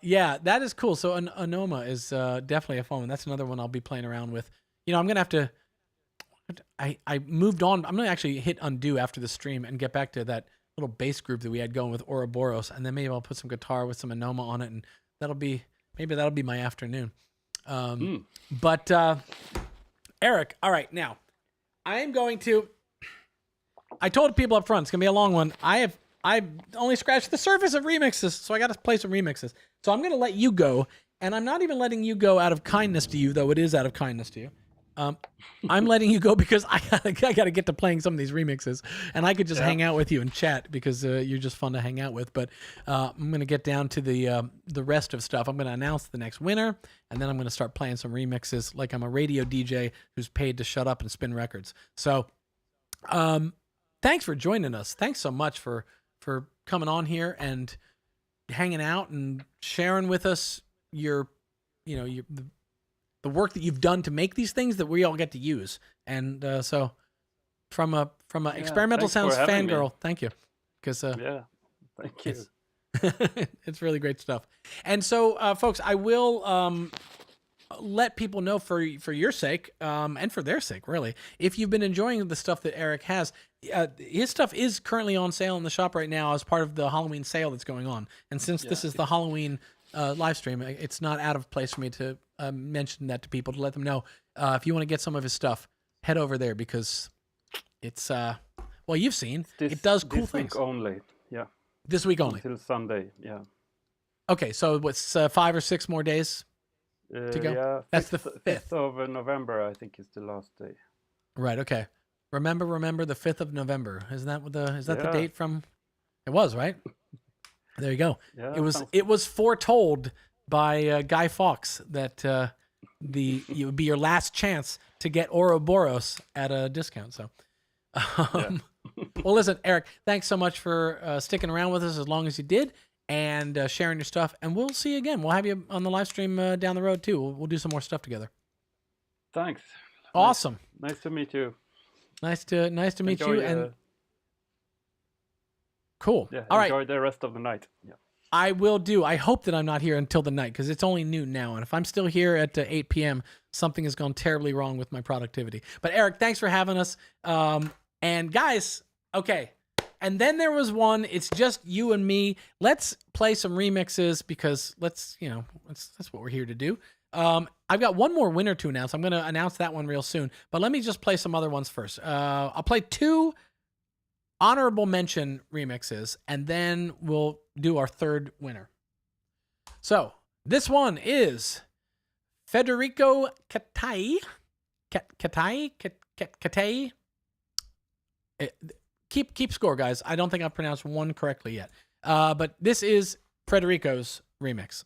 yeah, that is cool. So Anoma is definitely a fun one. That's another one I'll be playing around with. You know, I'm going to have to... I moved on. I'm going to actually hit undo after the stream and get back to that little bass group that we had going with Oroboros, and then maybe I'll put some guitar with some Anoma on it, and maybe that'll be my afternoon. But Eric, all right, now, I am going to... I told people up front it's gonna be a long one. I've only scratched the surface of remixes, so I got to play some remixes. So I'm gonna let you go, and I'm not even letting you go out of kindness to you, though it is out of kindness to you. I'm letting you go because I gotta get to playing some of these remixes, and I could just hang out with you and chat because you're just fun to hang out with. But I'm gonna get down to the rest of stuff. I'm gonna announce the next winner, and then I'm gonna start playing some remixes like I'm a radio DJ who's paid to shut up and spin records. So. Thanks for joining us. Thanks so much for coming on here and hanging out and sharing with us the work that you've done to make these things that we all get to use. And so from a Experimental Sounds fangirl, thank you. Because thank you. It's really great stuff. And so folks, I will let people know for your sake and for their sake, really, if you've been enjoying the stuff that Eric has. His stuff is currently on sale in the shop right now as part of the Halloween sale that's going on. And since this is the Halloween live stream, it's not out of place for me to mention that to people, to let them know if you want to get some of his stuff, head over there because it's well, you've seen it does cool things. This week only, This week only until Sunday, Okay, so what's 5 or 6 more days to go? Yeah, that's the 5th of November, I think, is the last day. Right. Okay. Remember the 5th of November. Isn't that the date from? It was, right? There you go. Yeah, it was foretold by Guy Fawkes that it would be your last chance to get Oroboros at a discount. So, well, listen, Eric, thanks so much for sticking around with us as long as you did and sharing your stuff. And we'll see you again. We'll have you on the live stream down the road too. We'll do some more stuff together. Thanks. Awesome. Nice to meet you. Nice to meet you. And cool. Yeah, all right. Enjoy the rest of the night. Yeah. I will do. I hope that I'm not here until the night because it's only noon now. And if I'm still here at 8 p.m., something has gone terribly wrong with my productivity. But Eric, thanks for having us. And guys, okay. And then there was one. It's just you and me. Let's play some remixes because that's what we're here to do. I've got one more winner to announce. I'm going to announce that one real soon. But let me just play some other ones first. I'll play 2 honorable mention remixes, and then we'll do our third winner. So this one is Federico Catai. Catai. Keep score, guys. I don't think I've pronounced one correctly yet. But this is Federico's remix.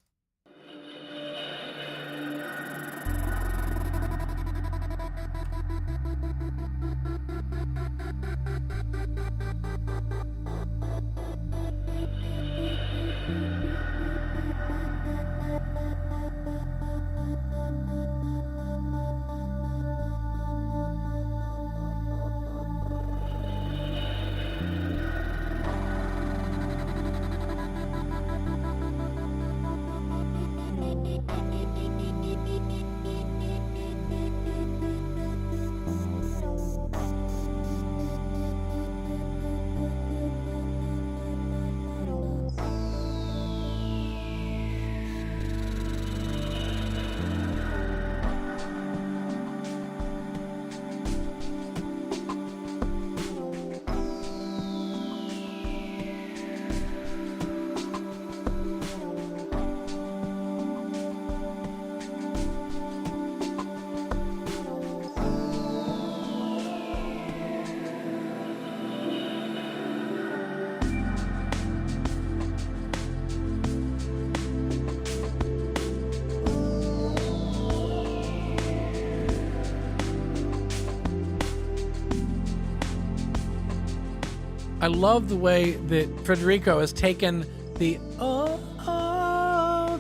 I love the way that Federico has taken the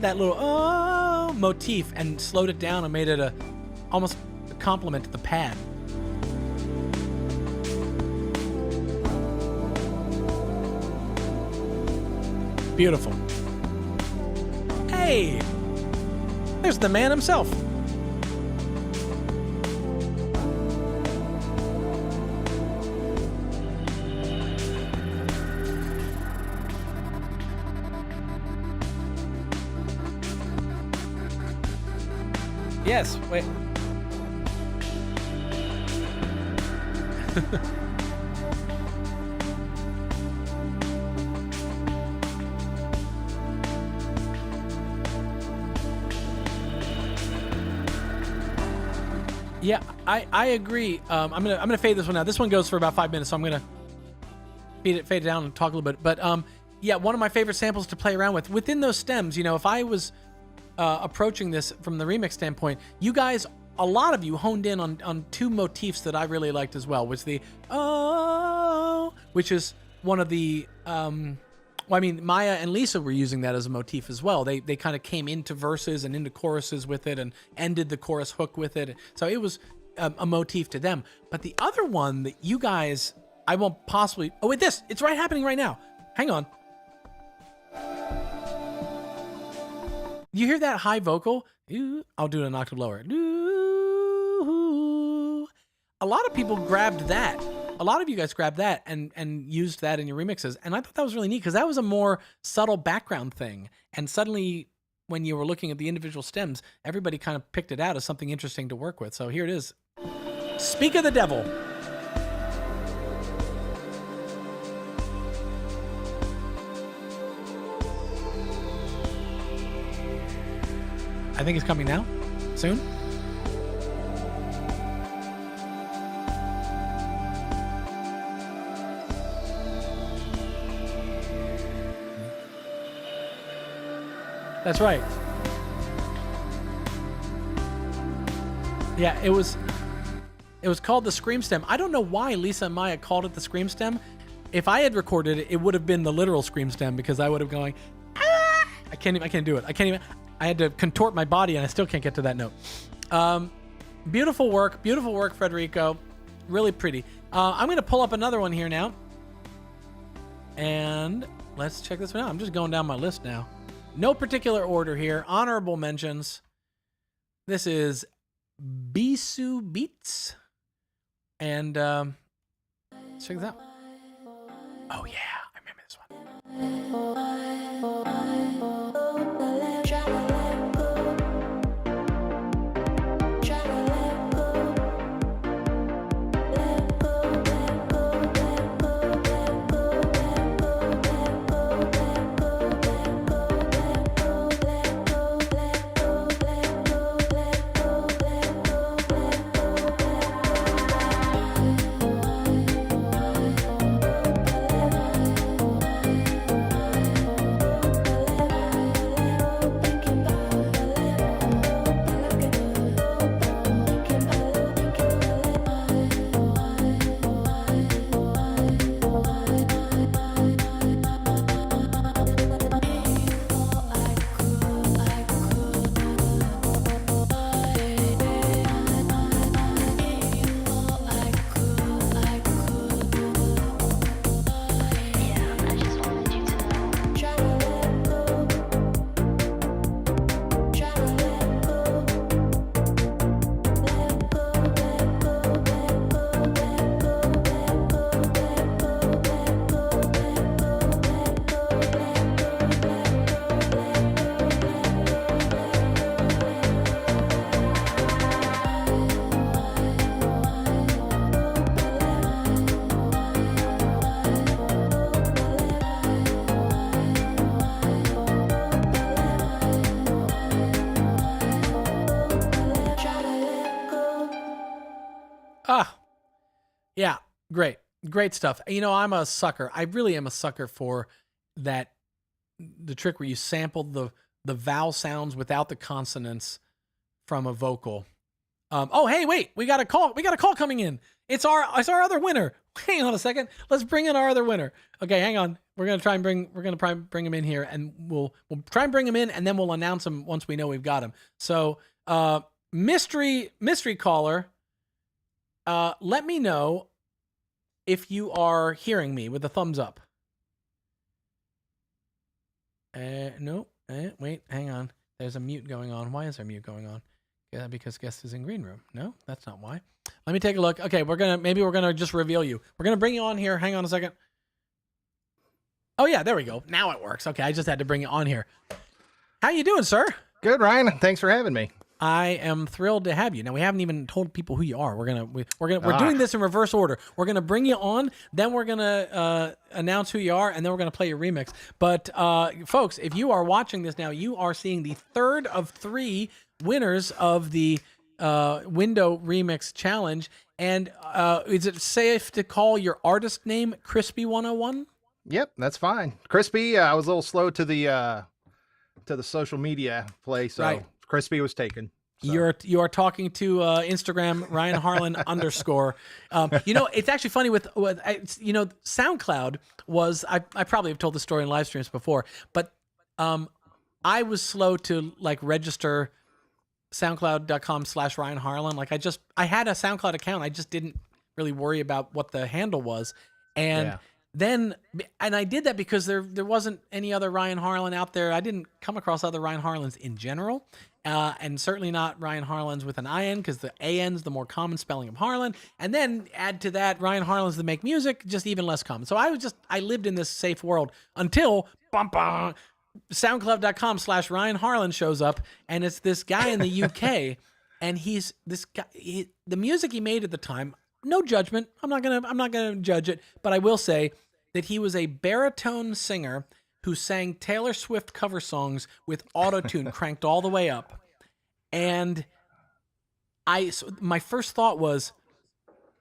that little motif and slowed it down and made it almost a compliment to the pad. Beautiful. Hey, there's the man himself. Yes, wait. Yeah, I agree. I'm gonna fade this one out. This one goes for about 5 minutes, so I'm gonna fade it down and talk a little bit. But yeah, one of my favorite samples to play around with within those stems. You know, if I was approaching this from the remix standpoint, you guys, a lot of you honed in on two motifs that I really liked as well, which which is one of the well, I mean, Maya and Lisa were using that as a motif as well. They kind of came into verses and into choruses with it and ended the chorus hook with it. So it was a motif to them. But the other one that you guys, I won't possibly, oh wait, it's right happening right now. Hang on. You hear that high vocal? I'll do it an octave lower. A lot of people grabbed that. A lot of you guys grabbed that and used that in your remixes. And I thought that was really neat because that was a more subtle background thing. And suddenly when you were looking at the individual stems, everybody kind of picked it out as something interesting to work with. So here it is. Speak of the devil. I think it's coming now, soon. That's right. Yeah, it was called the Scream Stem. I don't know why Lisa and Maya called it the Scream Stem. If I had recorded it, it would have been the literal Scream Stem because I would have going, ah! I can't do it. I had to contort my body and I still can't get to that note. Beautiful work, Federico. Really pretty. I'm going to pull up another one here now. And let's check this one out. I'm just going down my list now. No particular order here. Honorable mentions. This is Bisu Beats. And let's check this out. Oh yeah, I remember this one. Yeah, great stuff. You know, I'm a sucker. I really am a sucker for that. The trick where you sample the vowel sounds without the consonants from a vocal. Oh, hey, wait, we got a call. We got a call coming in. It's our other winner. Hang on a second. Let's bring in our other winner. Okay, hang on. We're gonna try and bring him in here, and we'll try and bring him in, and then we'll announce him once we know we've got him. So, mystery caller, let me know if you are hearing me with a thumbs up. No. Wait, hang on. There's a mute going on. Why is there mute going on? Yeah, because guest is in green room. No, that's not why. Let me take a look. Okay, maybe we're gonna just reveal you. We're gonna bring you on here. Hang on a second. Oh yeah, there we go. Now it works. Okay, I just had to bring you on here. How you doing, sir? Good, Ryan. Thanks for having me. I am thrilled to have you. Now we haven't even told people who you are. We're doing this in reverse order. We're gonna bring you on, then we're gonna announce who you are, and then we're gonna play your remix. But folks, if you are watching this now, you are seeing the third of 3 winners of the Window Remix Challenge. And is it safe to call your artist name Crispy 101? Yep, that's fine. Crispy, I was a little slow to the social media play, so Right. Crispy was taken. So. You are talking to Instagram Ryan Harlan _ it's actually funny with SoundCloud was I probably have told the story in live streams before, but I was slow to like register SoundCloud.com/Ryan Harlan. Like I had a SoundCloud account. I just didn't really worry about what the handle was. And then I did that because there wasn't any other Ryan Harlan out there. I didn't come across other Ryan Harlans in general. And certainly not Ryan Harlan's with an IN, because the AN's the more common spelling of Harlan. And then add to that Ryan Harlan's that make music, just even less common. So I lived in this safe world until SoundCloud.com/Ryan Harlan shows up, and it's this guy in the UK, and he's this guy. The music he made at the time, no judgment. I'm not gonna judge it, but I will say that he was a baritone singer who sang Taylor Swift cover songs with auto-tune cranked all the way up. And my first thought was,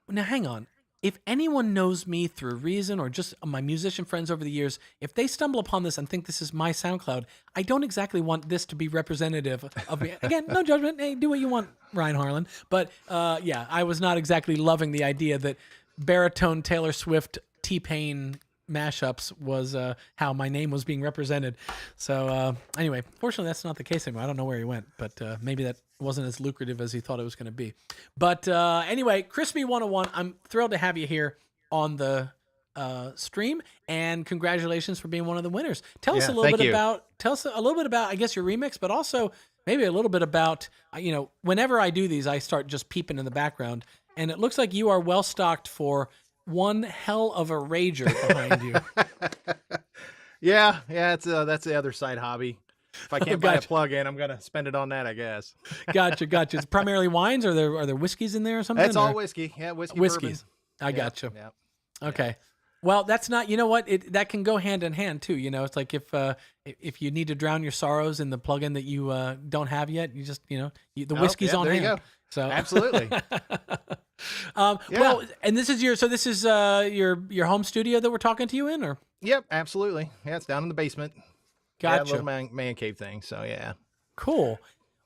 now hang on. If anyone knows me through Reason or just my musician friends over the years, if they stumble upon this and think this is my SoundCloud, I don't exactly want this to be representative of me. Again, no judgment. Hey, do what you want, Ryan Harlan. But I was not exactly loving the idea that baritone Taylor Swift T-Pain mashups was how my name was being represented. So anyway, fortunately that's not the case anymore. I don't know where he went, but maybe that wasn't as lucrative as he thought it was going to be. But anyway, Crispy 101, I'm thrilled to have you here on the stream, and congratulations for being one of the winners. Tell us a little bit about I guess your remix, but also maybe a little bit about whenever I do these, I start just peeping in the background, and it looks like you are well stocked for one hell of a rager behind you. yeah, that's the other side hobby. If I can't buy a plug-in, I'm gonna spend it on that, I guess. Gotcha. It's primarily wines, or are there whiskeys in there or something? It's all whiskey. Yeah, whiskeys. Bourbon. I gotcha. Yeah. Okay. Well, that's not. You know what? That can go hand in hand too. It's like if you need to drown your sorrows in the plug-in that you don't have yet, you just the whiskey's on hand. You go. So absolutely. Well, and this is your home studio that we're talking to you in, or? Yep, absolutely. Yeah, it's down in the basement. Gotcha. Yeah, little man cave thing. So yeah. Cool.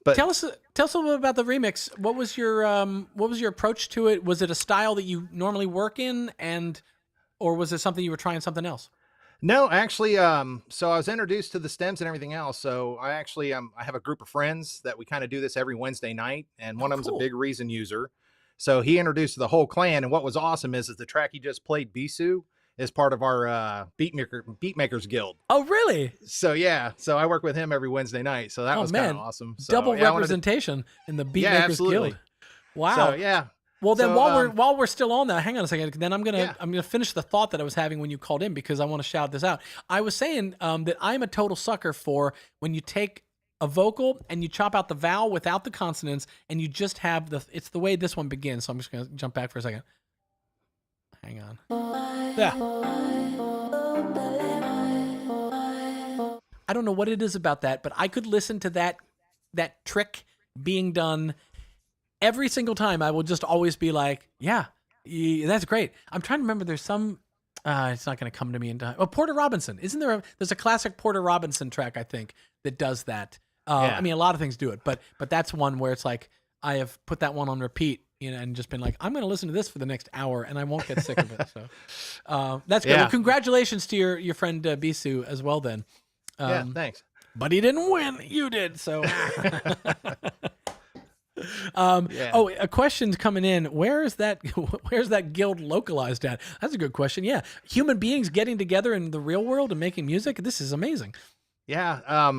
But tell us a little bit about the remix. What was your approach to it? Was it a style that you normally work in, or was it something you were trying something else? No, actually, so I was introduced to the stems and everything else. So I actually, I have a group of friends that we kind of do this every Wednesday night, and one of them's a big Reason user. So he introduced the whole clan, and what was awesome is the track he just played, Bisu, is part of our Beatmakers Guild. Oh, really? So yeah, so I work with him every Wednesday night. So that was kind of awesome. So, double representation in the Beatmakers Guild. Wow. So yeah. Well, then while we're still on that, hang on a second. Then I'm gonna finish the thought that I was having when you called in, because I want to shout this out. I was saying that I'm a total sucker for when you take a vocal and you chop out the vowel without the consonants, and you just have it's the way this one begins. So I'm just gonna jump back for a second. Hang on. Yeah. I don't know what it is about that, but I could listen to that trick being done every single time. I will just always be like, yeah, that's great. I'm trying to remember. There's some, it's not going to come to me in time. Oh, Porter Robinson. Isn't there there's a classic Porter Robinson track, I think, that does that. I mean, a lot of things do it, but that's one where it's like, I have put that one on repeat, and just been like, I'm going to listen to this for the next hour, and I won't get sick of it. So that's good. Yeah. Well, congratulations to your friend Bisu as well. Then, Yeah, thanks. but he didn't win. You did. So, Yeah. oh, a question's coming in. Where's that guild localized at? That's a good question. Yeah, human beings getting together in the real world and making music. This is amazing. Yeah.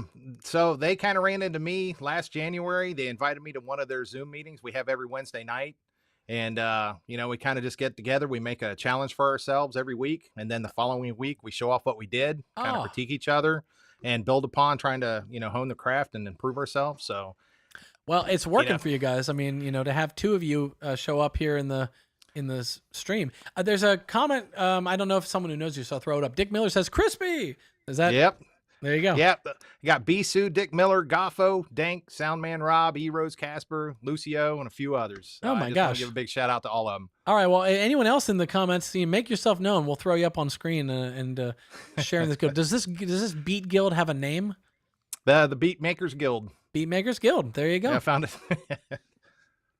So they kind of ran into me last January. They invited me to one of their Zoom meetings we have every Wednesday night. And, we kind of just get together. We make a challenge for ourselves every week. And then the following week, we show off what we did, kind of critique each other and build upon trying to, hone the craft and improve ourselves. So, well, it's working for you guys. I mean, to have two of you show up here in the stream. There's a comment. I don't know if someone who knows you, so I'll throw it up. Dick Miller says, "Crispy." Is that? Yep. There you go. Yep. You got Bisu, Dick Miller, Goffo, Dank, Soundman Rob, E-Rose Casper, Lucio, and a few others. Oh my I just want gosh. to give a big shout out to all of them. All right. Well, anyone else in the comments, make yourself known. We'll throw you up on screen and sharing this guild. Does this Beat Guild have a name? The Beat Makers Guild. Beat Makers Guild. There you go. Yeah, I found it.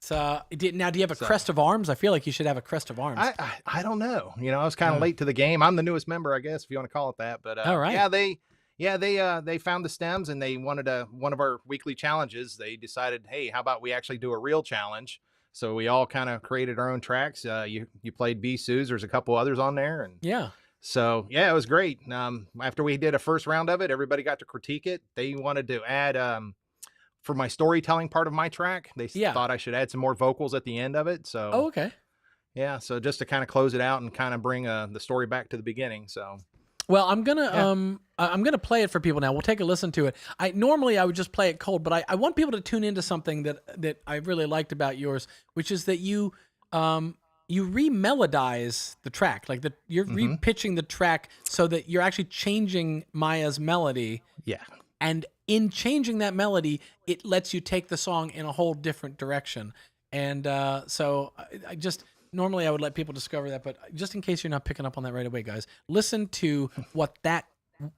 So now, do you have a crest of arms? I feel like you should have a crest of arms. I don't know. I was kind of late to the game. I'm the newest member, I guess, if you want to call it that. But all right. Yeah, they found the stems and they wanted one of our weekly challenges. They decided, hey, how about we actually do a real challenge? So we all kind of created our own tracks. You played Bisu's. There's a couple others on there, and yeah. So yeah, it was great. After we did a first round of it, everybody got to critique it. They wanted to add for my storytelling part of my track. They thought I should add some more vocals at the end of it. So okay. Yeah, so just to kind of close it out and kind of bring the story back to the beginning. So. Well, I'm gonna play it for people now. We'll take a listen to it. Normally I would just play it cold, but I want people to tune into something that I really liked about yours, which is that you remelodize the track, like you're repitching the track so that you're actually changing Maya's melody. Yeah. And in changing that melody, it lets you take the song in a whole different direction. And so I just. Normally, I would let people discover that, but just in case you're not picking up on that right away, guys, listen to what that,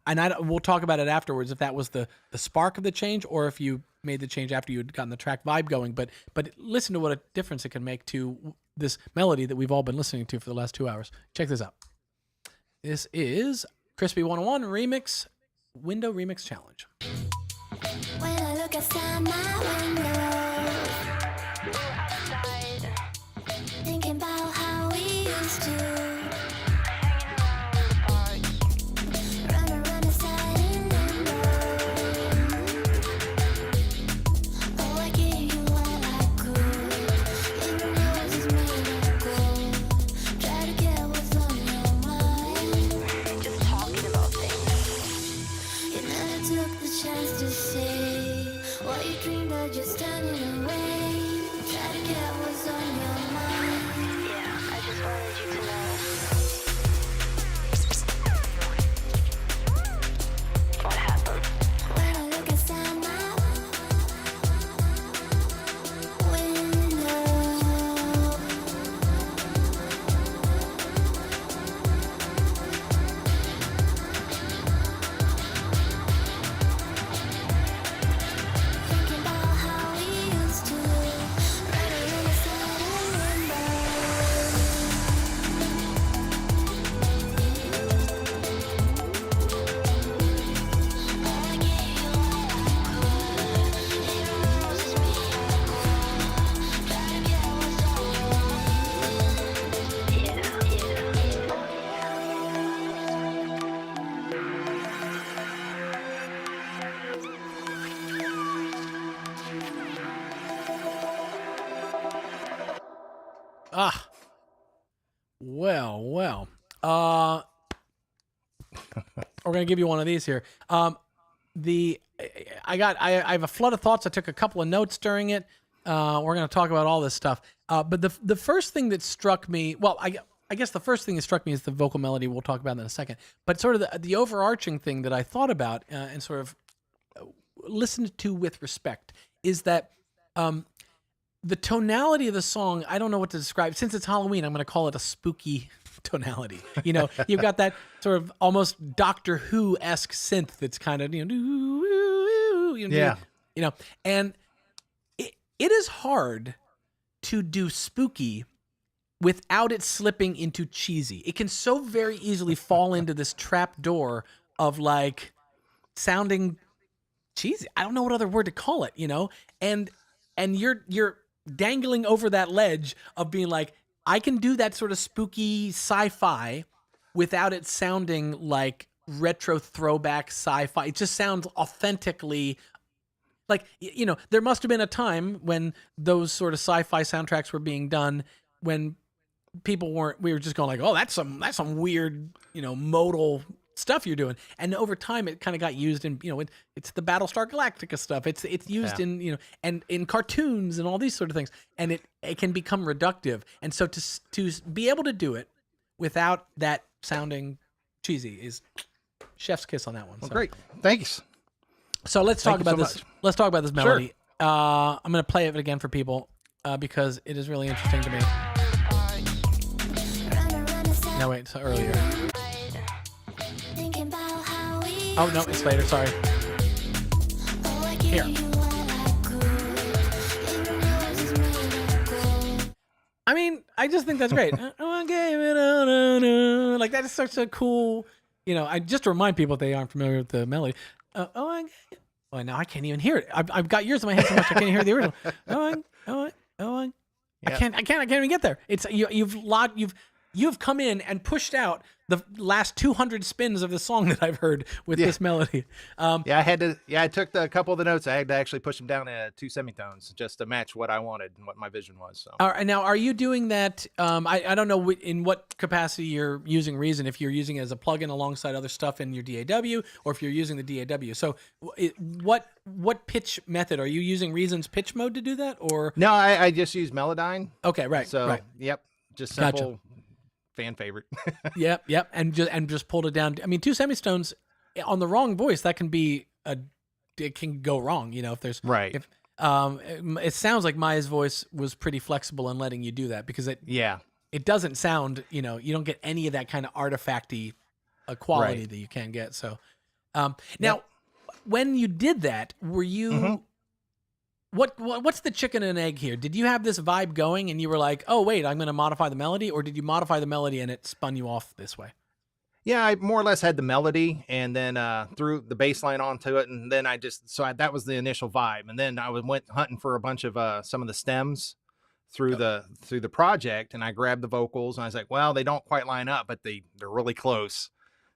and we'll talk about it afterwards, if that was the spark of the change or if you made the change after you had gotten the track vibe going. But listen to what a difference it can make to this melody that we've all been listening to for the last 2 hours. Check this out. This is Crispy 101 Remix, Window Remix Challenge. When I look outside my window, thinking about how we used to run around the side and oh, I gave you all I could. In roses made of gold. Try to get what's on your mind. Just talking about things. You never took the chance to say what you dreamed of, just turning away. Try to get what's on your mind. I just wanted you to know what happened. When I look outside my window, thinking about how we used to run around the side and Well. We're gonna give you one of these here. I have a flood of thoughts. I took a couple of notes during it. We're gonna talk about all this stuff. But the first thing that struck me, I guess the first thing that struck me is the vocal melody. We'll talk about that in a second. But sort of the overarching thing that I thought about and sort of listened to with respect is that the tonality of the song, I don't know what to describe. Since it's Halloween, I'm going to call it a spooky tonality. You've got that sort of almost Doctor Who-esque synth that's kind of, and it is hard to do spooky without it slipping into cheesy. It can so very easily fall into this trap door of like sounding cheesy. I don't know what other word to call it, you know? And you're dangling over that ledge of being like, I can do that sort of spooky sci-fi without it sounding like retro throwback sci-fi. It just sounds authentically like, you know, there must have been a time when those sort of sci-fi soundtracks were being done when people we were just going like, oh, that's some weird, you know, modal stuff you're doing. And over time it kind of got used in, you know, it's the Battlestar Galactica stuff. It's used in, you know, and in cartoons and all these sort of things. And it can become reductive. And so to be able to do it without that sounding cheesy is chef's kiss on that one. Well, so. great. Thanks. So let's talk Thank you about so this. much. Let's talk about this melody. Sure. I'm going to play it again for people because it is really interesting to me. No, wait, it's earlier. Oh, no, it's later. Sorry. Here. I mean, I just think that's great. Like, that is such a cool, you know, I just to remind people if they aren't familiar with the melody. Oh, now I can't even hear it. I've got yours in my head so much I can't hear the original. I can't even get there. It's you've come in and pushed out the last 200 spins of the song that I've heard with this melody. I took a couple of the notes. I had to actually push them down to 2 semitones just to match what I wanted and what my vision was. So. All right, now, are you doing that? I don't know in what capacity you're using Reason, if you're using it as a plugin alongside other stuff in your DAW, or if you're using the DAW. So what pitch method? Are you using Reason's pitch mode to do that? Or No, I just use Melodyne. Okay, right. So, right. Yep, just simple. Gotcha. Fan favorite. Yep, and just pulled it down. I mean, 2 semitones on the wrong voice, that can be it can go wrong. You know, if there's Right. If it sounds like Maya's voice was pretty flexible in letting you do that because it doesn't sound, you know, you don't get any of that kind of artifacty quality that you can get. So now, when you did that, were you? What's the chicken and egg here? Did you have this vibe going and you were like, oh, wait, I'm going to modify the melody? Or did you modify the melody and it spun you off this way? Yeah, I more or less had the melody and then threw the bass line onto it. And then that was the initial vibe. And then I went hunting for a bunch of some of the stems through the project. And I grabbed the vocals and I was like, well, they don't quite line up, but they're really close.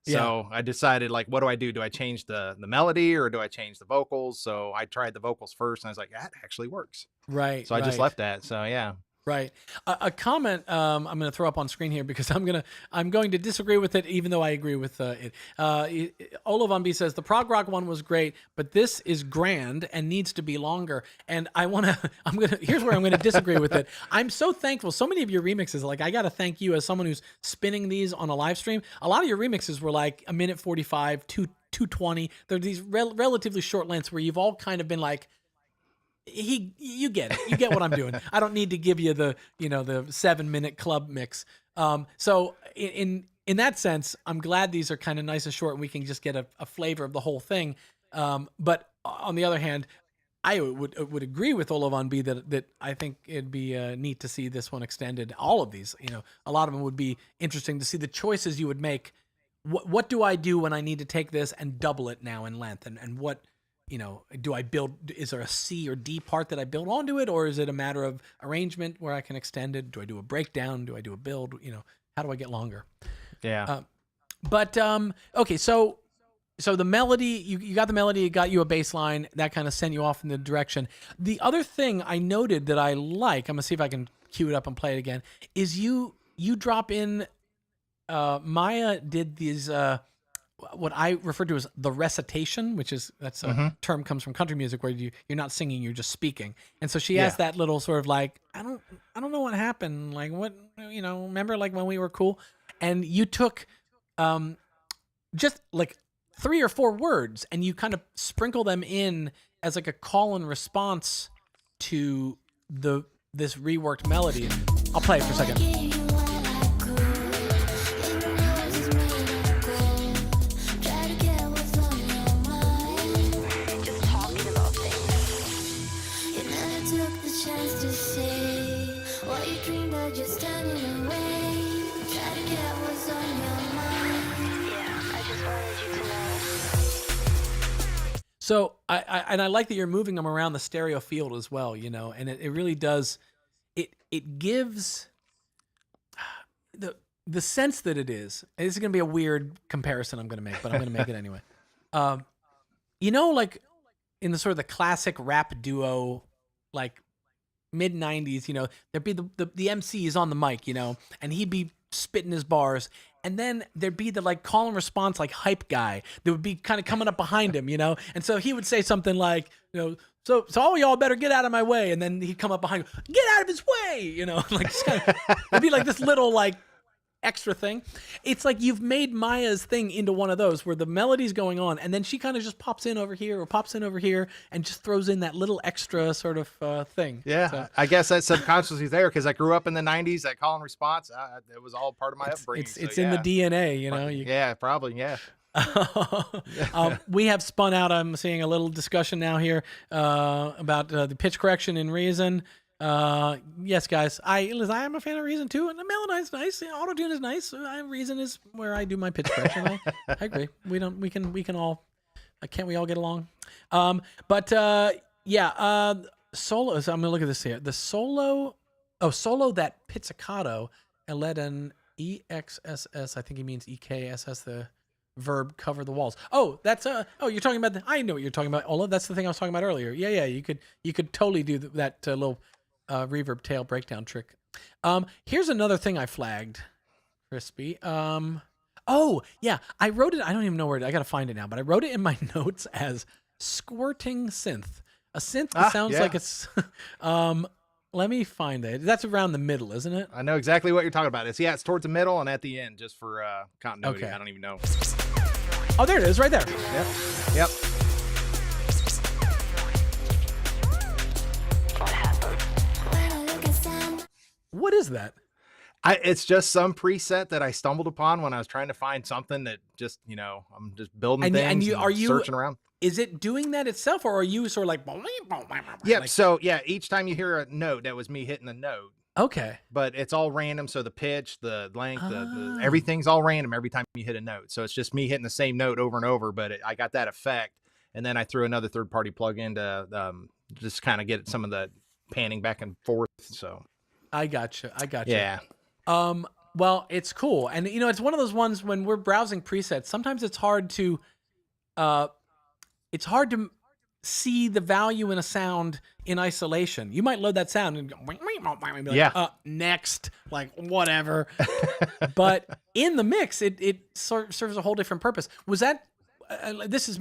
So I decided, like, what do I do? Do I change the melody or do I change the vocals? So I tried the vocals first and I was like, that actually works. Right. So I just left that. So yeah. Right. A comment I'm going to throw up on screen here because I'm going to disagree with it, even though I agree with it. Ola Von B says the prog rock one was great, but this is grand and needs to be longer. And here's where I'm going to disagree with it. I'm so thankful. So many of your remixes, like I got to thank you as someone who's spinning these on a live stream. A lot of your remixes were like 1:45, 2:20. They're these relatively short lengths where you've all kind of been like, you get it. You get what I'm doing. I don't need to give you the 7-minute club mix. So in that sense, I'm glad these are kind of nice and short and we can just get a flavor of the whole thing. But on the other hand, I would agree with Ola Von B that I think it'd be neat to see this one extended. All of these, a lot of them would be interesting to see the choices you would make. What do I do when I need to take this and double it now in length? And what, do I build? Is there a C or D part that I build onto it, or is it a matter of arrangement where I can extend it? Do I do a breakdown? Do I do a build? How do I get longer? Yeah. Okay. So the melody, you got the melody, it got you a bass line that kind of sent you off in the direction. The other thing I noted that I like, I'm gonna see if I can cue it up and play it again, is you drop in. Maya did these. What I refer to as the recitation, that's a term comes from country music where you're not singing, you're just speaking. And so she has that little sort of like, I don't know what happened. Like what, remember like when we were cool, and you took, just like 3 or 4 words and you kind of sprinkle them in as like a call and response to this reworked melody. I'll play it for a second. took the chance to say what you dreamed of, just turning away. Try to get what's on your mind. Yeah, I just wanted you to know. So I like that you're moving them around the stereo field as well, you know, and it really does. It gives the sense that it is. And this is going to be a weird comparison I'm going to make, but I'm going to make it anyway. You know, like in the sort of the classic rap duo, like mid 90s, you know, there'd be the MC is on the mic, you know, and he'd be spitting his bars. And then there'd be the like call and response, like hype guy that would be kind of coming up behind him, you know? And so he would say something like, you know, so all y'all better get out of my way. And then he'd come up behind him, get out of his way, you know, like just kind of, it'd be like this little like extra thing. It's like you've made Maya's thing into one of those where the melody's going on and then she kind of just pops in over here and just throws in that little extra sort of thing. Yeah, so, I guess that subconsciously there because I grew up in the 90s, that call and response, it was all part of my upbringing. It's in the DNA, you know? Yeah, probably, yeah. We have spun out, I'm seeing a little discussion now here about the pitch correction in Reason. Yes, guys, I am a fan of Reason too, and the Melonite's nice. Auto-tune is nice. Reason is where I do my pitch correction. I agree. We can all, can't we all get along? Solo. So I'm gonna look at this here. The solo that pizzicato and let an EXSS. I think he means EKSS. The verb cover the walls. Oh, that's you're talking about I know what you're talking about, Ola. That's the thing I was talking about earlier. Yeah. You could totally do that little reverb tail breakdown trick. Here's another thing I flagged, Crispy. Oh yeah, I wrote it. I don't even know where I gotta find it now, but I wrote it in my notes as squirting synth. A synth that sounds like it's. Let me find it. That's around the middle, isn't it? I know exactly what you're talking about. It's towards the middle and at the end, just for continuity. Okay. I don't even know. Oh, there it is, right there. Yep. What is that? It's just some preset that I stumbled upon when I was trying to find something that just, you know, I'm just building things and searching around. Is it doing that itself, or are you sort of like? Yeah. So yeah, each time you hear a note, that was me hitting the note. Okay. But it's all random. So the pitch, the length, the everything's all random every time you hit a note. So it's just me hitting the same note over and over. But I got that effect, and then I threw another third-party plugin to just kind of get some of the panning back and forth. So I got you. Yeah. Well, it's cool, and you know, it's one of those ones when we're browsing presets. Sometimes it's hard to see the value in a sound in isolation. You might load that sound and go, be like, next, like whatever. But in the mix, it serves a whole different purpose. Was that? This is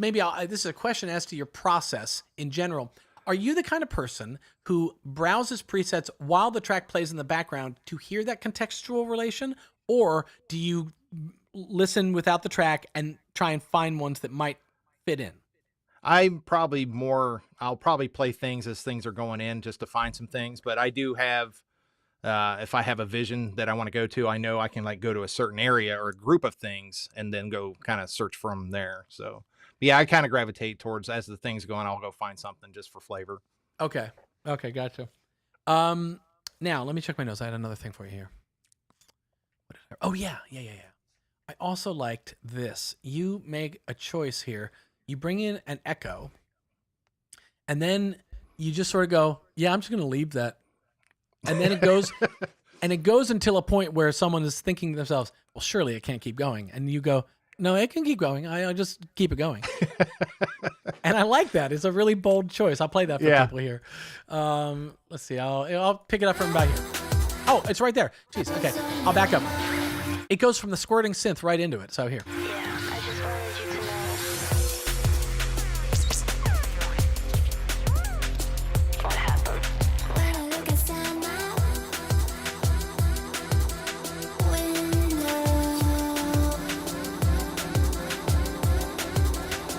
a question as to your process in general. Are you the kind of person who browses presets while the track plays in the background to hear that contextual relation, or do you listen without the track and try and find ones that might fit in? I'll probably play things as things are going in just to find some things, but I do have, if I have a vision that I want to go to, I know I can like go to a certain area or a group of things and then go kind of search from there. So yeah, I kind of gravitate towards, as the thing's going, I'll go find something just for flavor. Okay. Gotcha. Now let me check my notes. I had another thing for you here. Oh yeah. I also liked this. You make a choice here. You bring in an echo, and then you just sort of go, yeah, I'm just going to leave that. And then it goes, and it goes until a point where someone is thinking to themselves, well, surely it can't keep going. And you go, no, it can keep going. I'll just keep it going. And I like that. It's a really bold choice. I'll play that for people here. Let's see. I'll pick it up from back here. Oh, it's right there. Jeez. Okay. I'll back up. It goes from the squirting synth right into it. So here.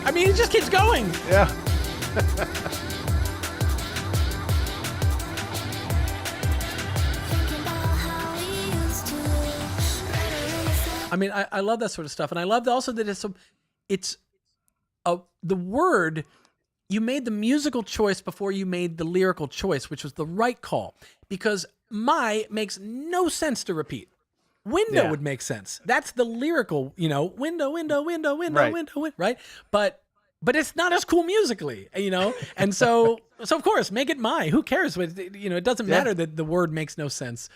I mean, it just keeps going. Yeah. I mean, I love that sort of stuff, and I love also that it's the word. you made the musical choice before you made the lyrical choice, which was the right call, because my makes no sense to repeat. Window would make sense. That's the lyrical, window, right? But it's not as cool musically, And so of course, make it my. Who cares? It doesn't matter that the word makes no sense.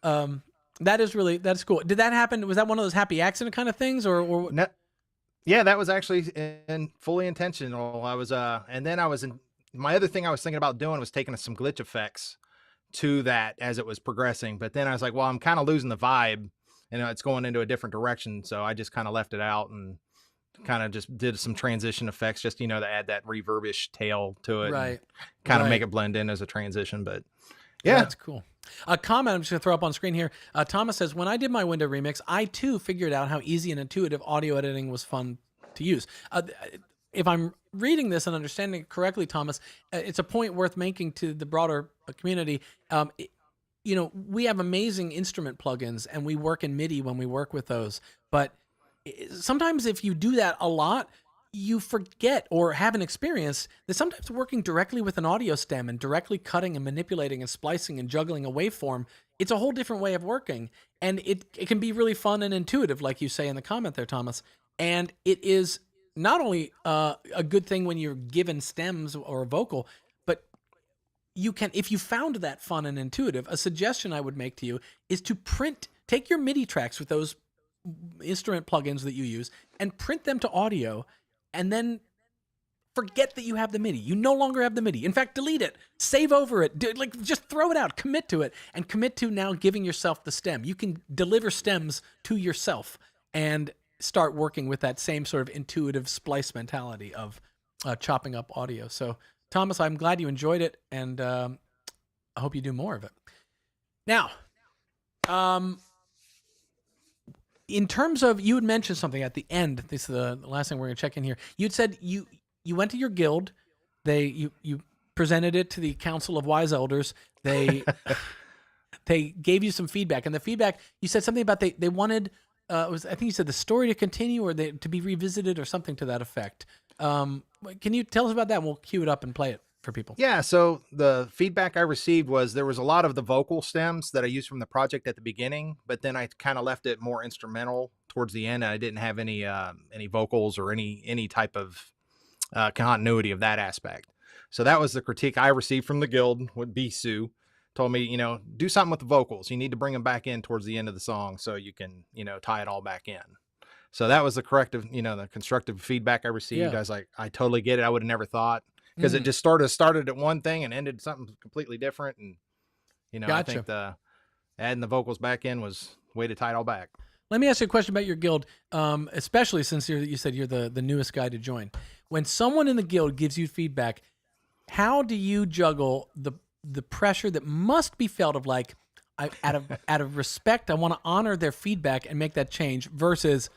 That's cool. Did that happen? Was that one of those happy accident kind of things, or? No, yeah, that was actually fully intentional. And then my other thing I was thinking about doing was taking some glitch effects to that as it was progressing. But then I was like, well, I'm kind of losing the vibe, and it's going into a different direction. So I just kind of left it out and kind of just did some transition effects, just, to add that reverbish tail to it. Right. Kind of make it blend in as a transition. But yeah, that's cool. A comment I'm just going to throw up on screen here. Thomas says, when I did my window remix, I too figured out how easy and intuitive audio editing was fun to use. If I'm reading this and understanding it correctly, Thomas, it's a point worth making to the broader community. We have amazing instrument plugins, and we work in MIDI when we work with those. But sometimes if you do that a lot, you forget or haven't experienced that sometimes working directly with an audio stem and directly cutting and manipulating and splicing and juggling a waveform, it's a whole different way of working. And it can be really fun and intuitive, like you say in the comment there, Thomas. And it is not only a good thing when you're given stems or a vocal, but you can, if you found that fun and intuitive, a suggestion I would make to you is to take your MIDI tracks with those instrument plugins that you use and print them to audio, and then forget that you have the MIDI. You no longer have the MIDI. In fact, delete it, save over it, just throw it out, commit to it, and commit to now giving yourself the stem. You can deliver stems to yourself and start working with that same sort of intuitive splice mentality of chopping up audio. So, Thomas, I'm glad you enjoyed it, and I hope you do more of it. Now, in terms of, you had mentioned something at the end. This is the last thing we're going to check in here. You'd said you went to your guild. You presented it to the Council of Wise Elders. They gave you some feedback, and the feedback, you said something about they wanted. I think you said the story to continue, or to be revisited, or something to that effect. Can you tell us about that? And we'll cue it up and play it for people. Yeah. So the feedback I received was there was a lot of the vocal stems that I used from the project at the beginning, but then I kind of left it more instrumental towards the end. And I didn't have any vocals or any type of continuity of that aspect. So that was the critique I received from the guild. With Bisu told me, do something with the vocals. You need to bring them back in towards the end of the song so you can, tie it all back in. So that was the the constructive feedback I received. Yeah. I was like, I totally get it. I would have never thought, because it just started at one thing and ended something completely different. And, Gotcha. I think adding the vocals back in was way to tie it all back. Let me ask you a question about your guild, especially since you said you're the newest guy to join. When someone in the guild gives you feedback, how do you juggle the pressure that must be felt of out of respect, I want to honor their feedback and make that change, versus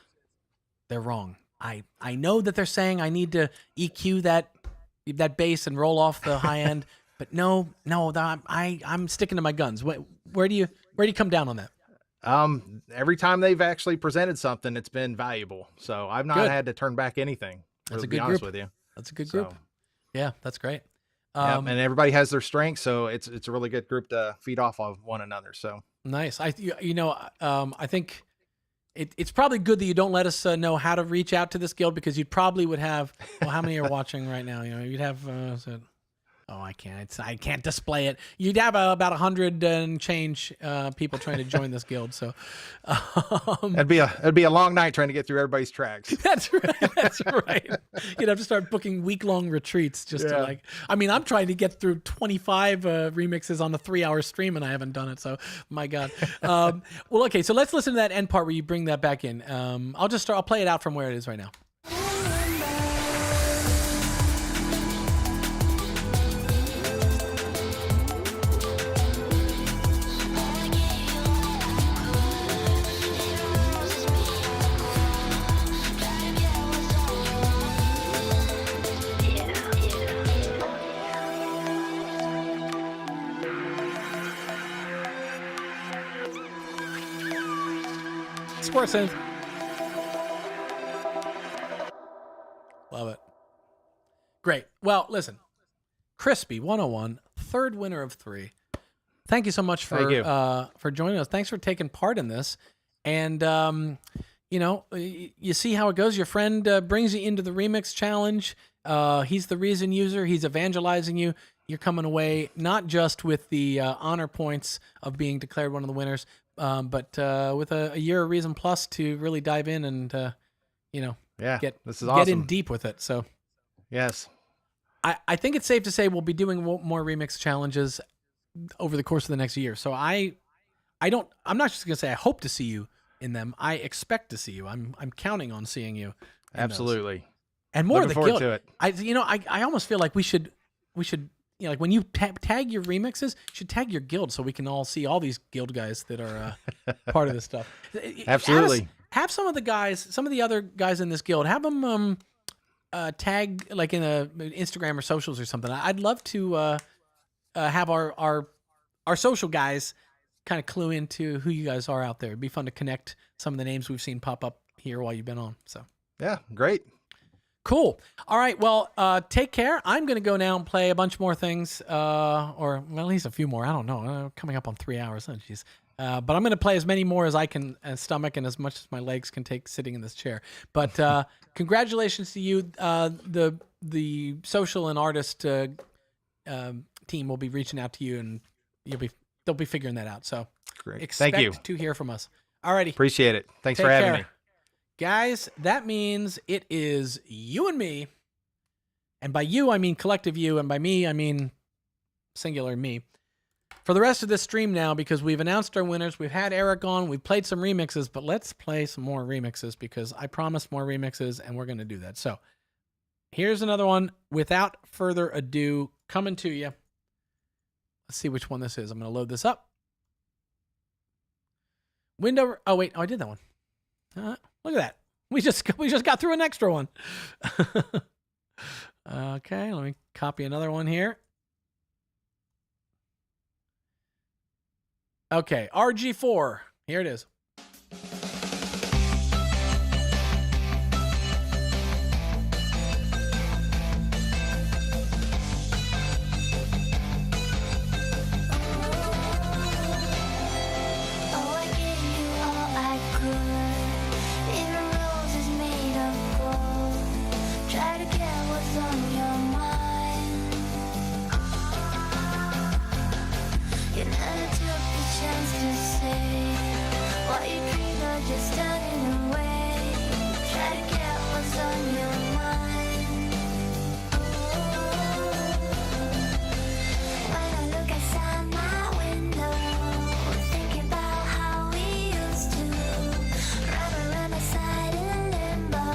they're wrong. I know that they're saying I need to EQ that bass and roll off the high end, but no, I'm sticking to my guns. Where do you come down on that? Every time they've actually presented something, it's been valuable. So I've not had to turn back anything. That's a good good honest group. with you. That's a good group. Yeah, that's great. And everybody has their strengths, so it's a really good group to feed off of one another. So nice. I think it's probably good that you don't let us know how to reach out to this guild, because you probably would have. Well, how many are watching right now? You'd have. I can't display it. You'd have about 100 and change people trying to join this guild. So it'd be a long night trying to get through everybody's tracks. That's right. That's right. You'd have to start booking week-long retreats just to I'm trying to get through 25 remixes on the 3-hour stream, and I haven't done it. So my God. Well, okay. So let's listen to that end part where you bring that back in. I'll play it out from where it is right now. Sports Synth. Love it. Great. Well, listen, Crispy 101, third winner of 3. Thank you so much for joining us. Thanks for taking part in this. And you see how it goes. Your friend brings you into the remix challenge. He's the reason user. He's evangelizing you. You're coming away not just with the honor points of being declared one of the winners, but with a year of Reason Plus to really dive in and this is awesome. Get in deep with it. So yes, I think it's safe to say we'll be doing more remix challenges over the course of the next year. So I'm not just gonna say I hope to see you in them. I expect to see you. I'm counting on seeing you. Absolutely. Those. And more Looking of the guild. to it. I almost feel like we should like when you tag your remixes, you should tag your guild so we can all see all these guild guys that are part of this stuff. Absolutely. Have some of the other guys in this guild, have them tag like in a Instagram or socials or something. I'd love to have our social guys kind of clue into who you guys are out there. It'd be fun to connect some of the names we've seen pop up here while you've been on. So yeah, great. Cool. All right. Well, take care. I'm going to go now and play a bunch more things, or well, at least a few more. I don't know. Coming up on 3 hours. Oh, jeez. But I'm going to play as many more as I can stomach and as much as my legs can take sitting in this chair. But congratulations to you. The social and artist team will be reaching out to you, and they'll be figuring that out. So great. Expect Thank you to hear from us. All righty. Appreciate it. Thanks Take for having care. me. Guys, that means it is you and me. And by you, I mean collective you. And by me, I mean singular me. For the rest of this stream now, because we've announced our winners, we've had Eric on, we've played some remixes, but let's play some more remixes because I promised more remixes and we're going to do that. So here's another one without further ado coming to you. Let's see which one this is. I'm going to load this up. Oh, wait. Oh, I did that one. Look at that. We just got through an extra one. Okay, let me copy another one here. Okay, RG4. Here it is. Oh, I gave you all I could. In the roses made of gold. Try to get what's on your mind. You never took the chance to say what you dreamed of, just turning away. Try to get what's on your mind. When I look outside my window, thinking about how we used to run around the side in limbo.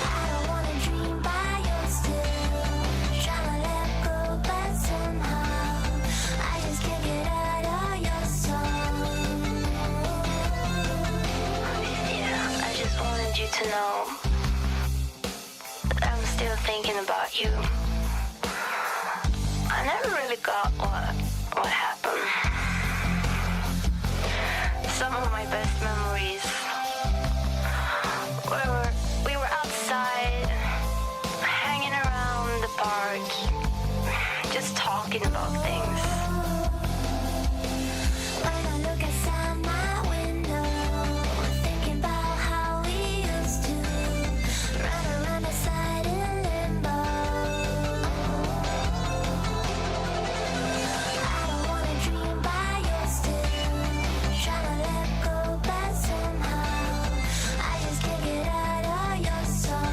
I don't wanna dream by your still, trying to let go, but somehow I just can't get out of your soul. Yeah, I just wanted you to know that I'm still thinking about you. I never really got what happened. Some of my best memories we were outside, hanging around the park, just talking about things. When I look outside my window, thinking about how we used to run around the side in limbo. I don't wanna dream by your still, trying to let go, but somehow I just can't get out of your soul.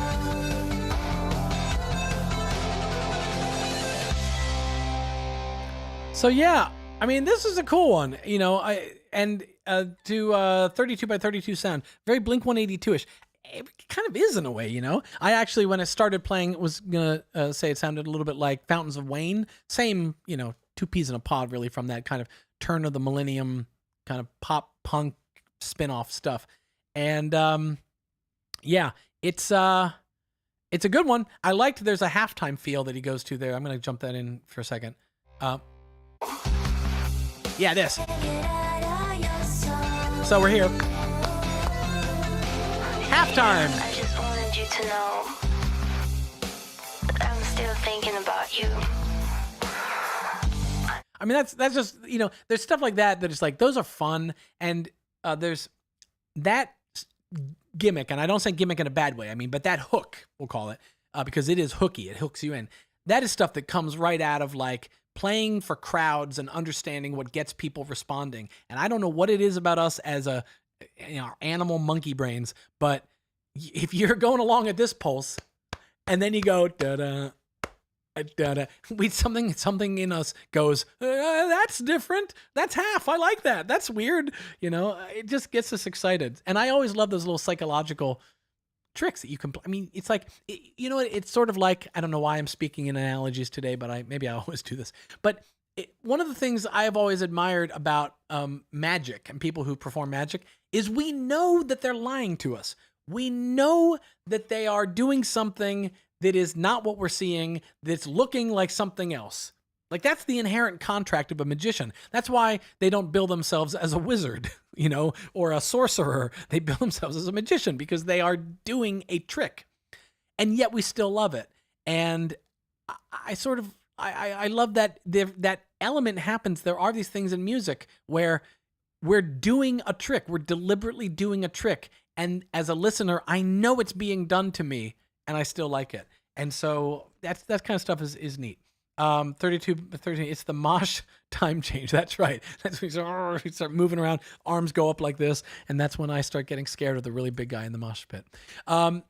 So yeah, I mean, this is a cool one, to 32 by 32 sound, very Blink 182ish. It kind of is in a way, I actually, when I started playing, was gonna say it sounded a little bit like Fountains of Wayne. Same, two peas in a pod, really, from that kind of turn of the millennium kind of pop punk spin-off stuff. And yeah, it's a good one. I liked there's a halftime feel that he goes to there. I'm gonna jump that in for a second. Yeah, this. So we're here. Halftime. I just wanted you to know that I'm still thinking about you. I mean, that's just, you know, there's stuff like that that is like, those are fun. And there's that gimmick, and I don't say gimmick in a bad way. I mean, but that hook, we'll call it, because it is hooky. It hooks you in. That is stuff that comes right out of like playing for crowds and understanding what gets people responding. And I don't know what it is about us as a, you know, animal monkey brains, but if you're going along at this pulse and then you go da-da, da-da, something in us goes, that's different. That's half. I like that. That's weird. You know, it just gets us excited. And I always love those little psychological tricks that you can, I mean, it's like, you know, it's sort of like, I don't know why I'm speaking in analogies today, but maybe I always do this. But one of the things I have always admired about magic and people who perform magic is we know that they're lying to us. We know that they are doing something that is not what we're seeing, that's looking like something else. Like, that's the inherent contract of a magician. That's why they don't bill themselves as a wizard, you know, or a sorcerer. They bill themselves as a magician because they are doing a trick. And yet we still love it. And I love that that element happens. There are these things in music where we're doing a trick. We're deliberately doing a trick. And as a listener, I know it's being done to me, and I still like it. And so that kind of stuff is neat. 32, 13, it's the mosh time change. That's right. That's when you start moving around, arms go up like this, and that's when I start getting scared of the really big guy in the mosh pit. All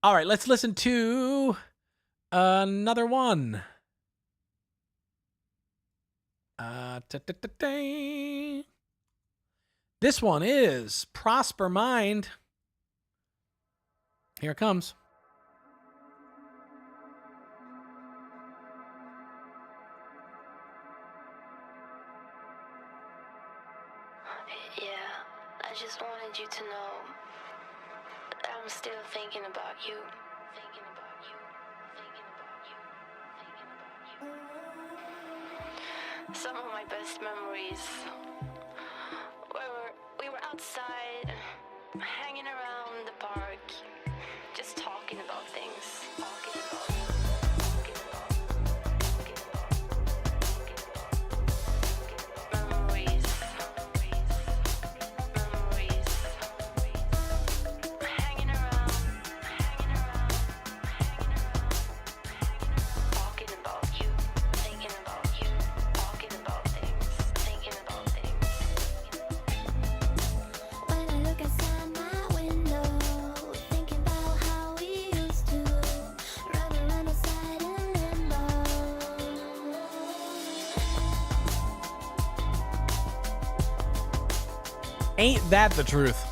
right, let's listen to another one. This one is Prosper Mind. Here it comes. Yeah, I just wanted you to know that I'm still thinking about you. Thinking about you. Thinking about you. Thinking about you. Some of my best memories we were outside, hanging around the park, just talking about things. Memories. Hanging around, talking about you, thinking about you, talking about things, thinking about things. When I look outside my window, thinking about how we used to run around outside in limbo. Ain't that the truth?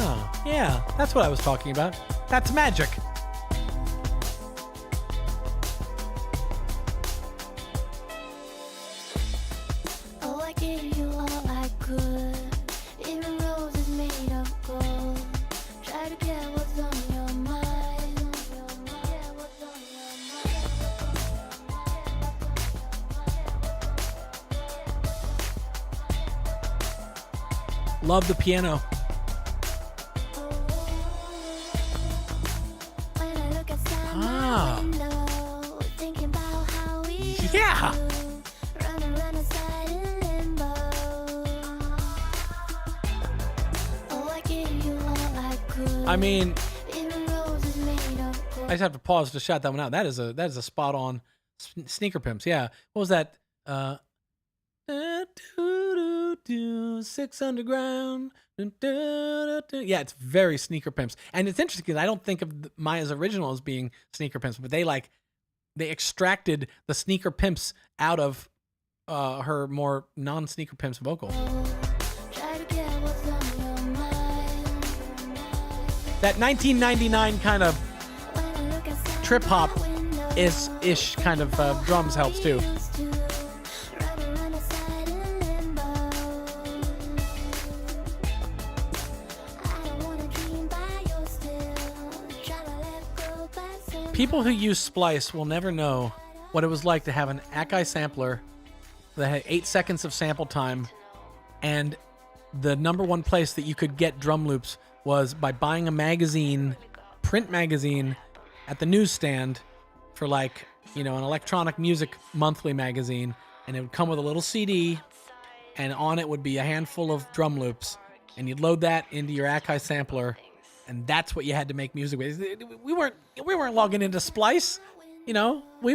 Oh, yeah, that's what I was talking about. That's magic. Oh, I gave you all I could, even roses made of gold. Try to get what's on your mind. Get what's on your mind. Love the piano. When I look outside Ah. my window, thinking about how we used Yeah. to run around outside in limbo. Oh, I gave you all I could. I mean, Even roses made of gold. I just have to pause to shout that one out. That is a spot on Sneaker Pimps. Yeah. What was that? 6 Underground. Yeah, it's very Sneaker Pimps. And it's interesting because I don't think of Maya's original as being Sneaker Pimps, but they extracted the Sneaker Pimps out of her more non-Sneaker Pimps vocal. Try to get what's on your mind. That 1999 kind of When I look outside trip hop my window, ish kind of drums helps too. used to run around outside in limbo. I don't wanna dream by your still. Try to let go, but soon People who use Splice will never know what it was like to have an Akai sampler that had 8 seconds of sample time, and the number one place that you could get drum loops was by buying a magazine, print magazine, at the newsstand for like, you know, an electronic music monthly magazine, and it would come with a little CD, and on it would be a handful of drum loops, and you'd load that into your Akai sampler, and that's what you had to make music with. We weren't logging into Splice, you know. We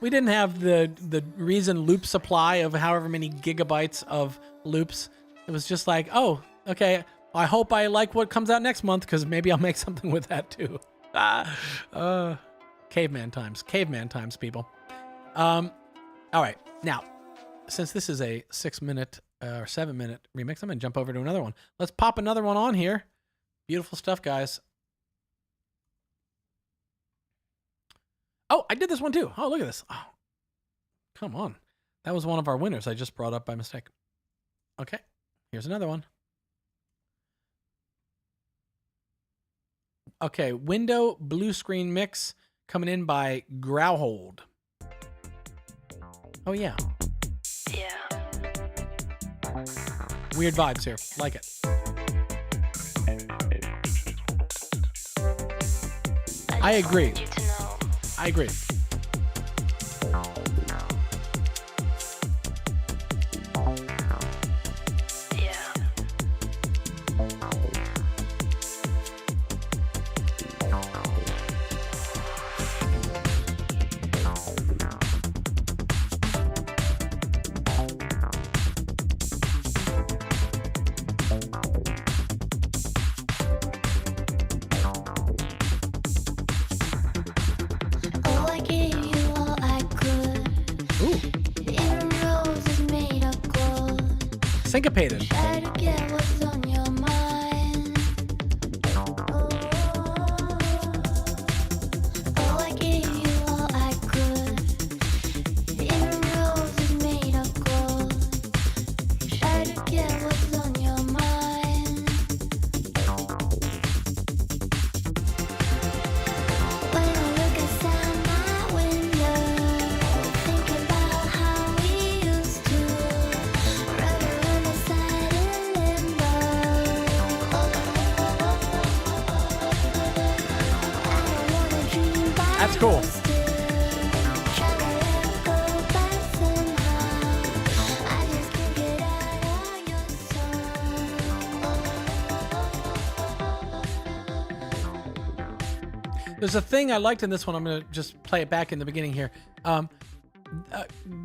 didn't have the Reason loop supply of however many gigabytes of loops. It was just like, oh, okay, I hope I like what comes out next month, because maybe I'll make something with that too. Caveman times, people. All right, now, since this is a 6-minute or 7-minute remix, I'm gonna jump over to another one. Let's pop another one on here. Beautiful stuff, guys. Oh, I did this one too. Oh, look at this. Oh, come on. That was one of our winners I just brought up by mistake. Okay, here's another one. Okay, window blue screen mix coming in by Growhold. Oh, yeah. Yeah. Weird vibes here. Like it. I agree. You to know. I agree. Yeah. Oh, I gave you all I could. Ooh, Even roses made of gold. syncopated. Try to get what's on your mind. Oh, I gave you all I could. Even roses made of gold. Try to get what's on your mind. When I look outside my window, think about how we used to run around the side in limbo. I don't wanna dream about That's cool. you still. Try to let go back somehow. I just can't get out of your soul. There's a thing I liked in this one. I'm going to just play it back in the beginning here.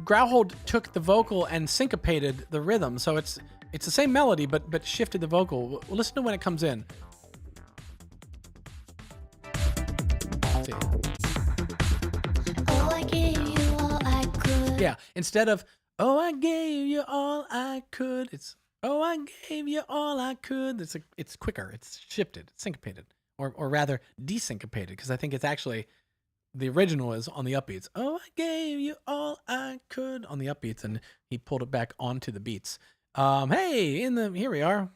Growhold took the vocal and syncopated the rhythm. So it's the same melody, but shifted the vocal. Well, listen to when it comes in. Let's see. Oh, I gave you all I could. Yeah, instead of, oh, I gave you all I could, it's, oh, I gave you all I could. It's quicker. It's shifted. It's syncopated. Or rather, desyncopated, because I think it's actually, the original is on the upbeats. Oh, I gave you all I could on the upbeats, and he pulled it back onto the beats. Hey, here we are,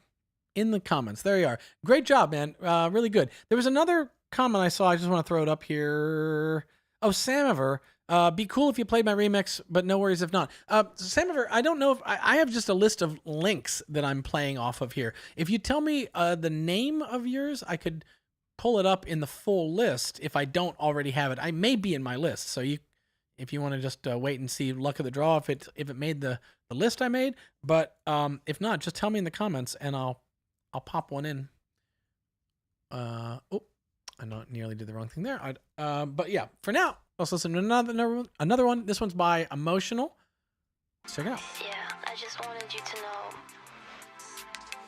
in the comments. There you are. Great job, man. Really good. There was another comment I saw. I just want to throw it up here. Oh, Samover. Be cool if you played my remix, but no worries if not. Samover, I don't know if I have just a list of links that I'm playing off of here. If you tell me the name of yours, I could pull it up in the full list if I don't already have it. I may be in my list, so if you want to just wait and see luck of the draw if it made the list I made. But if not, just tell me in the comments and I'll pop one in. Oh, I nearly did the wrong thing there. But yeah, for now, let's listen to another one. This one's by Emotional. Let's check it out. Yeah, I just wanted you to know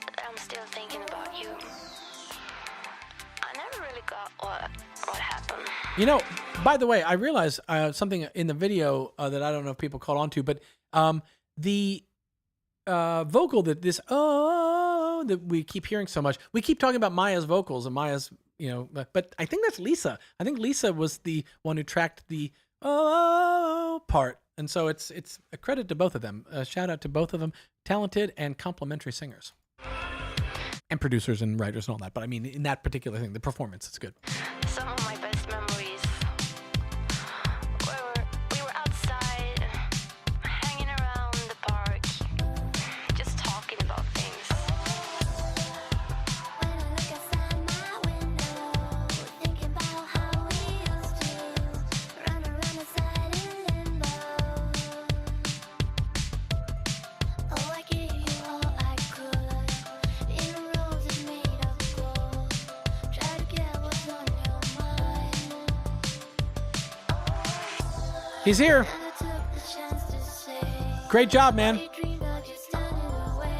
that I'm still thinking about you. I never really got what happened. You know, by the way, I realized something in the video that I don't know if people caught on to, but the vocal that that we keep hearing so much, we keep talking about Maya's vocals and Maya's, you know, but I think that's Lisa. I think Lisa was the one who tracked the part. And so it's a credit to both of them. A shout out to both of them, talented and complimentary singers. And producers and writers and all that. But I mean, in that particular thing, the performance is good. Some of my best memories we were outside hanging around He's here. Never took the chance to say Great job, man. what you dreamed of just turning away.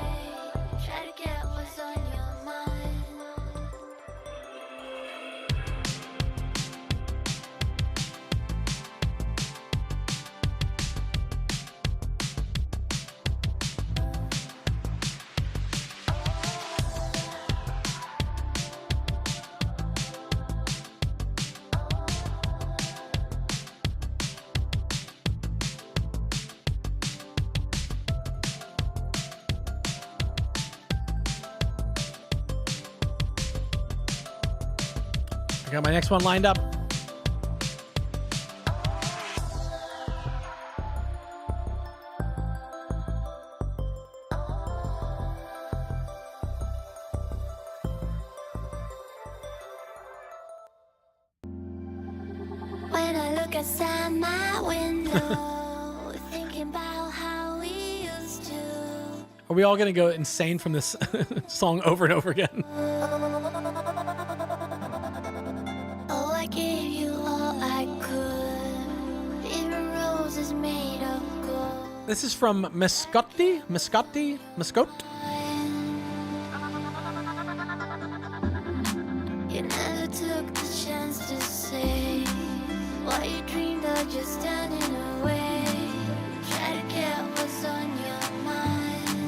Try to get what's on your mind. I got my next one lined up. When I look outside my window, thinking about how we used to. Are we all going to go insane from this song over and over again? Oh, I gave you all I could. Even roses made of gold. This is from Mascotti? Mascotte? You never took the chance to say what you dreamed of just turning away. Try to get what's on your mind.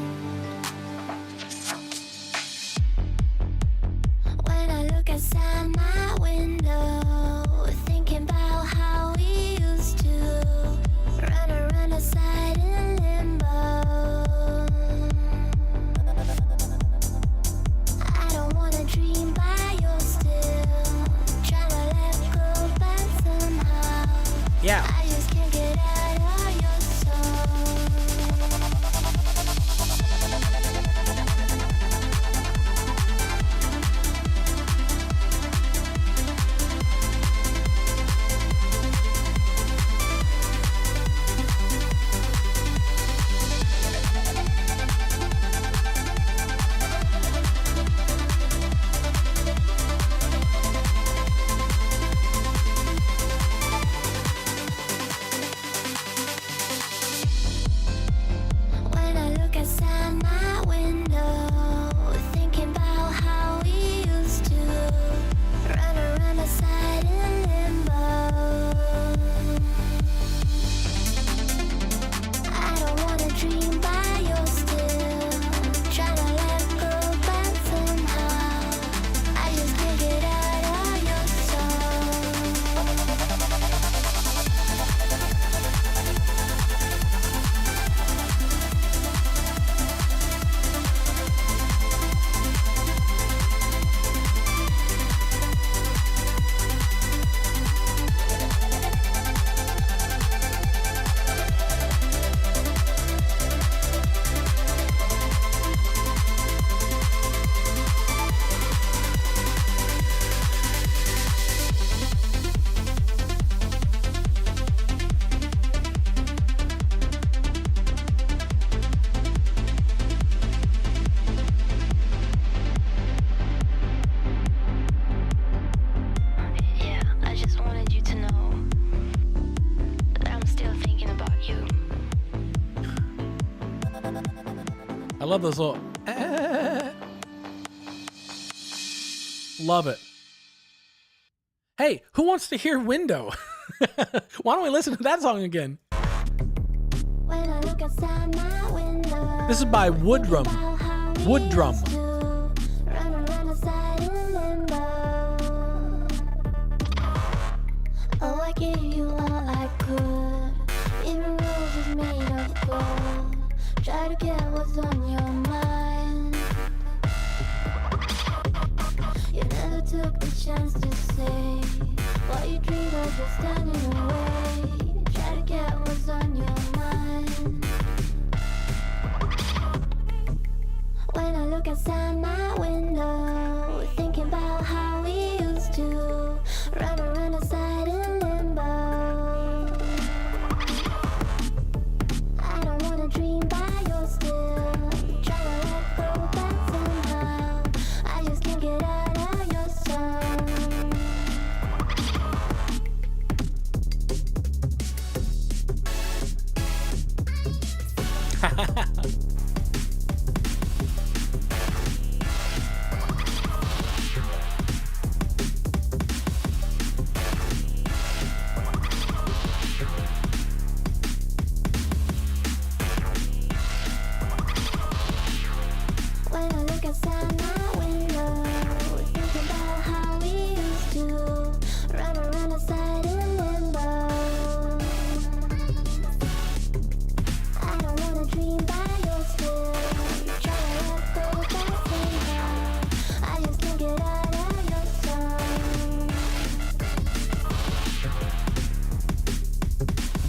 When I look outside my window, thinking about how we used to run around outside in limbo. I don't wanna dream by your still, trying to let go, but somehow Yeah. I just can't get out of your soul. When I look outside my window, thinking about how we used to run around outside in limbo. I don't wanna dream by your still, trying to let go, but somehow I just can't get out of your soul. Yeah, I just wanted you to know that I'm still thinking about you. I love those little. Love it. Hey, who wants to hear Window? Why don't we listen to that song again? When I look outside my window, This is by Woodrum. about how we Woodrum. used to run around outside in limbo. Oh, I gave you all I could. Even roses made of gold. Try to get what's on your mind. You never took the chance to say what you dreamed of just turning away. Try to get what's on your mind. When I look outside my window, thinking about how we used to run around outside in limbo. I don't wanna dream by your still, try to let go, but somehow I just can't get out of your soul.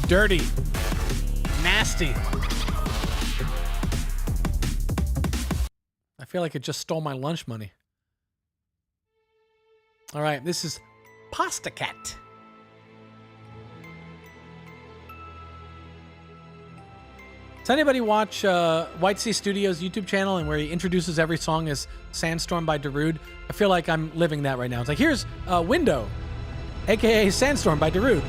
Dirty. Nasty. I feel like it just stole my lunch money. All right, this is Pasta Cat. Does anybody watch White Sea Studios' YouTube channel and where he introduces every song as Sandstorm by Darude? I feel like I'm living that right now. It's like, here's Window, aka Sandstorm by Darude.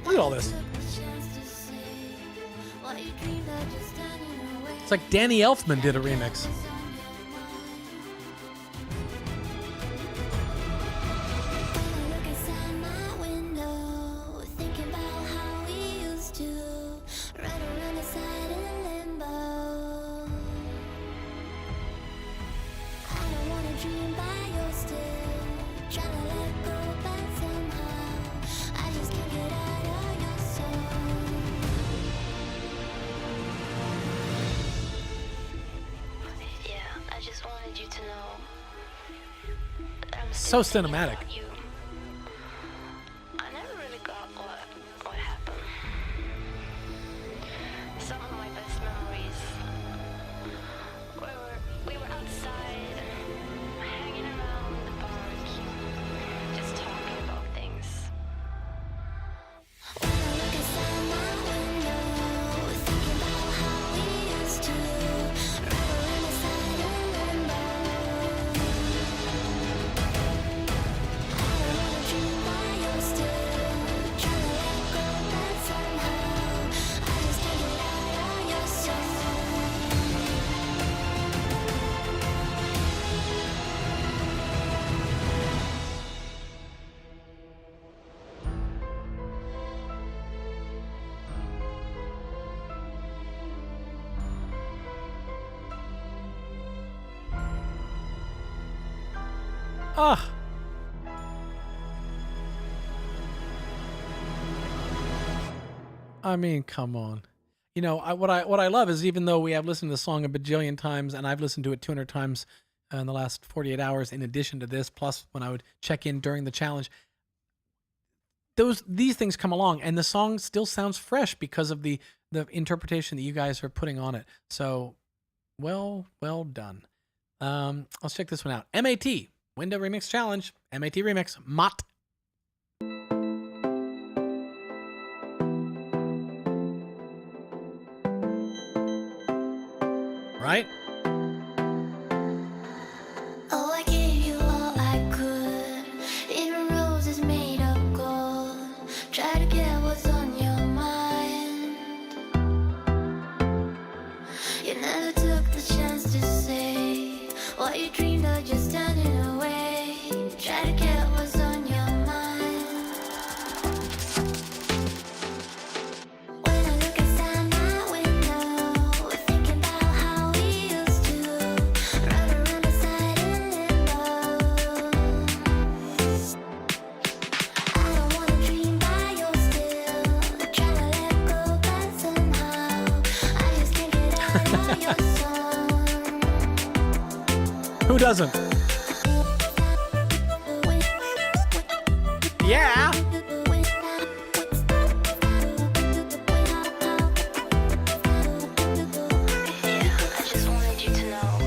Look at all this. It's like Danny Elfman did a remix. So cinematic. I never really got what happened. Some of my best memories we were outside, hanging around the park, just talking about things. When I look outside my window, thinking about how we used to run around the side of limbo. Ah. I mean, come on. You know, what I love is, even though we have listened to the song a bajillion times, and I've listened to it 200 times in the last 48 hours, in addition to this, plus when I would check in during the challenge, these things come along, and the song still sounds fresh because of the interpretation that you guys are putting on it. So, well done. Let's check this one out. MAT, Window Remix Challenge, MAT Remix, Mott. Right? Oh, I gave you all I could. Even roses made of gold. Try to get what's on your mind. You never took the chance to say what you dreamed of, just standing away. Try to get what's on your mind. When I look outside my window, thinking about how we used to run around the side of limbo. I don't wanna dream by your still, try to let go, but somehow I just can't get out of your song. Who doesn't? Yeah. I just wanted you to know.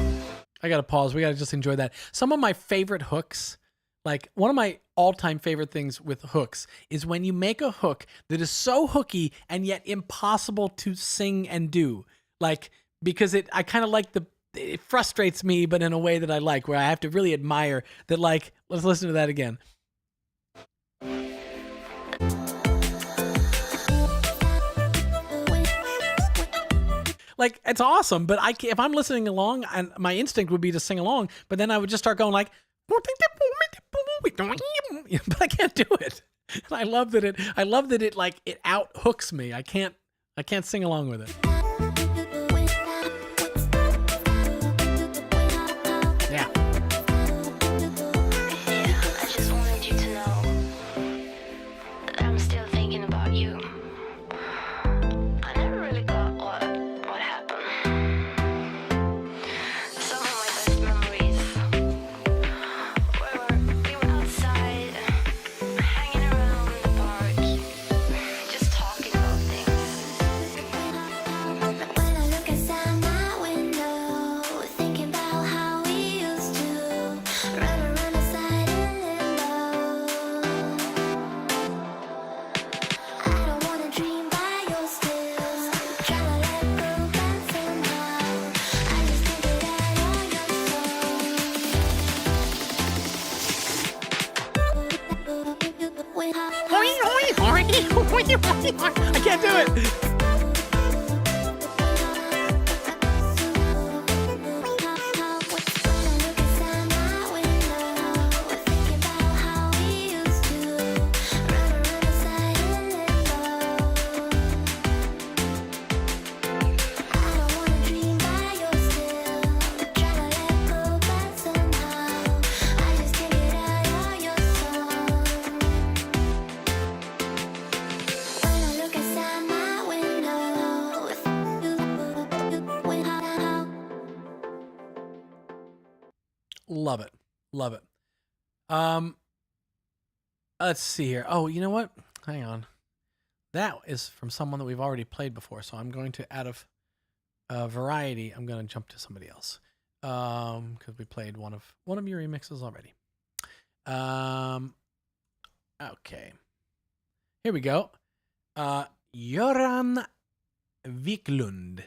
I gotta pause. We gotta just enjoy that. Some of my favorite hooks, like one of my all-time favorite things with hooks, is when you make a hook that is so hooky and yet impossible to sing and do. Like, because I kind of like it frustrates me, but in a way that I like, where I have to really admire that. Like, let's listen to that again. Like, it's awesome, but if I'm listening along, and my instinct would be to sing along, but then I would just start going like, but I can't do it. And I love that it like it out hooks me. I can't sing along with it. Yeah. I can't do it. Love it. Love it. Let's see here. Oh, you know what? Hang on. That is from someone that we've already played before, so I'm going to, out of variety, I'm going to jump to somebody else. Because we played one of your remixes already. Okay. Here we go. Göran Wiklund.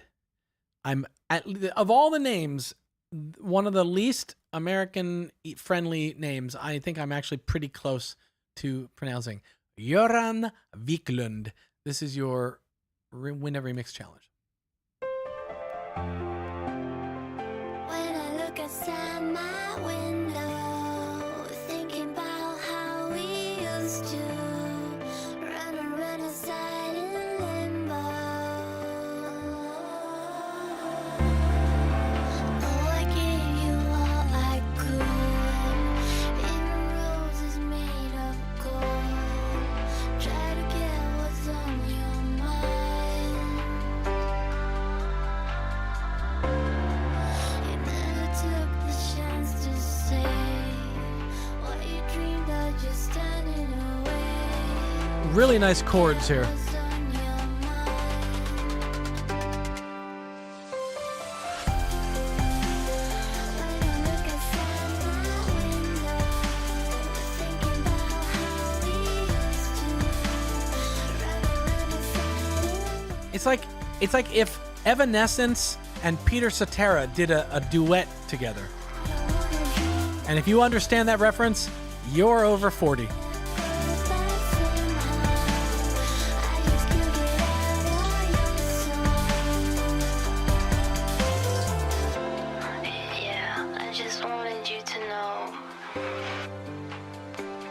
Of all the names, one of the least American friendly names. I think I'm actually pretty close to pronouncing. Göran Wiklund. This is your Win a Remix challenge. When I look outside my window, thinking about how we used to run aside in limbo. Oh, I gave you all I could, even roses made of gold. Try to get what's on your mind. You never took the chance to say what you dreamed of, just turning away. Really nice chords here. What's on your mind? When I look outside my window, thinking about how we used to run aside. It's like if Evanescence and Peter Cetera did a duet together. And if you understand that reference, you're over 40. Yeah, I just wanted you to know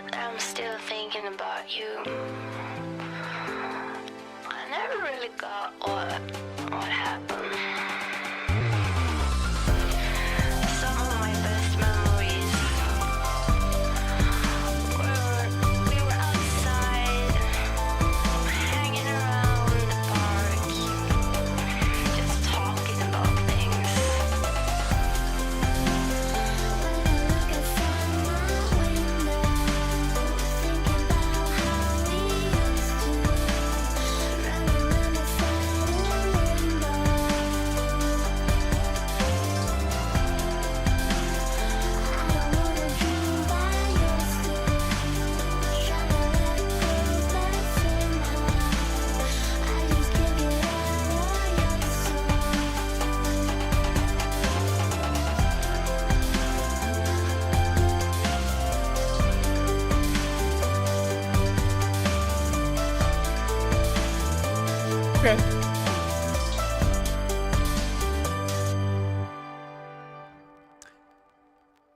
that I'm still thinking about you. I never really got what happened. Some of my best memories we were outside, hanging around the park, just talking about things. When I look outside my window, thinking about how we used to run aside in limbo. I don't wanna dream by your side, trying to let go, but somehow I just can't get out of your soul. Okay.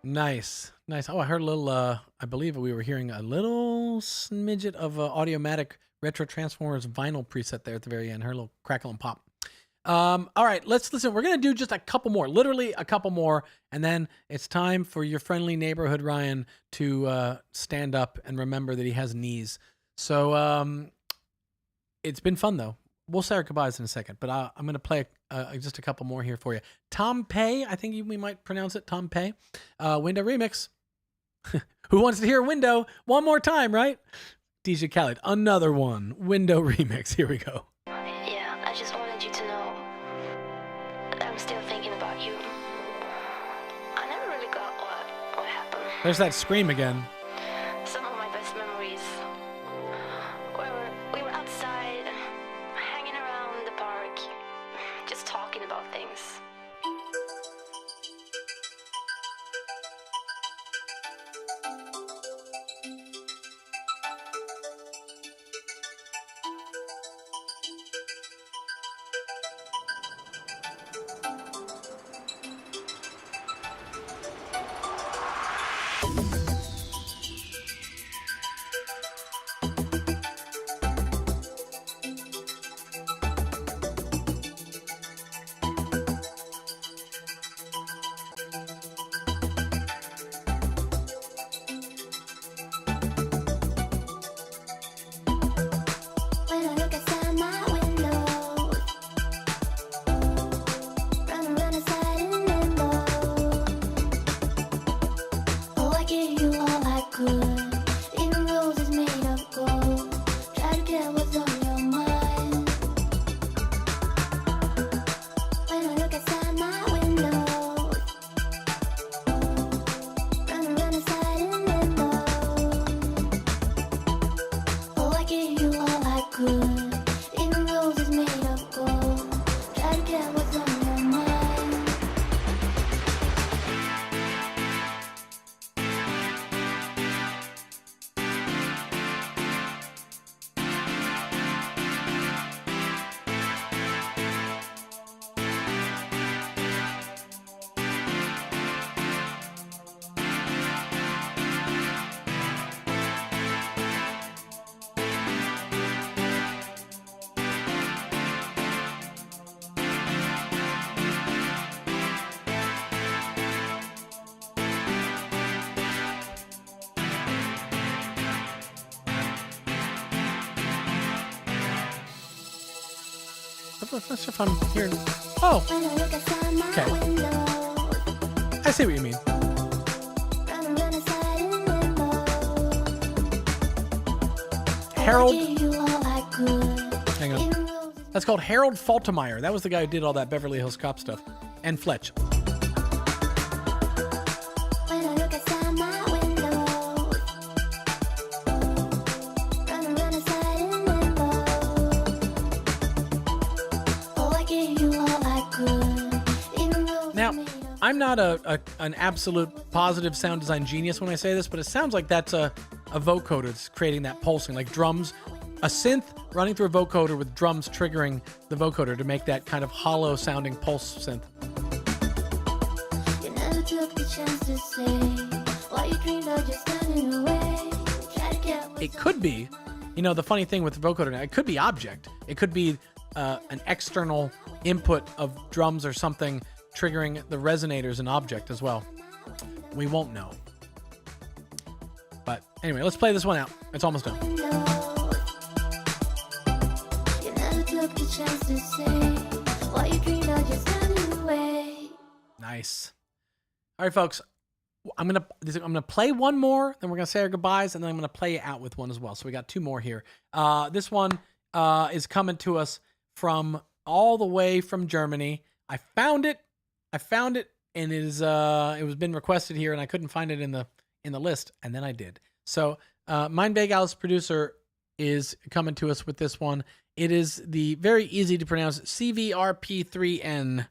Nice. Nice. Oh, I heard a little, I believe we were hearing a little smidget of Audiomatic Retro Transformers vinyl preset there at the very end. Heard a little crackle and pop. All right, let's listen. We're going to do just a couple more, literally a couple more. And then it's time for your friendly neighborhood Ryan to stand up and remember that he has knees. So it's been fun, though. We'll say our goodbyes in a second, but I'm going to play just a couple more here for you. Tom Pei, I think we might pronounce it Tom Pei. Window remix. Who wants to hear Window one more time, right? DJ Khaled, another one. Window remix. Here we go. Yeah, I just wanted you to know that I'm still thinking about you. I never really got what happened. There's that scream again. Some of my best memories we were outside, hanging around the park, just talking about things. Let's see if I'm hearing. Oh, When I look outside my Okay. window, I see what you mean. run aside in limbo. Harold. I gave you all I could. Hang on. In roses That's called Harold Faltermeyer. That was the guy who did all that Beverly Hills Cop stuff. And Fletch. when I look outside my window. Run aside in limbo. Oh, I gave you all I could. In roses Now, made of I'm not an absolute positive sound design genius when I say this, but it sounds like that's a vocoder that's creating that pulsing, like drums, a synth running through a vocoder with drums triggering the vocoder to make that kind of hollow sounding pulse synth. You never took the chance to say what you dreamed of, just turning away. Try to get what's It could be, you know, the funny thing with the vocoder now, it could be object. It could be an external input of drums or something triggering the resonators in object as well. We won't know. But anyway, let's play this one out. It's almost done. You never took the chance to say what you dreamed of, just turning away. Nice. All right, folks. I'm gonna play one more, then we're gonna say our goodbyes, and then I'm gonna play it out with one as well. So we got two more here. This one is coming to us from all the way from Germany. I found it, and it was been requested here, and I couldn't find it in the list, and then I did. So Mein Begal's producer is coming to us with this one. It is the very easy to pronounce CVRP3N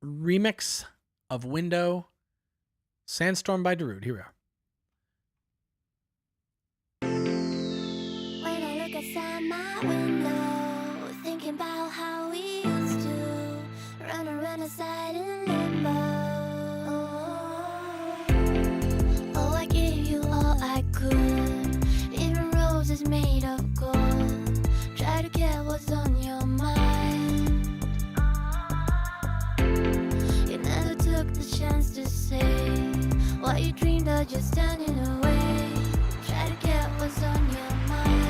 remix of Window Sandstorm by Darude. Here we are. When I look outside my window, thinking about how we used to run aside in limbo. Oh, I gave you all I could, even roses made of gold. Try to get what's on your mind. You never took the chance to say what you dreamed of, just turning away. Try to get what's on your mind.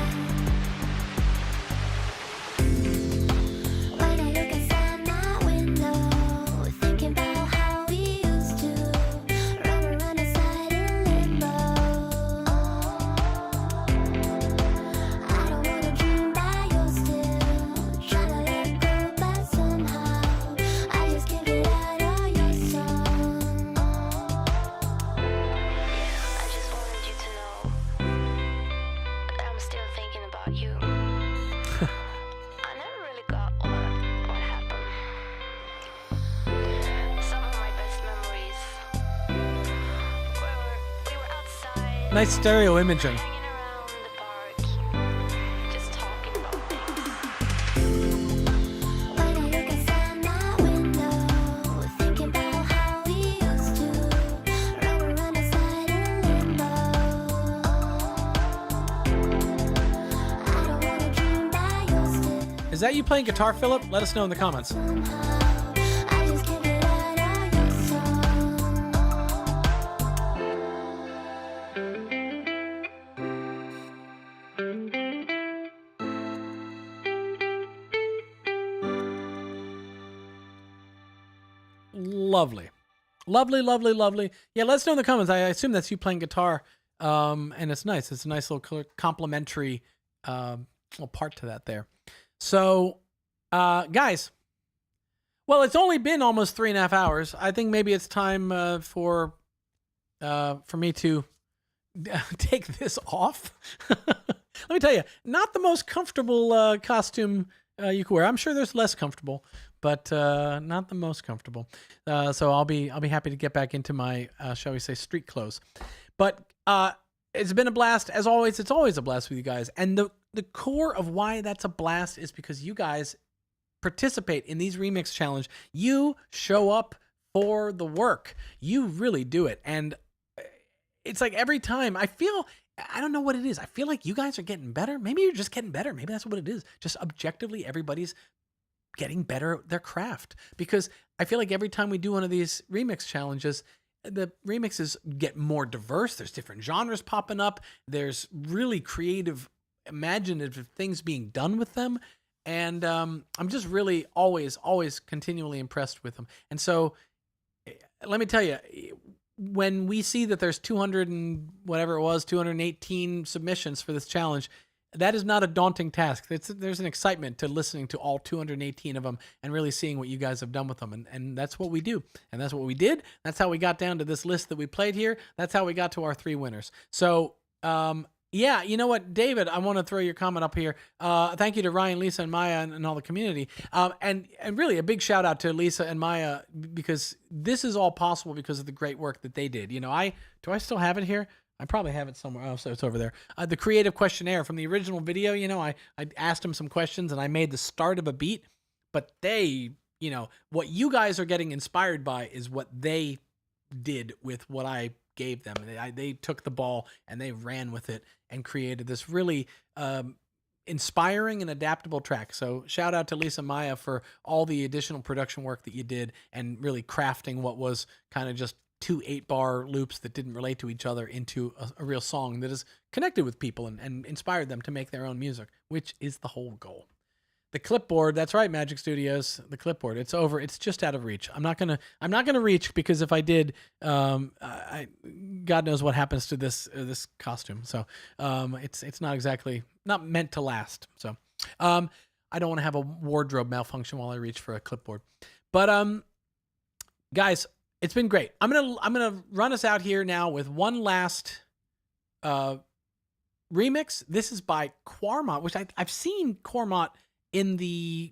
When I look outside my window, thinking about how we used to run aside in limbo. I don't wanna dream by your still, try to let go, but somehow I just can't get out of your song. I just wanted you to know that I'm still thinking about you. I never really got what happened. Some of my best memories we were outside, Nice stereo imaging. hanging around the park, just talking about things. When I look outside my window, thinking about how we used to run aside in limbo. I don't wanna dream by your still. Is that you playing guitar, Philip? Let us know in the comments. Somehow, I just can't get out of your song. Lovely. Lovely, lovely, lovely. Yeah, let us know in the comments. I assume that's you playing guitar. And it's nice. It's a nice little complimentary little part to that there. So, guys, well, it's only been almost 3.5 hours. I think maybe it's time for me to take this off. Let me tell you, not the most comfortable costume you could wear. I'm sure there's less comfortable, but not the most comfortable. So I'll be happy to get back into my shall we say street clothes. But it's been a blast as always. It's always a blast with you guys, and the core of why that's a blast is because you guys participate in these remix challenge. You show up for the work. You really do it, and it's like every time I don't know what it is. I feel like you guys are getting better. Maybe you're just getting better. Maybe that's what it is. Just objectively, everybody's getting better at their craft, because I feel like every time we do one of these remix challenges, the remixes get more diverse. There's different genres popping up. There's really creative imaginative things being done with them. And I'm just really always continually impressed with them. And so let me tell you, when we see that there's 218 submissions for this challenge, that is not a daunting task. There's an excitement to listening to all 218 of them and really seeing what you guys have done with them. And that's what we do. And that's what we did. That's how we got down to this list that we played here. That's how we got to our 3 winners. So, yeah, you know what, David, I want to throw your comment up here. Thank you to Ryan, Lisa, and Maya and all the community. And really a big shout out to Lisa and Maya, because this is all possible because of the great work that they did. You know, do I still have it here? I probably have it somewhere. Oh, so it's over there. The creative questionnaire from the original video, you know, I asked them some questions and I made the start of a beat, but they, you know, what you guys are getting inspired by is what they did with what I gave them. They took the ball and they ran with it and created this really inspiring and adaptable track. So shout out to Lisa Maya for all the additional production work that you did and really crafting what was kind of just 2 8-bar loops that didn't relate to each other into a real song that is connected with people and inspired them to make their own music, which is the whole goal. The clipboard, that's right, Magic Studios, the clipboard, it's over. It's just out of reach. I'm not gonna reach, because if I did, God knows what happens to this costume. So it's not meant to last. So I don't want to have a wardrobe malfunction while I reach for a clipboard. But guys, it's been great. I'm gonna run us out here now with one last remix. This is by Quarmont, which I've seen Quarmont in the...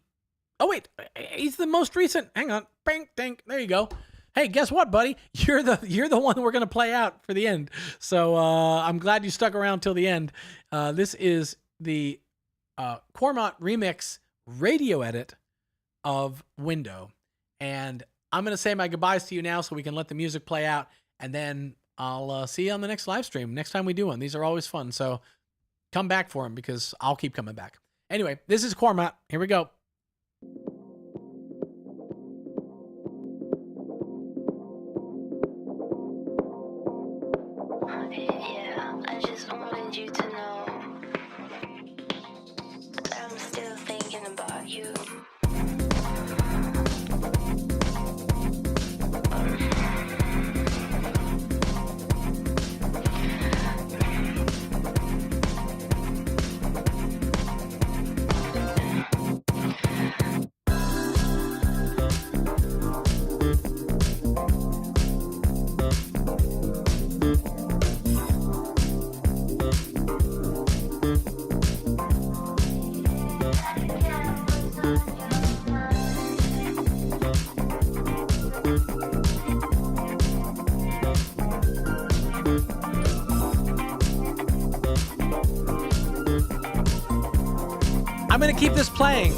Oh wait, he's the most recent. Hang on, bang, ding. There you go. Hey, guess what, buddy? You're the one we're gonna play out for the end. So I'm glad you stuck around till the end. This is the Quarmont remix radio edit of Window, and I'm going to say my goodbyes to you now so we can let the music play out, and then I'll see you on the next live stream next time we do one. These are always fun, so come back for them because I'll keep coming back. Anyway, this is Quarmont. Here we go. Yeah, I just wanted you to know that I'm still thinking about you. I'm going to keep this playing.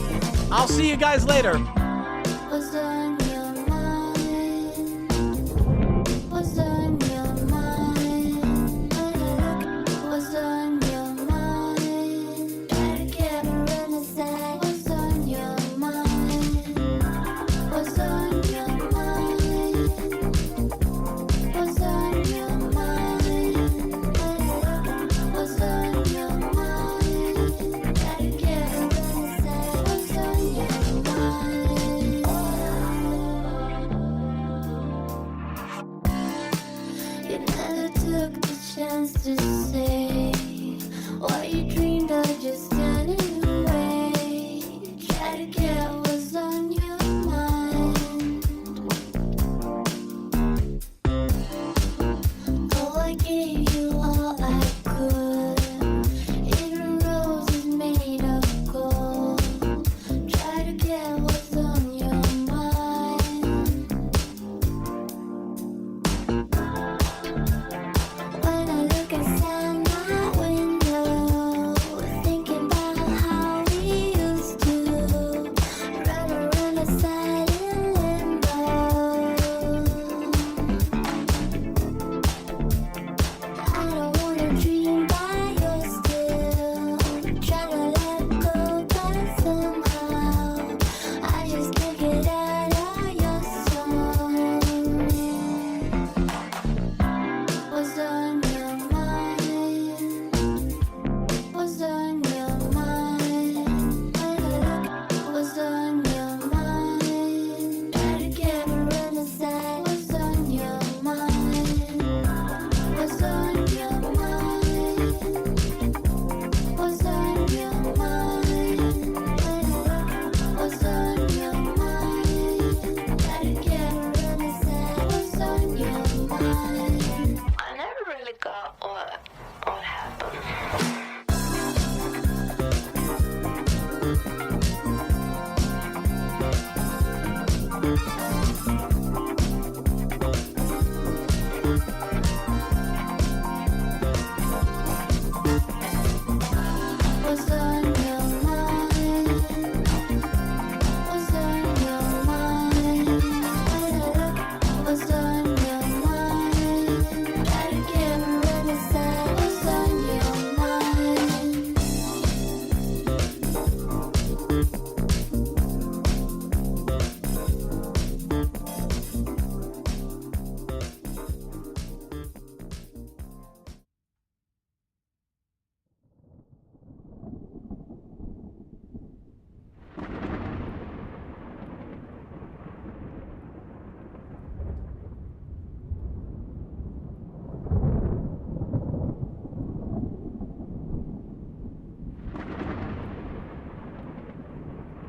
I'll see you guys later. Was there